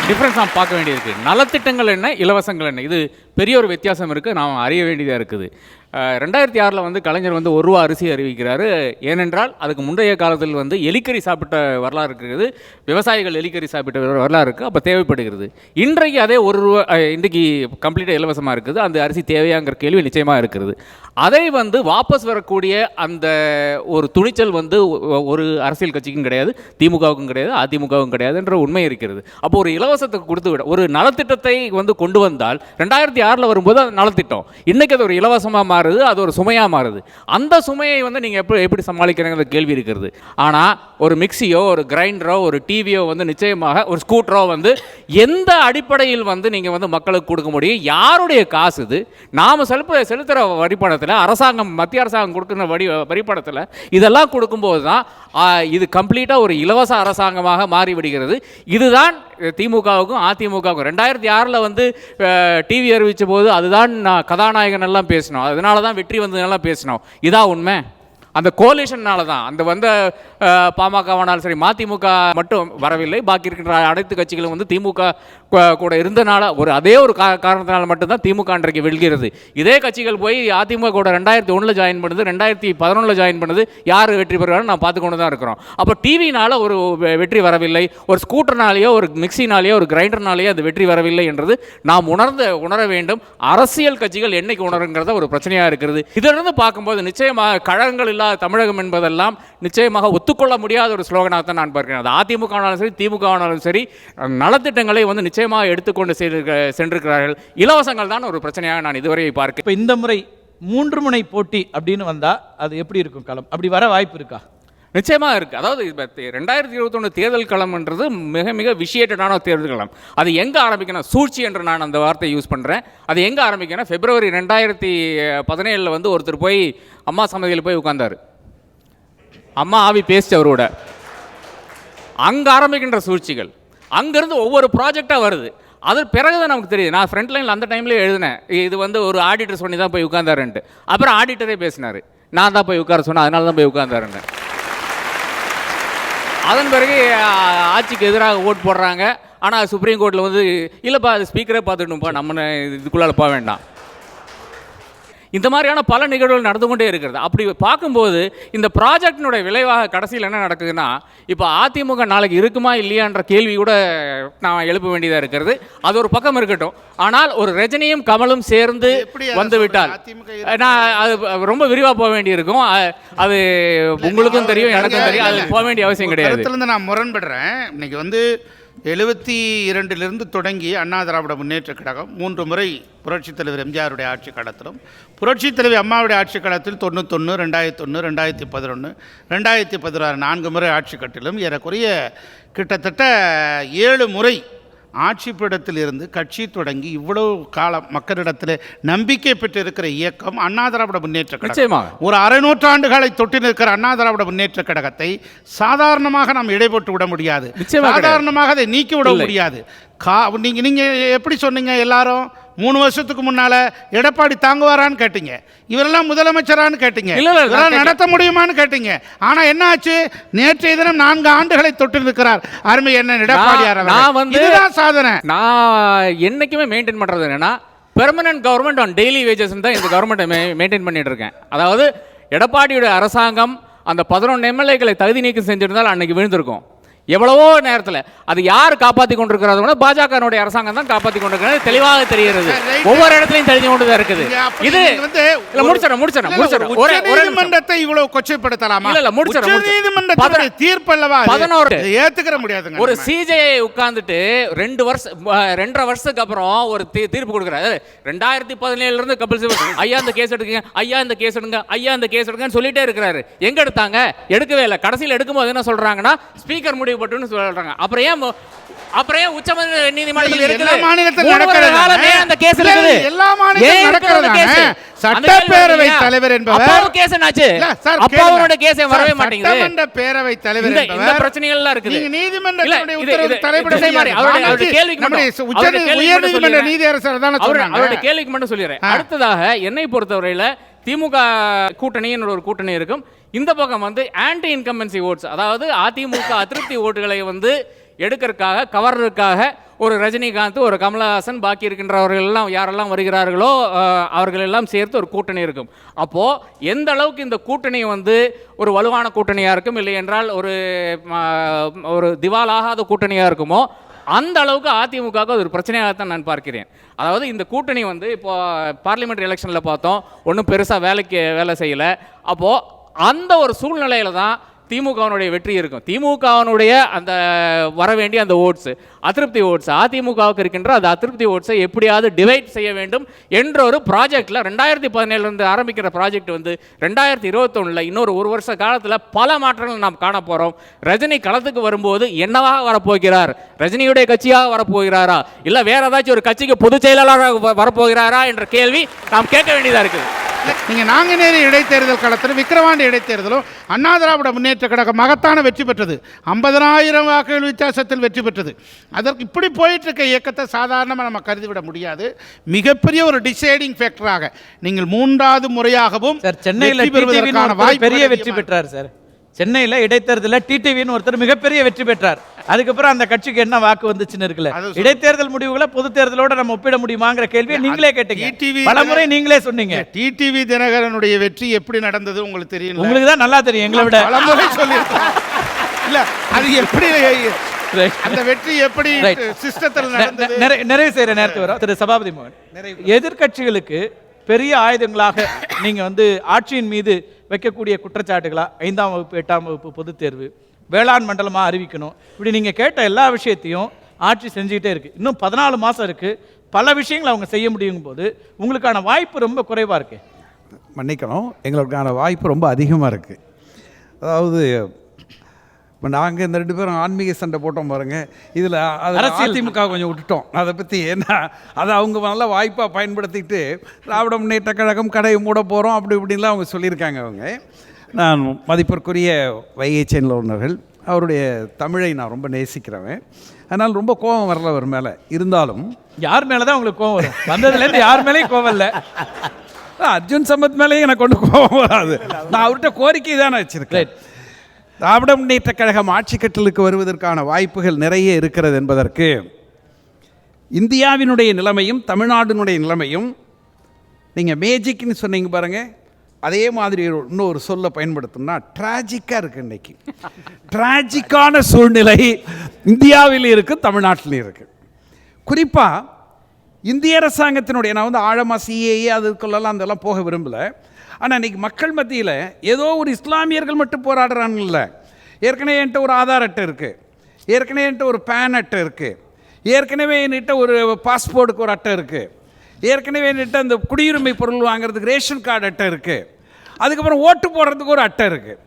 டிஃபரன்ஸ் நாம் பார்க்க வேண்டியிருக்கு. நலத்திட்டங்கள் என்ன, இலவசங்கள் என்ன, இது பெரிய ஒரு வித்தியாசம் இருக்குது, நாம் அறிய வேண்டியதாக இருக்குது. 2006 வந்து கலைஞர் வந்து ₹1 அரிசி அறிவிக்கிறாரு. ஏனென்றால் அதுக்கு முந்தைய காலத்தில் வந்து எலிக்கறி சாப்பிட்ட வரலாறு இருக்கிறது, விவசாயிகள் எலிக்கறி சாப்பிட்ட வரலாறு இருக்குது. அப்போ தேவைப்படுகிறது. இன்றைக்கு அதே ₹1 இன்றைக்கு கம்ப்ளீட்டாக இலவசமாக இருக்குது. அந்த அரிசி தேவையாங்கிற கேள்வி நிச்சயமாக இருக்கிறது. அதை வந்து வாபஸ் வரக்கூடிய அந்த ஒரு துணிச்சல் வந்து ஒரு அரசியல் கட்சிக்கும் கிடையாது, திமுகவுக்கும் கிடையாது, அதிமுகவுக்கும் கிடையாதுன்ற உண்மை இருக்கிறது. அப்போ ஒரு இலவசத்தை கொடுத்து விட ஒரு நலத்திட்டத்தை வந்து கொண்டு வந்தால் 2006 வரும்போது அது நலத்திட்டம், இன்றைக்கி அது ஒரு இலவசமாக மாறுது, அது ஒரு சுமையாக மாறுது. அந்த சுமையை வந்து நீங்கள் எப்படி சமாளிக்கிறீங்கிற கேள்வி இருக்கிறது. ஆனால் ஒரு மிக்சியோ ஒரு கிரைண்டரோ ஒரு டிவியோ வந்து நிச்சயமாக ஒரு ஸ்கூட்டரோ வந்து எந்த அடிப்படையில் வந்து நீங்கள் வந்து மக்களுக்கு கொடுக்க முடியும்? யாருடைய காசு இது? நாம் செலுத்துகிற வரிப்பணத்தில், அரசாங்கம் மத்திய அரசாங்கம் கொடுக்குற வரிப்பணத்தில் இதெல்லாம் கொடுக்கும்போது தான் இது கம்ப்ளீட்டாக ஒரு இலவச அரசாங்கமாக மாறிவிடுகிறது. இதுதான் திமுகவுக்கும் அதிமுகவுக்கும் 2006 வந்து டிவி அறிவித்த போது அதுதான் கதாநாயகன் எல்லாம் பேசினோம், அதனால தான் வெற்றி வந்ததுனால பேசினோம். இதான் உண்மை. அந்த கோலிஷன்னால தான் அந்த வந்த பாமகவானாலும் சரி, மதிமுக மட்டும் வரவில்லை, பாக்கி இருக்கின்ற அனைத்து கட்சிகளும் வந்து திமுக கூட இருந்தனால அதே ஒரு காரணத்தினால மட்டும்தான் திமுக இன்றைக்கு வெல்கிறது. இதே கட்சிகள் போய் அதிமுக கூட 2001 ஜாயின் பண்ணுது, 2011 ஜாயின் பண்ணுது, யார் வெற்றி பெறுவாரு நான் பார்த்து கொண்டு தான் இருக்கிறோம். அப்போ டிவினால ஒரு வெற்றி வரவில்லை, ஒரு ஸ்கூட்டர்னாலேயோ ஒரு மிக்சினாலேயோ ஒரு கிரைண்டர்னாலேயோ அது வெற்றி வரவில்லை என்றது நாம் உணர வேண்டும். அரசியல் கட்சிகள் என்னைக்கு உணருங்கிறத ஒரு பிரச்சனையாக இருக்கிறது. இதிலிருந்து பார்க்கும்போது நிச்சயமாக கழகங்கள் தமிழகம் என்பதெல்லாம் நிச்சயமாக ஒத்துக்கொள்ள முடியாத ஒரு ஸ்லோகனாக தான் நான் பார்க்கிறேன். அது அதிமுக ஆனாலும் சரி, திமுக ஆனாலும் சரி, நலத்திட்டங்களை வந்து நிச்சயமாக எடுத்துக்கொண்டு சென்றிருக்கிறார்கள். இலவசங்கள் தான் ஒரு பிரச்சனையாக நான் இதுவரை பார்க்கிறேன். இப்போ இந்த முறை 3 முனை போட்டி அப்படின்னு வந்தா அது எப்படி இருக்கும் களம்? அப்படி வர வாய்ப்பு இருக்கா? நிச்சயமாக இருக்குது. அதாவது 2021 தேர்தல் களம்ன்றது மிக மிக விஷயேட்டடான தேர்தல் களம். அது எங்கே ஆரம்பிக்கணும்? சூழ்ச்சி என்று நான் அந்த வார்த்தையை யூஸ் பண்ணுறேன். அது எங்கே ஆரம்பிக்கணும்? February 2017 வந்து ஒருத்தர் போய் அம்மா சன்னதியில் போய் உட்கார்ந்தார். அம்மா ஆவி பேசிச்சு அவரோட. அங்கே ஆரம்பிக்கின்ற சூழ்ச்சிகள், அங்கேருந்து ஒவ்வொரு ப்ராஜெக்டாக வருது. அது பிறகு தான் நமக்கு தெரியுது. நான் ஃப்ரண்ட் லைனில் அந்த டைம்லேயே எழுதினேன், இது வந்து ஒரு ஆடிட்டர் சொல்லி தான் போய் உட்கார்ந்தாருன்ட்டு. அப்புறம் ஆடிட்டரே பேசினார், நான் தான் போய் உட்கார சொன்னேன், அதனால தான் போய் உட்கார்ந்தாருன்னு. அதன் பிறகு ஆட்சிக்கு எதிராக ஓட் போடுறாங்க. ஆனால் சுப்ரீம் கோர்ட்டில் வந்து இல்லைப்பா அது ஸ்பீக்கரே பார்த்துட்டுப்பா, நம்ம இதுக்குள்ளால் போக வேண்டாம். இந்த மாதிரியான பல நிகழ்வுகள் நடந்து கொண்டே இருக்கிறது. அப்படி பார்க்கும்போது இந்த ப்ராஜெக்டினுடைய விளைவாக கடைசியில் என்ன நடக்குதுன்னா, இப்போ அதிமுக நாளைக்கு இருக்குமா இல்லையான்ற கேள்வி கூட நான் எழுப்ப வேண்டியதாக இருக்கிறது. அது ஒரு பக்கம் இருக்கட்டும். ஆனால் ஒரு ரஜினியும் கமலும் சேர்ந்து வந்து விட்டால் நான் அது ரொம்ப விரிவாக போக வேண்டியிருக்கும். அது உங்களுக்கும் தெரியும், எனக்கும் தெரியும், அது போக வேண்டிய அவசியம் கிடையாது. நான் முரண்படுறேன். இன்னைக்கு வந்து 72 தொடங்கி அண்ணா திராவிட முன்னேற்ற கழகம் 3 முறை புரட்சித் தலைவர் எம்ஜிஆருடைய ஆட்சி காலத்திலும் புரட்சித் தலைவி அம்மாவுடைய ஆட்சி காலத்தில் 91, 2001, 2011, 2016 4 முறை ஆட்சி கட்டிலும் ஏறக்குறைய கிட்டத்தட்ட 7 முறை ஆட்சி பீடத்தில் இருந்து கட்சி தொடங்கி இவ்வளவு காலம் மக்களிடத்தில் நம்பிக்கை பெற்று இருக்கிற இயக்கம் அண்ணா திராவிட முன்னேற்ற கழகம். ஒரு அரை நூற்றாண்டுகளை தொட்டு நிற்கிற அண்ணா திராவிட முன்னேற்ற கழகத்தை சாதாரணமாக நாம் இடைப்பட்டு விட முடியாது, சாதாரணமாக அதை நீக்கி விட முடியாது. நீங்க எப்படி சொன்னீங்க? எல்லாரும் 3 வருஷத்துக்கு முன்னால எடப்பாடி தாங்குவாரான்னு கேட்டீங்க, இவரெல்லாம் முதலமைச்சரான்னு கேட்டீங்க, இவரால் நடத்த முடியுமான்னு கேட்டீங்க. ஆனா என்ன ஆச்சு? நேற்றைய தினம் 4 ஆண்டுகளை தொட்டு இருக்கிறார் அருமை என்ன எடப்பாடியார். இதுதான் சாதனை. நான் என்னைக்குமே மெயின்டைன் பண்றது என்னன்னா, permanent government on daily wages தான் இந்த கவர்மெண்ட் மெயின்டைன் பண்ணிட்டு இருக்கேன். அதாவது எடப்பாடியுடைய அரசாங்கம் அந்த 11 எம்எல்ஏக்களை தகுதி நீக்கம் செஞ்சிருந்தால் அன்னைக்கு விழுந்திருக்கும். எவ்வளவோ நேரத்தில் அது யார் காப்பாற்றி கொண்டிருக்கிறது? பாஜகனுடைய அரசாங்கம் தான் காப்பாற்றி கொண்டிருக்கிறது, தெளிவாக தெரிகிறது. ஒவ்வொரு இடத்துலையும் தெரிஞ்சு கொண்டு தான் இருக்குது. இது நீதிமன்றத்தை இவ்வளவு கொச்சைப்படுத்தலாமா? இல்ல நீதிமன்றத்துடைய தீர்ப்பல்லவா 11 ஏத்துக்கிற முடியாது. ஒரு சிஜே உட்கார்ந்துட்டு 2.5 வருஷத்துக்கு அப்புறம் ஒரு தீர்ப்பு கொடுக்குறாரு. 2017 இருந்து கபில் சிபல் ஐயா இந்த கேஸ் எடுக்குங்க, ஐயா இந்த கேஸ் எடுங்க, ஐயா இந்த கேஸ் எடுங்கன்னு சொல்லிட்டே இருக்கிறாரு. எங்க எடுத்தாங்க? எடுக்கவே இல்லை. கடைசியில் எடுக்கும்போது என்ன சொல்றாங்கன்னா, ஸ்பீக்கர் முடிவு பட்டுன்னு சொல்றாங்க. அப்புறம் ஏன் உச்ச நீதிமன்றத்தில் இருக்குது? அந்த கேஸ் இருக்குது. எல்லா மாநிலத்திலும் நடக்கிறது. சட்டப்பேரவை தலைவர் என்பவர் அப்பாவு கேஸ் என்னாச்சு? அப்பாவோட கேஸ் வரவே மாட்டேங்குது. சட்டமன்ற பேரவை தலைவர் என்பவர் இந்த பிரச்சனைகள் எல்லாம் இருக்குது. நீங்க நீதிமன்றத்துடைய உத்தரவு தலையிட மாதிரி அவருடைய கேள்விக்கு உயர் நீதிமன்ற நீதியரசர் தான் சொல்றாங்க. அவருடைய கேள்விக்கு மட்டும் சொல்லிடுறேன். அடுத்ததாக என்னை பொறுத்தவரையில திமுக கூட்டணின்னு ஒரு கூட்டணி இருக்கும். இந்த பக்கம் வந்து ஆன்டி இன்கம்பன்சி ஓட்ஸ், அதாவது அதிமுக அதிருப்தி ஓட்டுகளை வந்து எடுக்கிறதுக்காக கவர்றதுக்காக ஒரு ரஜினிகாந்த், ஒரு கமலஹாசன், பாக்கி இருக்கின்றவர்கள் எல்லாம் யாரெல்லாம் வருகிறார்களோ அவர்கள் எல்லாம் சேர்த்து ஒரு கூட்டணி இருக்கும். அப்போது எந்த அளவுக்கு இந்த கூட்டணி வந்து ஒரு வலுவான கூட்டணியாக இருக்கும், இல்லை என்றால் ஒரு திவாலாகாத கூட்டணியாக இருக்குமோ அந்த அளவுக்கு அதிமுகவுக்கு அது ஒரு பிரச்சனையாகத்தான் நான் பார்க்கிறேன். அதாவது இந்த கூட்டணி வந்து இப்போ பார்லிமெண்ட் எலெக்ஷனில் பார்த்தோம், ஒன்றும் பெருசாக வேலை செய்யலை. அப்போது அந்த ஒரு சூழ்நிலையில் தான் திமுகவினுடைய வெற்றி இருக்கும். திமுகவினுடைய அந்த வர வேண்டிய அந்த ஓட்ஸ், அதிருப்தி ஓட்ஸ், அதிமுகவுக்கு இருக்கின்ற அந்த அதிருப்தி ஓட்ஸை எப்படியாவது டிவைட் செய்ய வேண்டும் என்ற ஒரு ப்ராஜெக்டில் 2017 ஆரம்பிக்கிற ப்ராஜெக்ட் வந்து 2021 இன்னொரு ஒரு வருஷ காலத்தில் பல மாற்றங்கள் நாம் காண போகிறோம். ரஜினி களத்துக்கு வரும்போது என்னவாக வரப்போகிறார்? ரஜினியுடைய கட்சியாக வரப்போகிறாரா, இல்லை வேற ஏதாச்சும் ஒரு கட்சிக்கு பொதுச் செயலாளராக வரப்போகிறாரா என்ற கேள்வி நாம் கேட்க வேண்டியதாக இருக்குது. நீங்கள் நாங்குநேரி இடைத்தேர்தல் களத்தில் விக்கிரவாண்டி இடைத்தேர்தலும் அண்ணா திராவிட முன்னேற்ற கழகம் மகத்தான வெற்றி பெற்றது. 50,000 வாக்குகள் வித்தியாசத்தில் வெற்றி பெற்றது. அதற்கு இப்படி போயிட்டு இருக்க இயக்கத்தை சாதாரணமாக நம்ம கருதிவிட முடியாது. மிகப்பெரிய ஒரு டிசைடிங் ஃபேக்டராக நீங்கள் 3வது முறையாகவும் சென்னையில் பெரிய வெற்றி பெற்றார் சார். சென்னையில் இடைத்தேர்தலில் டிடிவின்னு ஒருத்தர் மிகப்பெரிய வெற்றி பெற்றார். அதுக்கப்புறம் அந்த கட்சிக்கு என்ன வாக்கு வந்துச்சுன்னு இருக்குல்ல. இடைத்தேர்தல் முடிவுகளை பொது தேர்தலோட நம்ம ஒப்பிட முடியுமாங்கிற கேள்வியை நீங்களே கேட்டீங்க, பலமுறை நீங்களே சொன்னீங்க. டிடிவி தினகரனுடைய வெற்றி எப்படி நடந்தது உங்களுக்கு தெரியும்? உங்களுக்கு தான் நல்லா தெரியும், எங்களை விட பலமுறை சொல்லியிருக்கோம். இல்ல அது எப்படி அந்த வெற்றி எப்படி சிஸ்டத்தில் நடந்தது? நிறைவு செய்யற நேரத்துக்கு வரும் திரு சபாபதி மோகன். எதிர்கட்சிகளுக்கு பெரிய ஆயுதங்களாக நீங்க வந்து ஆட்சியின் மீது வைக்கக்கூடிய குற்றச்சாட்டுகளா 5ஆம் வகுப்பு 8ஆம் வகுப்பு பொதுத் தேர்வு, வேளாண் மண்டலமாக அறிவிக்கணும், இப்படி நீங்கள் கேட்ட எல்லா விஷயத்தையும் ஆட்சி செஞ்சுக்கிட்டே இருக்குது. இன்னும் 14 மாதம் இருக்குது. பல விஷயங்களை அவங்க செய்ய முடியும் போது உங்களுக்கான வாய்ப்பு ரொம்ப குறைவாக இருக்கு. மன்னிக்கணும், எங்களுக்கான வாய்ப்பு ரொம்ப அதிகமாக இருக்குது. அதாவது இப்போ நாங்கள் இந்த 2 பேரும் ஆன்மீக சண்டை போட்டோம் பாருங்கள், இதில் அதிமுக கொஞ்சம் விட்டுட்டோம். அதை பற்றி ஏன்னா அதை அவங்க நல்ல வாய்ப்பாக பயன்படுத்திட்டு திராவிட முன்னேற்ற கழகம் கடையை மூட போகிறோம் அப்படி இப்படின்லாம் அவங்க சொல்லியிருக்காங்க. அவங்க நான் மதிப்பிற்குரிய வைகை செல்வர்கள், அவருடைய தமிழை நான் ரொம்ப நேசிக்கிறவன். அதனால் ரொம்ப கோபம் வரல அவர் மேலே. இருந்தாலும் யார் மேலே தான் உங்களுக்கு கோபம் வரும்? வந்ததுலேருந்து யார் மேலேயும் கோபம் இல்லை. அர்ஜுன் சம்பத் மேலேயும் எனக்கு ஒன்றும் கோபம் வராது. நான் அவர்கிட்ட கோரிக்கை தானே வச்சுருக்கேன். திராவிட முன்னேற்ற கழகம் ஆட்சி கட்டலுக்கு வருவதற்கான வாய்ப்புகள் நிறைய இருக்கிறது என்பதற்கு இந்தியாவினுடைய நிலைமையும் தமிழ்நாட்டினுடைய நிலைமையும் நீங்கள் மேஜிக்னு சொன்னீங்க பாருங்கள், அதே மாதிரி இன்னொரு சொல்ல பயன்படுத்தணும்னா ட்ராஜிக்காக இருக்குது. இன்றைக்கி ட்ராஜிக்கான சூழ்நிலை இந்தியாவில் இருக்குது, தமிழ்நாட்டிலையும் இருக்குது. குறிப்பாக இந்திய அரசாங்கத்தினுடைய, நான் வந்து ஆழமாக சிஏஏ அதுக்குள்ளெல்லாம் அதெல்லாம் போக விரும்பலை. ஆனால் இன்றைக்கி மக்கள் மத்தியில் ஏதோ ஒரு இஸ்லாமியர்கள் மட்டும் போராடுறாங்கல்ல. ஏற்கனவே என்கிட்ட ஒரு ஆதார் அட்டை இருக்குது, ஏற்கனவே என்கிட்ட ஒரு பேன் அட்டை இருக்குது, ஏற்கனவே என்கிட்ட ஒரு பாஸ்போர்ட்டுக்கு ஒரு அட்டை இருக்குது, ஏற்கனவே என்கிட்ட அந்த குடியுரிமை பொருள் வாங்குறதுக்கு ரேஷன் கார்டு அட்டை இருக்குது, அதுக்கப்புறம் ஓட்டு போடுறதுக்கு ஒரு அட்டை இருக்குது.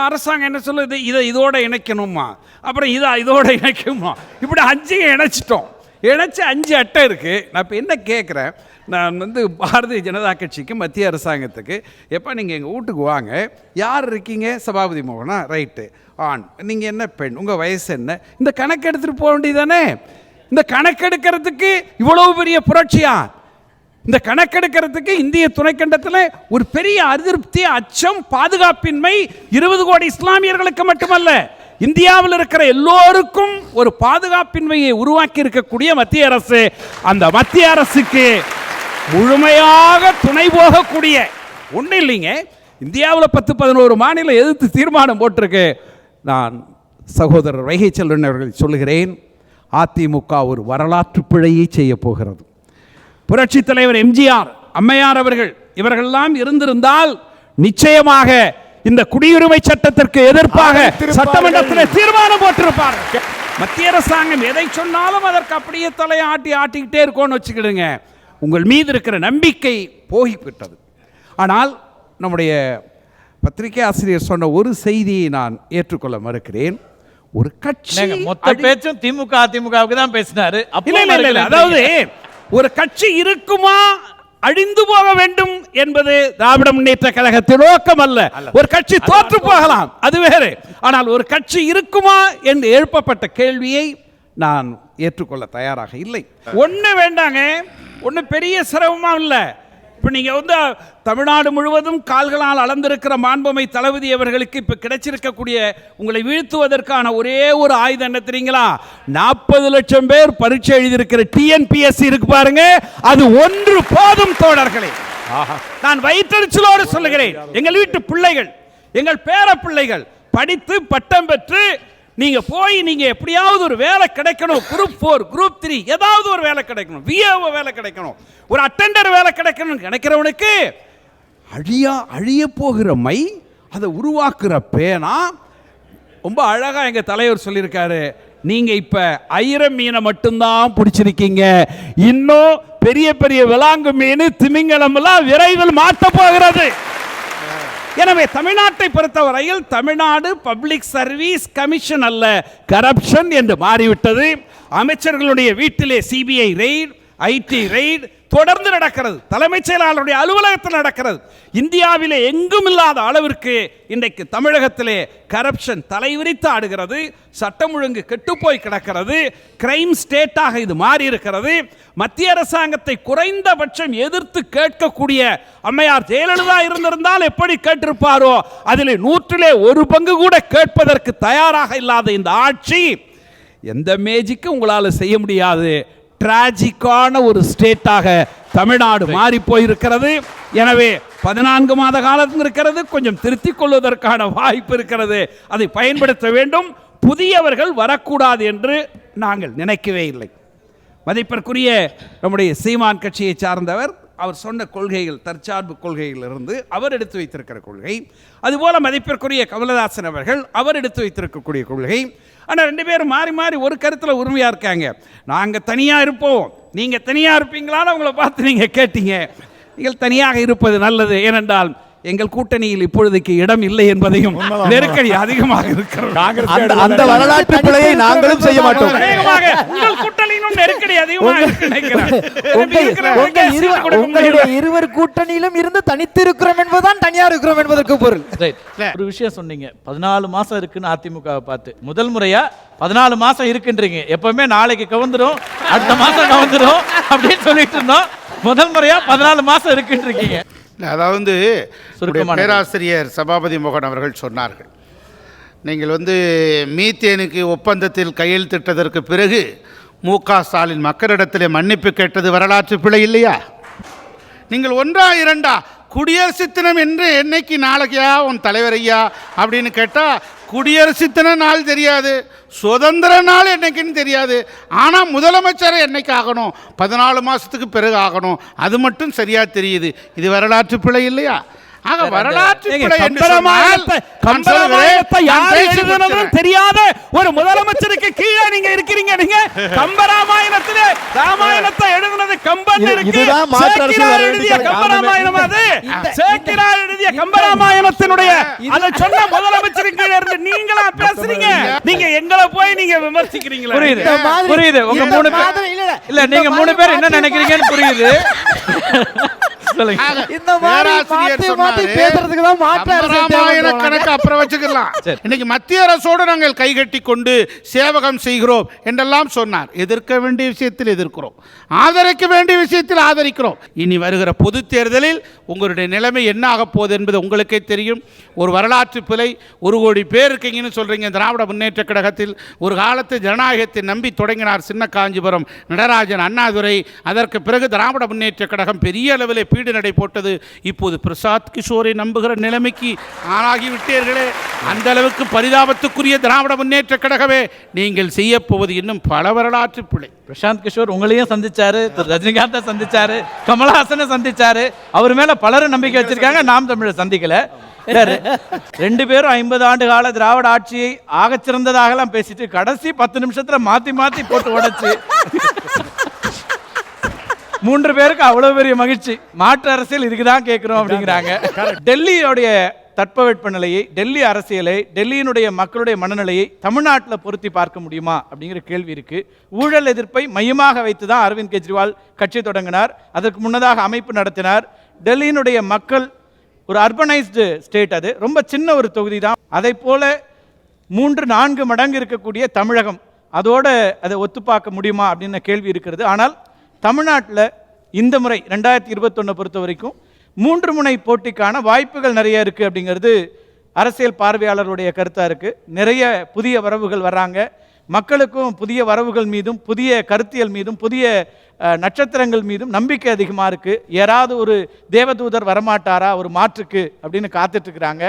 அரசாங்கம் என்ன சொல்லுது, இதோட இணைக்கணுமா, அப்புறம் இதோட இணைக்கணுமா, இப்படி 5 இணைச்சிட்டோம். இணைச்சி 5 அட்டை இருக்குது. நான் இப்போ என்ன கேட்குறேன், நான் வந்து பாரதிய ஜனதா கட்சிக்கு மத்திய அரசாங்கத்துக்கு, எப்போ நீங்கள் எங்கள் வீட்டுக்கு வாங்க, யார் இருக்கீங்க, சபாபதி மோகனா, ரைட்டு, ஆண், நீங்கள் என்ன பெண், உங்கள் வயசு என்ன, இந்த கணக்கு எடுத்துகிட்டு போக வேண்டியதானே. இந்த கணக்கெடுக்கிறதுக்கு இவ்வளவு பெரிய புரட்சியா? இந்த கணக்கெடுக்கிறதுக்கு இந்திய துணைக்கண்டத்தில் ஒரு பெரிய அதிருப்தி, அச்சம், பாதுகாப்பின்மை 20 கோடி இஸ்லாமியர்களுக்கு மட்டுமல்ல, இந்தியாவில் இருக்கிற எல்லோருக்கும் ஒரு பாதுகாப்பின்மையை உருவாக்கி இருக்கக்கூடிய மத்திய அரசு, அந்த மத்திய அரசுக்கு முழுமையாக துணை போகக்கூடிய ஒன்றும் இல்லைங்க. இந்தியாவில் 10-11 மாநிலம் எதிர்த்து தீர்மானம் போட்டிருக்கு. நான் சகோதரர் வைகை செல்வன் அவர்கள் சொல்லுகிறேன், அதிமுக ஒரு வரலாற்று பிழையை செய்ய போகிறது. புரட்சி தலைவர் எம்ஜிஆர், அம்மையார் அவர்கள் இவர்களெல்லாம் இருந்திருந்தால் நிச்சயமாக இந்த குடியுரிமை சட்டத்திற்கு எதிர்ப்பாக சட்டமன்றத்தில் தீர்மானம் போட்டிருப்பார்கள். மத்திய அரசாங்கம் எதை சொன்னாலும் அதற்கு அப்படியே தலையை ஆட்டிக்கிட்டே இருக்கோன்னு வச்சுக்கிடுங்க. உங்கள் மீது இருக்கிற நம்பிக்கை போய்விட்டது. ஆனால் நம்முடைய பத்திரிகை ஆசிரியர் சொன்ன ஒரு செய்தியை நான் ஏற்றுக்கொள்ள மறுக்கிறேன். ஒரு கட்சி மொத்த பேச்சும் திமுக அதிமுகவுக்கு தான் பேசினாரு. அதாவது ஒரு கட்சி இருக்குமா, அழிந்து போக வேண்டும் என்பது திராவிட முன்னேற்ற கழகத்தின் நோக்கம் அல்ல. ஒரு கட்சி தோற்று போகலாம், அது வேறு. ஆனால் ஒரு கட்சி இருக்குமா என்று எழுப்பப்பட்ட கேள்வியை நான் ஏற்றுக்கொள்ள தயாராக இல்லை. ஒன்று வேண்டாங்க, ஒன்று பெரிய சிரமமா இல்லை. இப்போ நீங்கள் வந்து தமிழ்நாடு முழுவதும் கால்களால் அளந்திருக்கிற மாண்புமை தளபதி அவர்களுக்கு இப்போ கிடைச்சிருக்கக்கூடிய உங்களை வீழ்த்துவதற்கான ஒரே ஒரு ஆயுதம் என்ன தெரியுங்களா? 40 லட்சம் பேர் பரீட்சை எழுதியிருக்கிற டிஎன்பிஎஸ்சி இருக்கு பாருங்க, அது ஒன்று போதும் தோழர்களே. நான் வயிற்றெரிச்சலோடு சொல்லுகிறேன், எங்கள் வீட்டு பிள்ளைகள், எங்கள் பேர பிள்ளைகள் படித்து பட்டம் பெற்று நீங்க போய் நீங்க எப்படியாவது ஒரு வேலை கிடைக்கணும், குரூப் 4 குரூப் 3 ஏதாவது ஒரு வேலை கிடைக்கணும், விஏஓ வேலை கிடைக்கணும், ஒரு அட்டெண்டர் வேலை கிடைக்கணும் நினைக்கிறவனுக்கு அழிய போகிற மை, அதை உருவாக்குற பேனா. ரொம்ப அழகா எங்க தலைவர் சொல்லியிருக்காரு, நீங்க இப்ப ஐர மீனை மட்டும்தான் பிடிச்சிருக்கீங்க, இன்னும் பெரிய பெரிய விலாங்கு மீன் திமிங்கலம் எல்லாம் விரைவில் மாட்ட போகிறது. எனவே தமிழ்நாட்டை பொறுத்தவரையில் தமிழ்நாடு பப்ளிக் சர்வீஸ் கமிஷன் அல்ல, கரப்ஷன் என்று மாறிவிட்டது. அமைச்சர்களுடைய வீட்டிலே சிபிஐ ரெய்ட், ஐடி ரெய்ட் தொடர்ந்து நடக்கிறது, தலைமைச் செயலாளருடைய அலுவலகத்தில் நடக்கிறது. இந்தியாவிலே எங்கும் இல்லாத அளவிற்கு இன்றைக்கு தமிழகத்திலே கரப்ஷன் தலைவிரித்து ஆடுகிறது, சட்டம் ஒழுங்கு கெட்டுப்போய் கிடக்கிறது, கிரைம் ஸ்டேட்டாக இது மாறி இருக்கிறது. மத்திய அரசாங்கத்தை குறைந்தபட்சம் எதிர்த்து கேட்கக்கூடிய அம்மையார் ஜெயலலிதா இருந்திருந்தால் எப்படி கேட்டிருப்பாரோ, அதில் 100% 1 கூட கேட்பதற்கு தயாராக இல்லாத இந்த ஆட்சி எந்த மேஜிக்கு உங்களால் செய்ய முடியாது. டிராஜிக்கான ஒரு ஸ்டேட்டாக தமிழ்நாடு மாறி போயிருக்கிறது. எனவே 14 மாத காலம் இருக்கிறது, கொஞ்சம் திருத்திக் கொள்வதற்கான வாய்ப்பு இருக்கிறது, அதை பயன்படுத்த வேண்டும். புதியவர்கள் வரக்கூடாது என்று நாங்கள் நினைக்கவே இல்லை. மதிப்பிற்குரிய நம்முடைய சீமான் கட்சியை சார்ந்தவர், அவர் சொன்ன கொள்கைகள் தற்சார்பு கொள்கையில் இருந்து அவர் எடுத்து வைத்திருக்கிற கொள்கை, அதுபோல மதிப்பிற்குரிய கமலஹாசன் அவர்கள் அவர் எடுத்து வைத்திருக்கக்கூடிய கொள்கை. ஆனால் 2 பேரும் மாறி மாறி ஒரு கருத்தில் உரிமையாக இருக்காங்க. நாங்கள் தனியாக இருப்போம், நீங்கள் தனியாக இருப்பீங்களான்னு அவங்கள பார்த்து நீங்கள் கேட்டீங்க. நீங்கள் தனியாக இருப்பது நல்லது, ஏனென்றால் எங்கள் கூட்டணியில் இப்பொழுதைக்கு இடம் இல்லை என்பதையும் நெருக்கடி அதிகமாக இருக்கிறது. அந்த வரலாற்று பிழையை நாங்களும் செய்ய மாட்டோம். உங்கள் கூட்டணியிலும் நெருக்கடி அதிகமாக இருக்கு நினைக்கிறேன். உங்களுடைய இருவர் கூட்டணியிலும் இருந்து தனித்து இருக்கிறோம் என்பதுதான் தனியா இருக்கிறோம் என்பதற்கு பொருள். ஒரு விஷயம் சொன்னீங்க, 14 மாசம் இருக்குன்னு அதிமுகவை பார்த்து. முதல் முறையா 14 மாசம் இருக்குன்றீங்க. எப்பவுமே நாளைக்கு கவுந்துரும், அடுத்த மாசம் கவுந்துரும் அப்படின்னு சொல்லிட்டு இருந்தோம். முதல் முறையா 14 மாசம் இருக்குன்றீங்க. அதாவது பேராசிரியர் சபாபதி மோகன் அவர்கள் சொன்னார்கள், நீங்கள் மீத்தேனுக்கு ஒப்பந்தத்தில் கையெழுத்திட்டதற்கு பிறகு மு.க. ஸ்டாலின் மக்களிடத்திலே மன்னிப்பு கேட்டது வரலாற்று பிழை இல்லையா? நீங்கள் 1ஆ 2ஆ குடியரசு தினம் என்று என்னைக்கு நாளைக்கையா உன் தலைவர் ஐயா அப்படின்னு கேட்டால் குடியரசு தின நாள் தெரியாது, சுதந்திர நாள் என்னைக்குன்னு தெரியாது. ஆனால் முதலமைச்சரை என்னைக்கு ஆகணும், 14 மாதத்துக்கு பிறகு ஆகணும், அது மட்டும் சரியாக தெரியுது. இது வரலாற்று பிழை இல்லையா? ஆக வரலாற்று பிழை தெரியாத ஒரு முதலமைச்சருக்கு கீழே நீங்க இருக்கிறீங்க. நீங்க கம்பராமாயணத்திலே ராமாயணத்தை எழுதுனது கம்பன் இருக்கு, சேக்கிழார் எழுதிய கம்பராமாயணம், அது சேக்கிழார் எழுதிய கம்பராமாயணத்தினுடைய அதை சொன்ன முதலமைச்சருக்கு கீழே இருந்து நீங்களா பேசுறீங்க? நீங்க எங்களை போய் நீங்க விமர்சிக்கிறீங்களா? புரியுது உங்க 3 பேர் இல்ல, நீங்க 3 பேர் என்ன நினைக்கிறீங்கன்னு புரியுது. இன்னைக்கு மத்திய அரசோடு நாங்கள் கைகட்டி கொண்டு சேவகம் செய்கிறோம் என்றெல்லாம் சொன்னார். எதிர்க்க வேண்டிய விஷயத்தில் எதிர்க்கிறோம், ஆதரிக்க வேண்டிய விஷயத்தில் ஆதரிக்கிறோம். இனி வருகிற பொது தேர்தலில் உங்களுடைய நிலைமை என்ன ஆக போகுது என்பது உங்களுக்கே தெரியும். ஒரு வரலாற்று பிழை, 1 கோடி பேர் இருக்கீங்கன்னு சொல்றீங்க திராவிட முன்னேற்ற கழகத்தில். ஒரு காலத்து ஜனநாயகத்தை நம்பி தொடங்கினார் சின்ன காஞ்சிபுரம் நடராஜன், அண்ணாதுரை. அதற்கு பிறகு திராவிட முன்னேற்ற கழகம் பெரிய அளவில் பீடு நடை போட்டது. இப்போது பிரசாத் கிஷோரை நம்புகிற நிலைமைக்கு ஆளாகிவிட்டீர்களே. அந்த அளவுக்கு பரிதாபத்துக்குரிய திராவிட முன்னேற்ற கழகமே நீங்கள் செய்ய போவது இன்னும் பல வரலாற்று பிழை. பிரசாந்த் கிஷோர் உங்களையும் சந்திச்சாரு, ரஜினிகாந்தை சந்திச்சாரு, கமலஹாசனை சந்திச்சாரு. அவர் மேல பலரும் நம்பிக்கை வச்சிருக்காங்க, நாம் தமிழர் சந்திக்கல. 2 பேரும் 50 ஆண்டு கால திராவிட ஆட்சியை ஆகச்சிறந்ததாகலாம் பேசிட்டு கடைசி 10 நிமிஷத்துல மாத்தி போட்டு உடைச்சு 3 பேருக்கு அவ்வளவு பெரிய மகிழ்ச்சி. மாற்று அரசியல் இதுக்குதான் கேட்கிறோம் அப்படிங்கிறாங்க. டெல்லியோடைய தட்பவெட்ப நிலையை, டெல்லி அரசியலை, டெல்லியினுடைய மக்களுடைய மனநிலையை தமிழ்நாட்டில் பொருத்தி பார்க்க முடியுமா அப்படிங்கிற கேள்வி இருக்கு. ஊழல் எதிர்ப்பை மையமாக வைத்து தான் அரவிந்த் கெஜ்ரிவால் கட்சி தொடங்கினார். அதற்கு முன்னதாக அமைப்பு நடத்தினார். டெல்லியினுடைய மக்கள் ஒரு அர்பனைஸ்டு ஸ்டேட், அது ரொம்ப சின்ன ஒரு தொகுதி தான். அதை போல 3-4 மடங்கு இருக்கக்கூடிய தமிழகம், அதோட அதை ஒத்து பார்க்க முடியுமா அப்படின்னு கேள்வி இருக்கிறது. ஆனால் தமிழ்நாட்டில் இந்த முறை 2021 பொறுத்த வரைக்கும் 3 முனை போட்டிக்கான வாய்ப்புகள் நிறைய இருக்குது அப்படிங்கிறது அரசியல் பார்வையாளருடைய கருத்தாக இருக்குது. நிறைய புதிய வரவுகள் வர்றாங்க. மக்களுக்கும் புதிய வரவுகள் மீதும் புதிய கருத்தியல் மீதும் புதிய நட்சத்திரங்கள் மீதும் நம்பிக்கை அதிகமாக இருக்குது. யாராவது ஒரு தேவதூதர் வரமாட்டாரா ஒரு மாற்றுக்கு அப்படின்னு காத்துட்ருக்குறாங்க.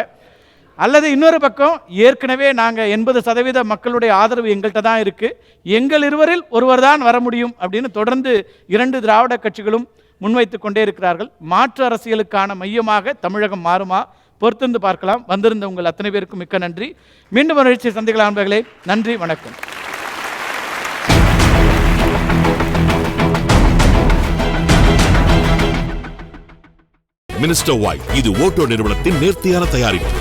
அல்லது இன்னொரு பக்கம் ஏற்கனவே நாங்கள் 80% மக்களுடைய ஆதரவு எங்கள்கிட்ட தான் இருக்குது, எங்கள் இருவரில் ஒருவர் தான் வர முடியும் அப்படின்னு தொடர்ந்து 2 திராவிட கட்சிகளும் முன்வைத்து கொண்டே இருக்கிறார்கள். மாற்று அரசியலுக்கான மையமாக தமிழகம் மாறுமா? பொறுத்திருந்து பார்க்கலாம். வந்திருந்த உங்கள் அத்தனை பேருக்கும் மிக்க நன்றி. மீண்டும் ஒரு நிகழ்ச்சி சந்திக்கலாம் நண்பர்களே. நன்றி, வணக்கம். மினிஸ்டர் ஒயிட் இது ஓட்டோ நிறுவனத்தின் நேர்த்தியான தயாரிப்பு.